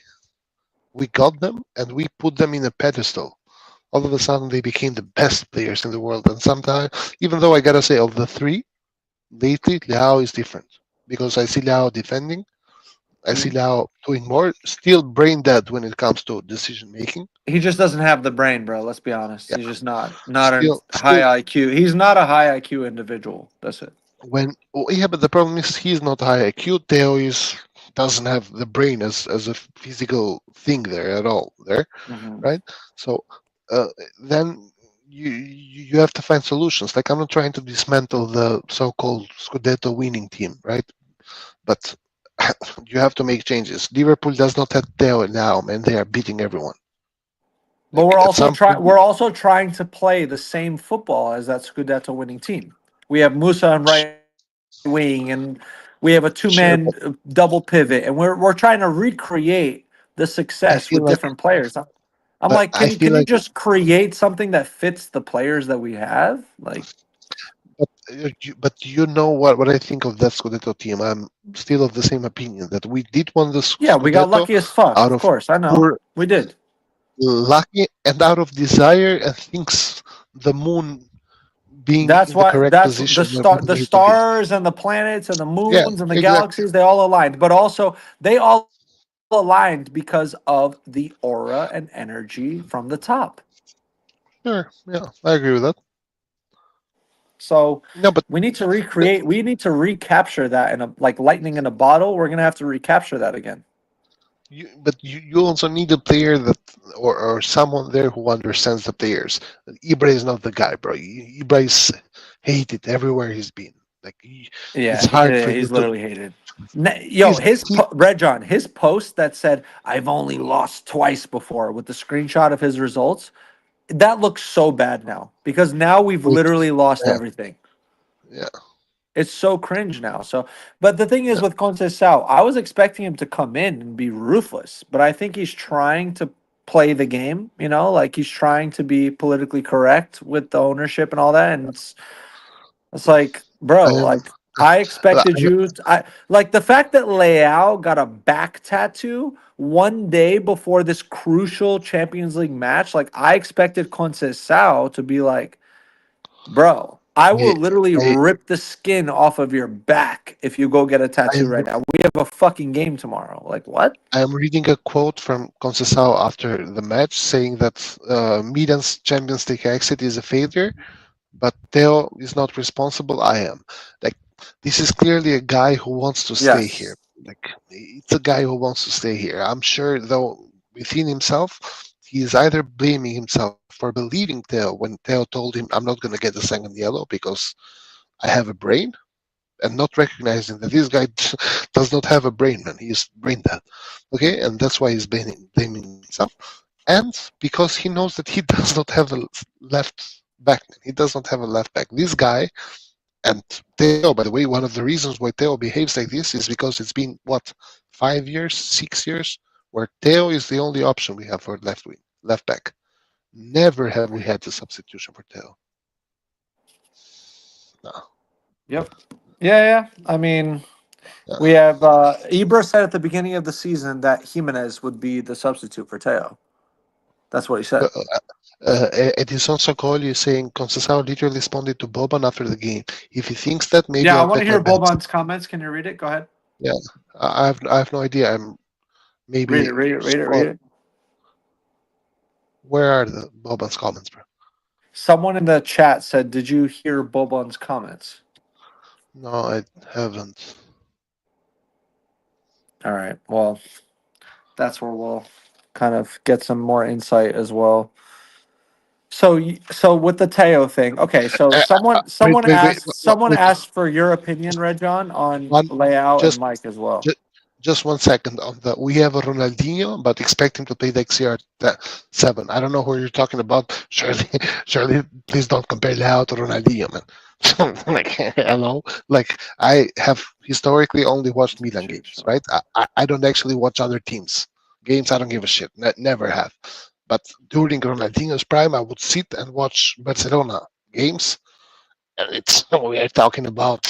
we got them and we put them in a pedestal. All of a sudden, they became the best players in the world. And sometimes, even though I gotta say, of the three, lately, Leao is different because I see Leao defending. I see Mhm. Leao doing more. Still brain dead when it comes to decision making. He just doesn't have the brain, bro. Let's be honest. Yeah, He's just not a still high IQ. He's not a high IQ individual. That's it. when oh, yeah, but the problem is he's not high IQ. Theo is doesn't have the brain as a physical thing there at all. There, Mhm. right? So uh, then you have to find solutions. Like I'm not trying to dismantle the so-called Scudetto winning team, right? But you have to make changes. Liverpool does not have Theo now, man. They are beating everyone. But Like at some point, we're also trying to play the same football as that Scudetto winning team. We have Musa on right wing, and we have a two sure, man but double pivot, and we're trying to recreate the I success feel with like, different players. I'm but like, I feel can you like, just create something that fits the players that we have? Like, but you know what I think of that Scudetto team. I'm still of the same opinion that we did won the yeah, we got Scudetto lucky as fuck. out Of of course, I know pure we did. lucky and out of desire and thinks the moon being That's in the why correct position where we the need it to be. stars and the planets and the Yeah, moons and the exactly. galaxies, they all aligned, but also they all aligned because of the aura and energy from the top. Sure, yeah, I agree with that. So No, but we need to the, recreate, we need to recapture that in a like lightning in a bottle. We're gonna have to recapture that again. you also need a player that or someone there who understands the players. Ibra is not the guy, bro. Ibra is hated everywhere he's been. Like it's Yeah, hard for you he's to. literally hated. Yo, He Red John, his post that said I've only lost twice before with the screenshot of his results, that looks so bad now because now we've with literally lost yeah, everything. yeah, It's so cringe now. So, but the thing is yeah. with Conceicao, I was expecting him to come in and be ruthless, but I think he's trying to play the game, like he's trying to be politically correct with the ownership and all that. And it's like, bro, I'm, like I expected I'm you I like the fact that Leao got a back tattoo one day before this crucial Champions League match. Like I expected Conceicao to be like, bro, I I, will literally I, rip the skin off of your back if you go get a tattoo I'm right now. We have a fucking game tomorrow. Like what? I'm reading a quote from Conceicao after the match saying that Milan's Champions League exit is a failure, but Theo is not responsible. I am. Like this is clearly a guy who wants to stay here. Yes. Like it's a guy who wants to stay here. I'm sure though within himself, he is either blaming himself for believing Theo when Theo told him, "I'm not going to get the second yellow because I have a brain," and not recognizing that this guy does not have a brain, man. He is brain dead. Okay, and that's why he's blaming himself. And because he knows that he does not have a left back, man. He does not have a left back. This guy and Theo, by the way, one of the reasons why Theo behaves like this is because it's been what 5 years, 6 years, where Theo is the only option we have for left wing, left back. Never have we had a substitution for Theo. No. Yep. Yeah. I mean, No. we have Ibra said at the beginning of the season that Jimenez would be the substitute for Teo. That's what he said. Edison Sokoli is saying Conceicao literally responded to Boban after the game. If he thinks that, maybe Yeah, I I'll want to take my hear bets. Boban's comments. Can you read it? Go ahead. Yeah, I have no idea. I'm Read maybe it. Read it. Read it. Read it. where are the Boban's comments, bro? Someone in the chat said, "Did you hear Boban's comments?" No, I haven't. All right. Well, that's where we'll kind of get some more insight as well. So, so with the Teo thing, okay. So Uh, wait, someone wait, wait, asked, someone wait. asked for your opinion, Redjon, on One, layout and just, Mike as well. just, just 1 second on the. We have a Ronaldinho, but expect him to play next year at 7. I don't know who you're talking about. Surely, surely, please don't compare Leao to Ronaldinho, man. Like, hello. Like, I have historically only watched Milan Sure, games, sure. right? I don't actually watch other teams games. I don't give a shit. Never have. But during Ronaldinho's prime, I would sit and watch Barcelona games. And it's we are talking about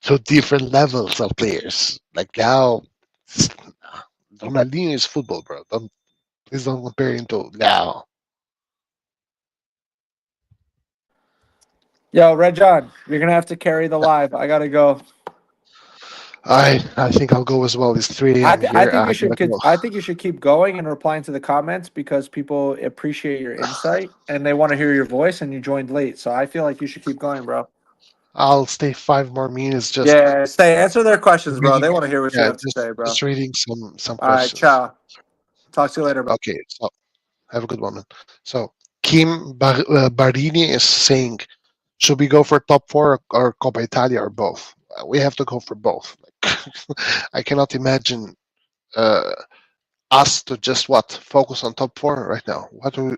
two different levels of players. Like now, Ronaldinho is football, bro. Please don't compare him to now. Yo, Redjon, you're gonna have to carry the live. I gotta go. I think I'll go as well. It's 3 a.m. I here. think you I should. gotta go. I think you should keep going and replying to the comments because people appreciate your insight and they want to hear your voice. And you joined late, so I feel like you should keep going, bro. I'll stay 5 more minutes. Just Yeah, stay. Answer their questions, bro. reading. They want to hear what you Yeah, have to say, bro. just reading some All right, questions. ciao. Talk to you later, bro. Okay, so have a good one, man. So Barini is saying, should we go for top four or Coppa Italia or both? We have to go for both. Like, I cannot imagine uh, us to just focus on top four right now.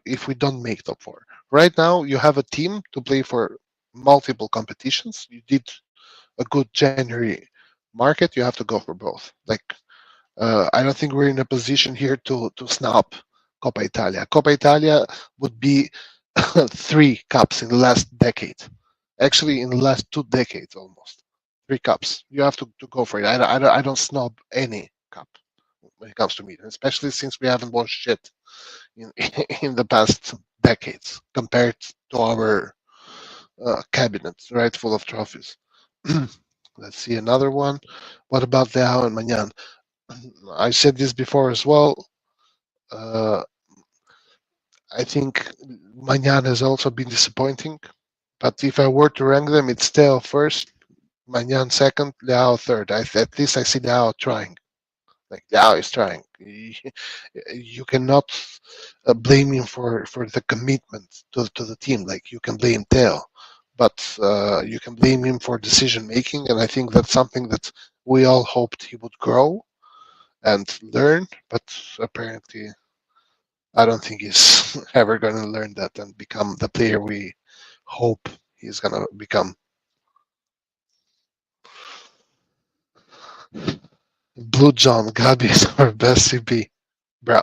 If we don't make top four? Right now, you have a team to play for multiple competitions. You did a good January market. You have to go for both. Like, I don't think we're in a position here to snap Coppa Italia. Coppa Italia would be 3 cups in the last decade. Actually, in the last 2 decades almost. 3 cups. You have to go for it. I don't snob any cup when it comes to me, especially since we haven't won shit in, in the past decades compared to our cabinet, right, full of trophies. Let's see another one. What about Leao and Magnan? I said this before as well. Uh, I think Magnan has also been disappointing. But if I were to rank them, it's Teo first, Magnan second, Leao third. At least I see Leao trying. Like Leao is trying. You cannot blame him for the commitment to the team. Like you can blame Teo, but you can blame him for decision making. And I think that's something that we all hoped he would grow and learn. But apparently, I don't think he's ever going to learn that and become the player we hope he's going to become. Blue John, Gabi is our best CB. Bro,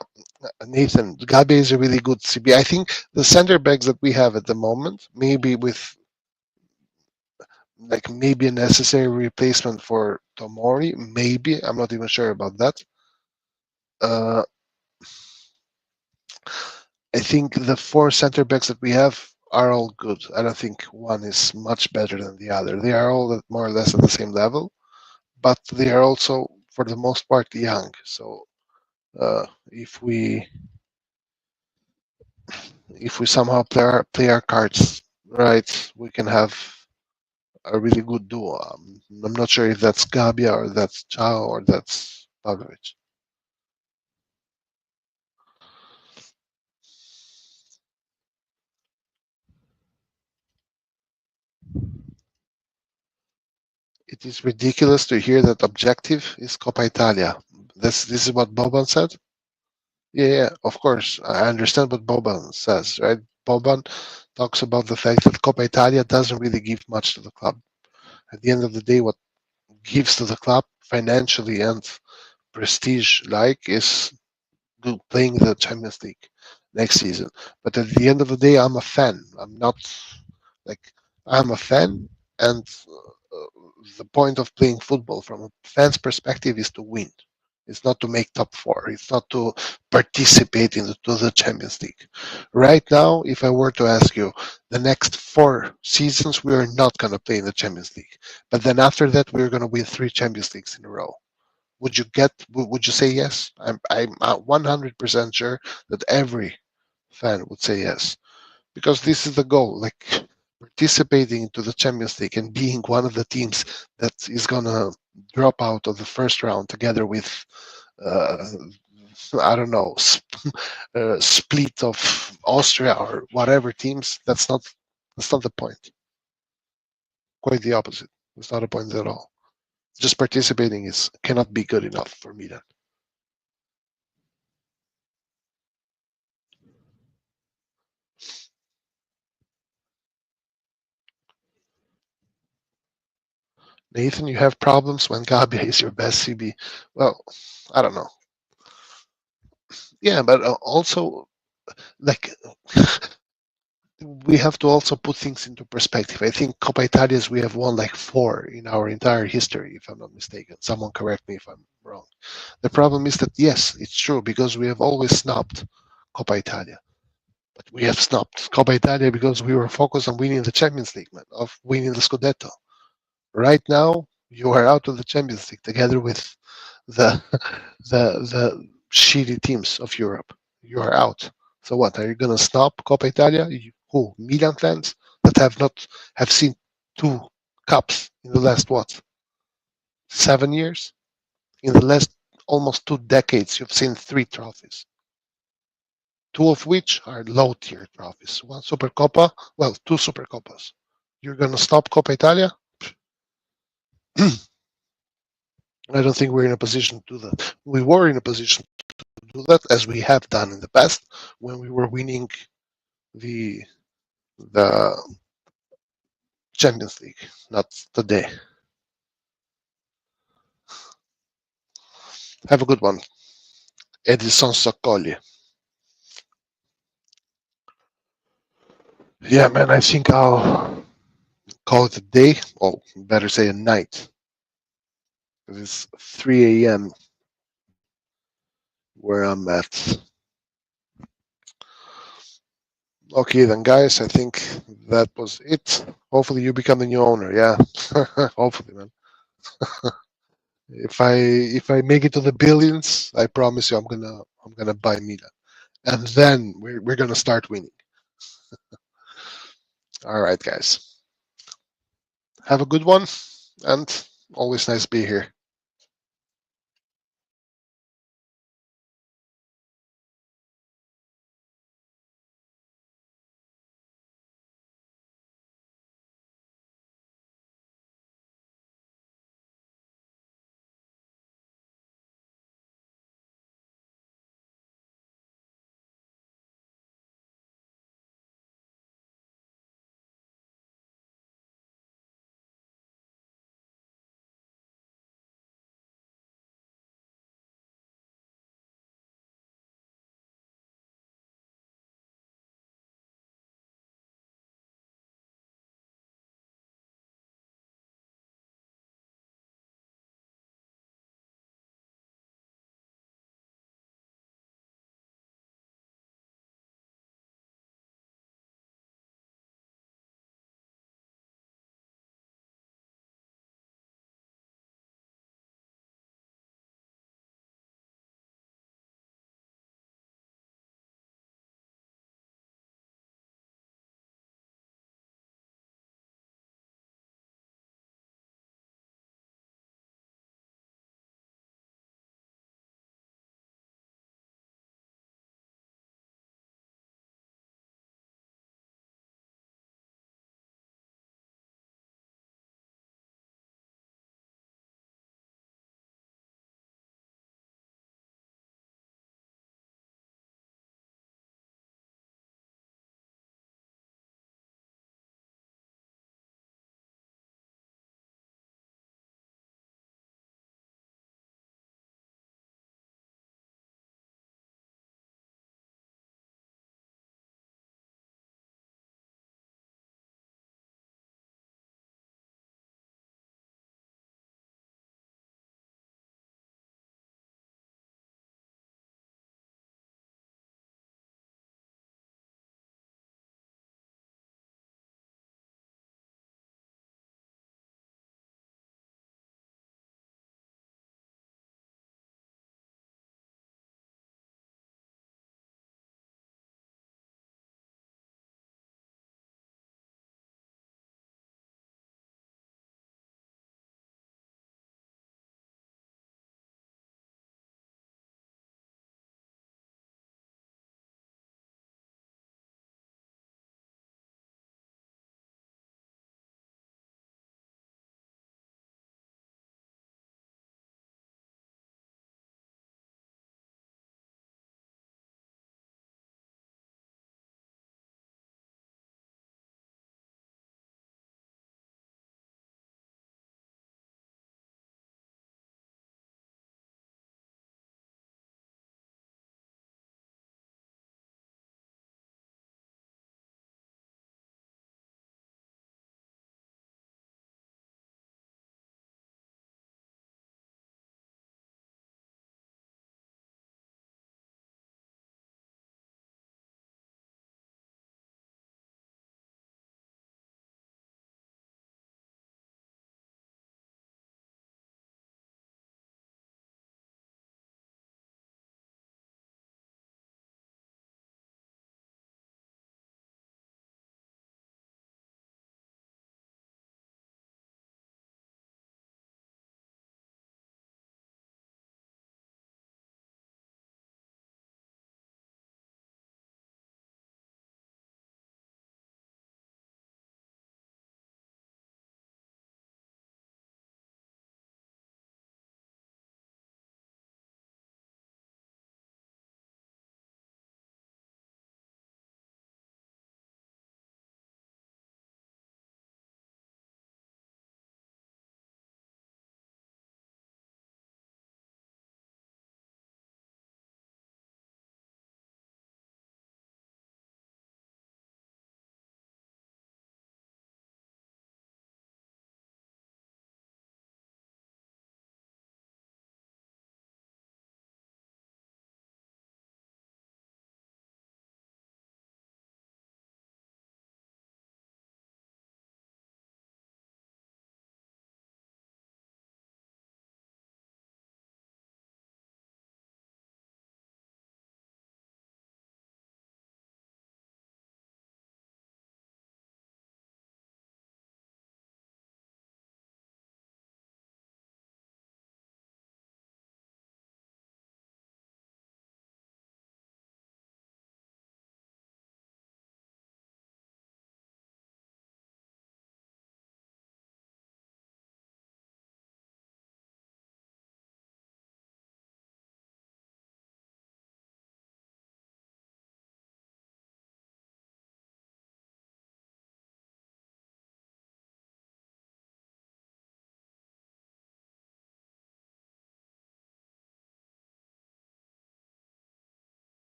Nathan, Gabi is a really good CB. I think the center backs that we have at the moment, maybe with like maybe a necessary replacement for Tomori, maybe. I'm not even sure about that. Uh, I think the 4 center backs that we have are all good. I don't think one is much better than the other. They are all more or less at the same level, but they are also, for the most part, young. So if we somehow play our cards right, we can have a really good duo. I'm not sure if that's Gabia or that's Chao or that's Pavlovic. It is ridiculous to hear that objective is Coppa Italia. This is what Boban said. Yeah, of course. I understand what Boban says, right? Boban talks about the fact that Coppa Italia doesn't really give much to the club. At the end of the day, what gives to the club financially and prestige like is playing the Champions League next season. But at the end of the day, I'm a fan. I'm not like I'm a fan, and the point of playing football from a fan's perspective is to win. It's not to make top four. It's not to participate in the Champions League. Right now, if I were to ask you, the next 4 seasons, we are not going to play in the Champions League. But then after that, we're going to win 3 Champions Leagues in a row. Would you get? Would you say yes? I'm 100% sure that every fan would say yes, because this is the goal. Like participating into the Champions League and being one of the teams that is gonna drop out of the first round together with uh, I don't know, split of Austria or whatever teams. That's not the point. Quite the opposite. It's not a point at all. Just participating is cannot be good enough for Milan. Nathan, you have problems when Gabia is your best CB. Well, I don't know. Yeah, but also, like, we have to also put things into perspective. I think Coppa Italias we have won like 4 in our entire history, if I'm not mistaken. Someone correct me if I'm wrong. The problem is that, yes, it's true, because we have always snubbed Coppa Italia. But we have snubbed Coppa Italia because we were focused on winning the Champions League, man, of winning the Scudetto. Right now, you are out of the Champions League together with the the shitty teams of Europe. You are out. So what? Are you gonna stop Coppa Italia? Who? Milan fans that have seen 2 cups in the last what? 7 years? In the last almost 2 decades, you've seen 3 trophies. 2 of which are low tier trophies. 1 Supercoppa, well, 2 Supercoppas. You're gonna stop Coppa Italia? I don't think we're in a position to do that. We were in a position to do that, as we have done in the past when we were winning the the Champions League, not today. Have a good one. Edison Soccoli. Yeah, man, I think I'll call it a day, or better say a night. It's 3 a.m. where I'm at. Okay, then, guys, I think that was it. Hopefully, you become the new owner. Yeah, hopefully, man. If I make it to the billions, I promise you, I'm gonna buy Milan, and then we're gonna start winning. All right, guys. Have a good one, and always nice to be here.